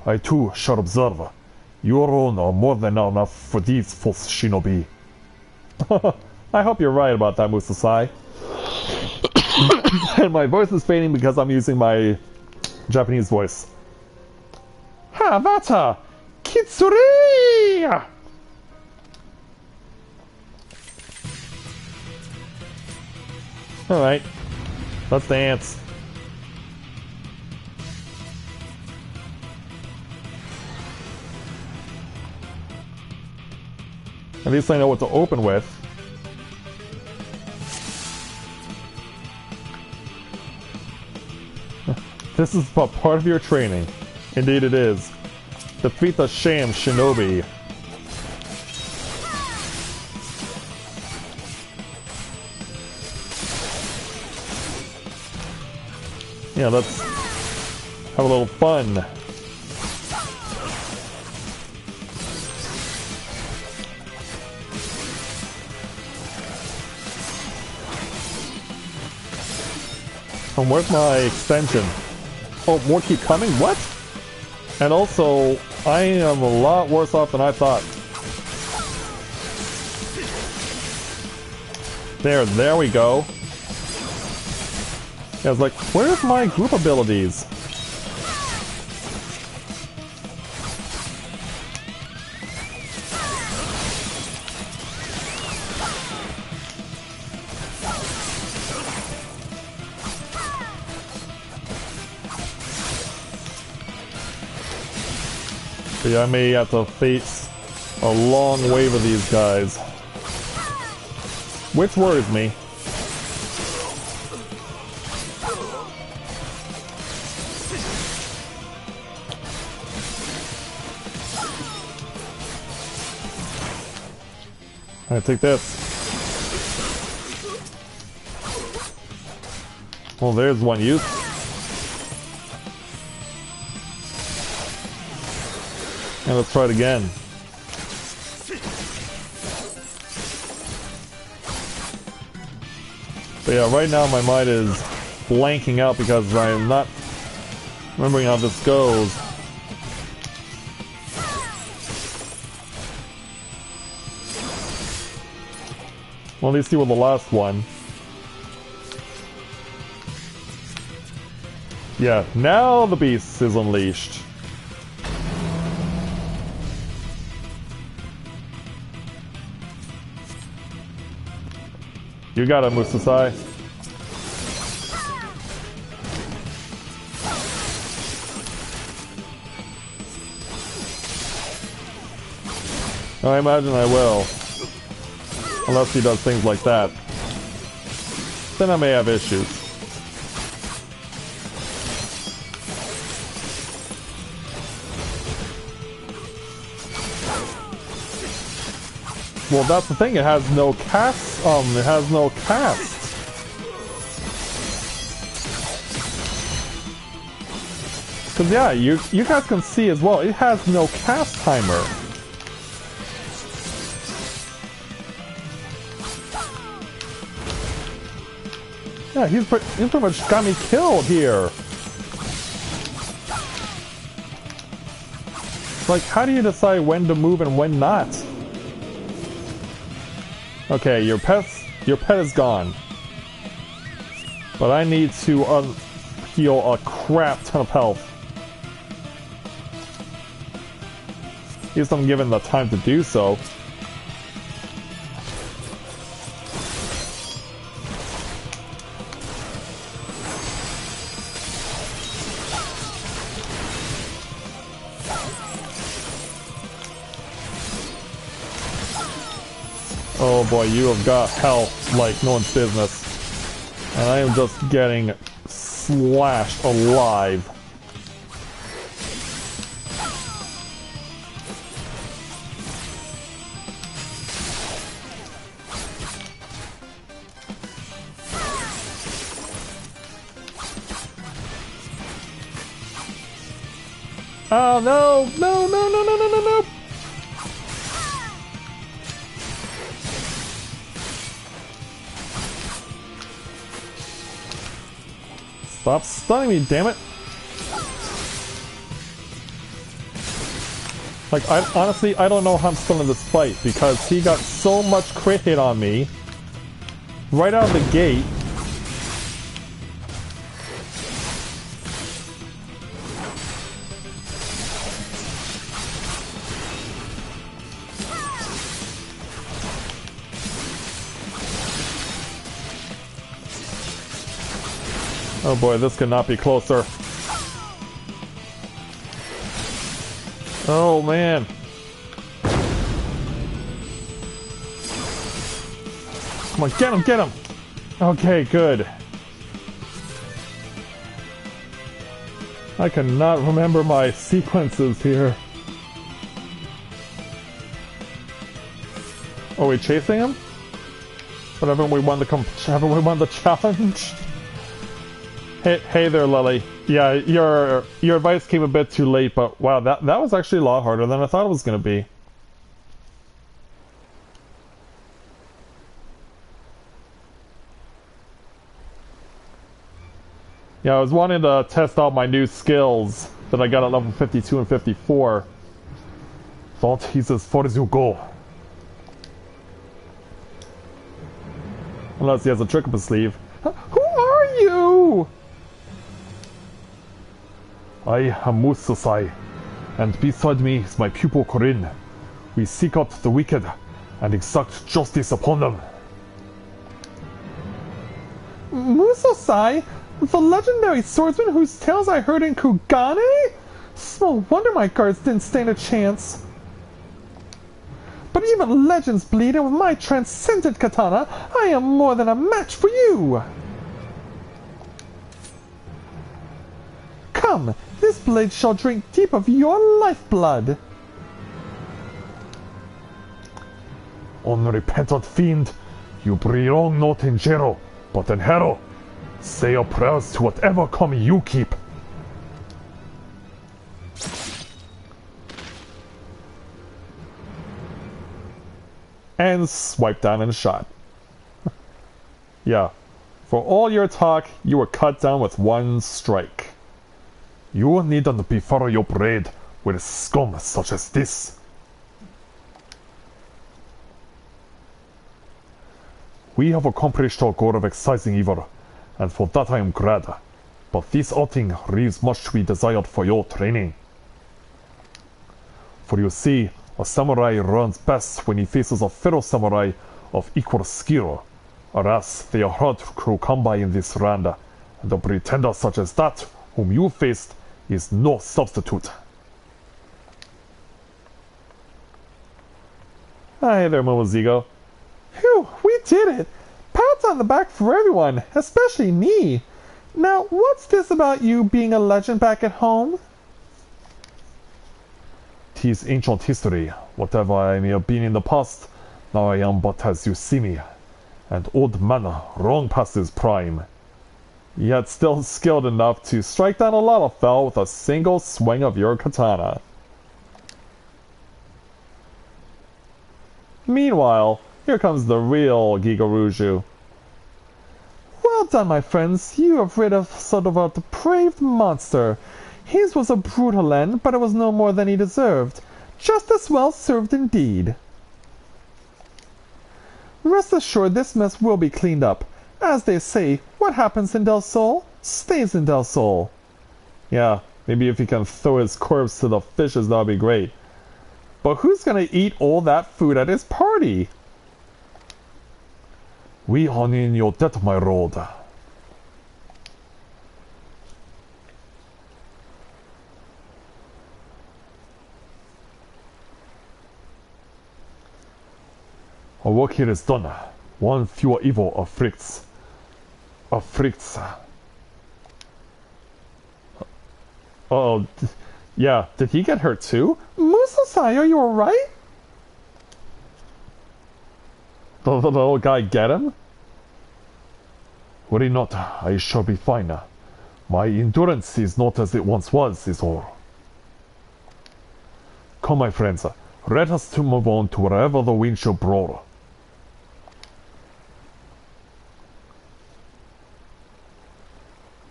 I too shall observe. Your own are more than enough for these false shinobi. I hope you're right about that, Musasai. And my voice is fading because I'm using my Japanese voice. Havata Kitsuri! Alright, let's dance. At least I know what to open with. This is but part of your training. Indeed it is. Defeat the sham shinobi. Yeah, let's have a little fun. And where's my extension? Oh, more keep coming? What? And also, I am a lot worse off than I thought. There we go. Yeah, I was like, where's my group abilities? So yeah, I may have to face a long wave of these guys. Which worries me. Alright, take this. Well, there's one use. And let's try it again. But yeah, right now my mind is blanking out because I'm not remembering how this goes. Well, let's see what the last one. Yeah, now the beast is unleashed. You got it, Musasai. I imagine I will. Unless he does things like that. Then I may have issues. Well, that's the thing, it has no cast, it has no cast. Cause yeah, you guys can see as well, it has no cast timer. Yeah, he's pretty much got me killed here. Like, how do you decide when to move and when not? Okay, your pet is gone. But I need to heal a crap ton of health. At least I'm given the time to do so. Oh boy, you have got health like no one's business. And I am just getting slashed alive. Oh no! No, no, no, no, no, no, no! Stop stunning me, damn it! Like, honestly, I don't know how I'm still in this fight, because he got so much crit hit on me right out of the gate. Oh boy, this could not be closer. Oh man. Come on, get him, get him! Okay, good. I cannot remember my sequences here. Oh, we chasing him? But haven't we won the challenge? Hey there, Lily. Yeah, your advice came a bit too late, but wow, that was actually a lot harder than I thought it was going to be. Yeah, I was wanting to test out my new skills that I got at level 52 and 54. Thought he's as far as you go. Unless he has a trick up his sleeve. Who are you? I am Musosai, and beside me is my pupil Corinne. We seek out the wicked and exact justice upon them. Musosai? The legendary swordsman whose tales I heard in Kugane? Small wonder my guards didn't stand a chance. But even legends bleed, and with my transcendent katana, I am more than a match for you! Come, this blade shall drink deep of your lifeblood! Unrepentant fiend, you belong not in Jero, but in Hero. Say your prayers to whatever kami you keep. And swipe down and shot. Yeah, for all your talk, you were cut down with one strike. You needn't befurrow your braid with scum such as this. We have accomplished our goal of excising evil, and for that I am glad. But this outing leaves much to be desired for your training. For you see, a samurai runs best when he faces a fellow samurai of equal skill. Alas, they are hard to come by in this land, and a pretender such as that whom you faced is no substitute. Hi there, Momozigo. Phew, we did it! Pats on the back for everyone, especially me. Now, what's this about you being a legend back at home? 'Tis ancient history. Whatever I may have been in the past, now I am but as you see me. And old man, long past his prime. Yet still skilled enough to strike down a lot of fowl with a single swing of your katana. Meanwhile, here comes the real Gigaruju. Well done, my friends. You have rid of sort of a depraved monster. His was a brutal end, but it was no more than he deserved. Just as well served indeed. Rest assured this mess will be cleaned up. As they say, what happens in Del Sol, stays in Del Sol. Yeah, maybe if he can throw his corpse to the fishes, that would be great. But who's gonna eat all that food at his party? We are in your debt, my lord. Our work here is done. One fewer evil afflicts. Oh, yeah, did he get hurt too? Musosai, are you alright? The little guy get him? Worry not, I shall be fine. My endurance is not as it once was, is all. Come, my friends, let us to move on to wherever the wind shall blow.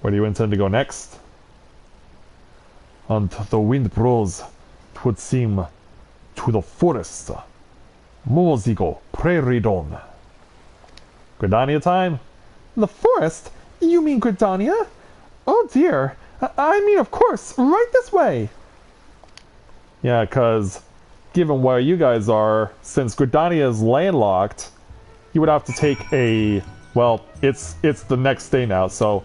Where do you intend to go next? And the wind blows, 'twould seem, to the forest. Mozigo, prairie dawn. Gridania time? The forest? You mean Gridania? Oh dear. I mean, of course, right this way. Yeah, because given where you guys are, since Gridania is landlocked, you would have to take a... Well, it's the next day now, so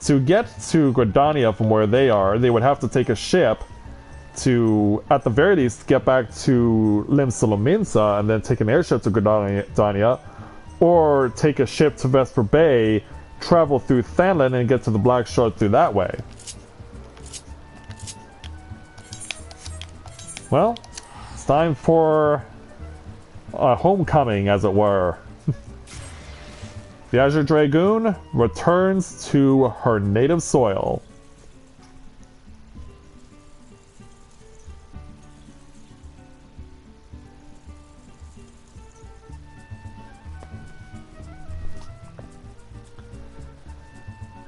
to get to Gridania from where they are, they would have to take a ship to, at the very least, get back to Limsalaminsa and then take an airship to Gridania, or take a ship to Vesper Bay, travel through Thanlin, and get to the Black Shard through that way. Well, it's time for a homecoming, as it were. The Azure Dragoon returns to her native soil.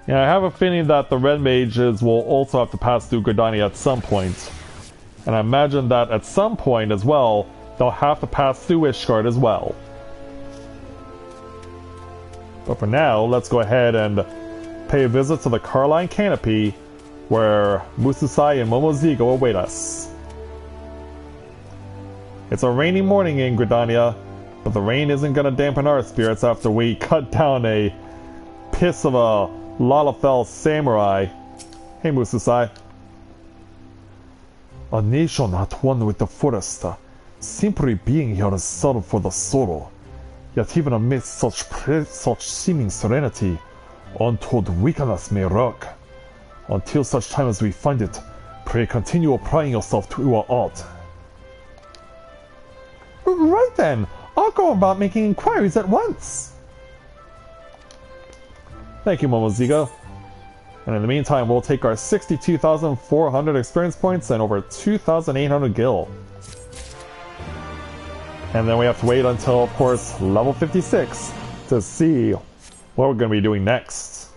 Yeah, I have a feeling that the Red Mages will also have to pass through Gridania at some point. And I imagine that at some point as well, they'll have to pass through Ishgard as well. But for now, let's go ahead and pay a visit to the Carline Canopy, where Mususai and Momozigo await us. It's a rainy morning in Gridania, but the rain isn't going to dampen our spirits after we cut down a piss of a Lalafell samurai. Hey Mususai. A nation at one with the forest. Simply being here is sorrow for the sorrow. Yet even amidst such seeming serenity, untold wickedness may lurk. Until such time as we find it, pray continue applying yourself to your art. Right then, I'll go about making inquiries at once. Thank you, Momozigo. And in the meantime, we'll take our 62,400 experience points and over 2,800 gil. And then we have to wait until, of course, level 56 to see what we're going to be doing next.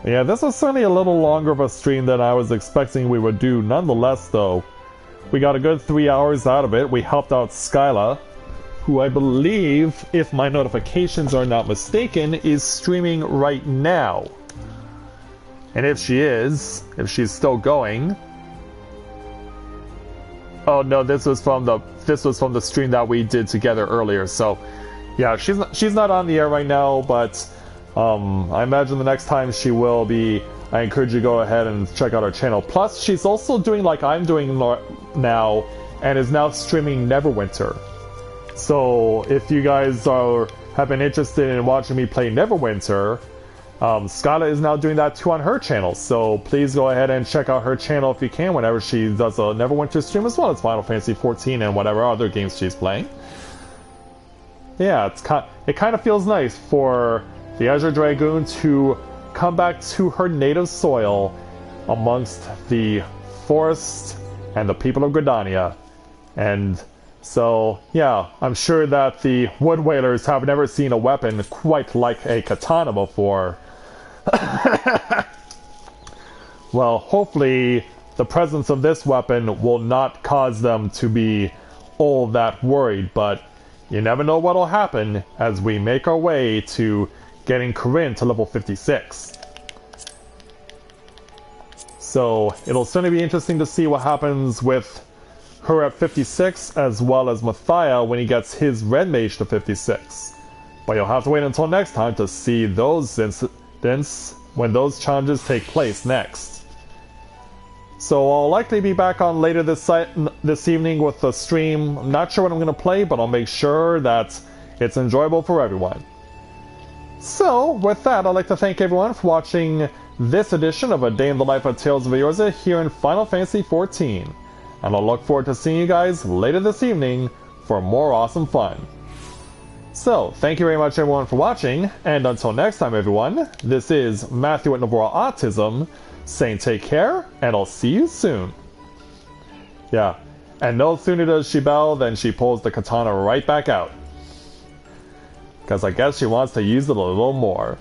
Yeah, this was certainly a little longer of a stream than I was expecting we would do. Nonetheless, though, we got a good 3 hours out of it. We helped out Skyla, who I believe, if my notifications are not mistaken, is streaming right now. And if she's still going... Oh no, this was from the stream that we did together earlier. So, yeah, she's not on the air right now, but I imagine the next time she will be. I encourage you to go ahead and check out her channel. Plus, she's also doing like I'm doing now, and is now streaming Neverwinter. So, if you guys have been interested in watching me play Neverwinter, Skyla is now doing that too on her channel, so please go ahead and check out her channel if you can whenever she does a Neverwinter stream, as well as Final Fantasy XIV and whatever other games she's playing. Yeah, it kind of feels nice for the Azure Dragoon to come back to her native soil amongst the forest and the people of Gridania. And so, yeah, I'm sure that the Wood Whalers have never seen a weapon quite like a katana before. Well, hopefully the presence of this weapon will not cause them to be all that worried, but you never know what'll happen as we make our way to getting Corinne to level 56. So it'll certainly be interesting to see what happens with her at 56, as well as Matthia when he gets his Red Mage to 56. But you'll have to wait until next time to see those incidents when those challenges take place next. So I'll likely be back on later this evening with the stream. I'm not sure what I'm going to play, but I'll make sure that it's enjoyable for everyone. So with that, I'd like to thank everyone for watching this edition of A Day in the Life of Tales of Eorzea here in Final Fantasy XIV. And I'll look forward to seeing you guys later this evening for more awesome fun. So, thank you very much everyone for watching, and until next time everyone, this is Matthia with Novaura Autism, saying take care, and I'll see you soon. Yeah. And no sooner does she bow than she pulls the katana right back out. Because I guess she wants to use it a little more.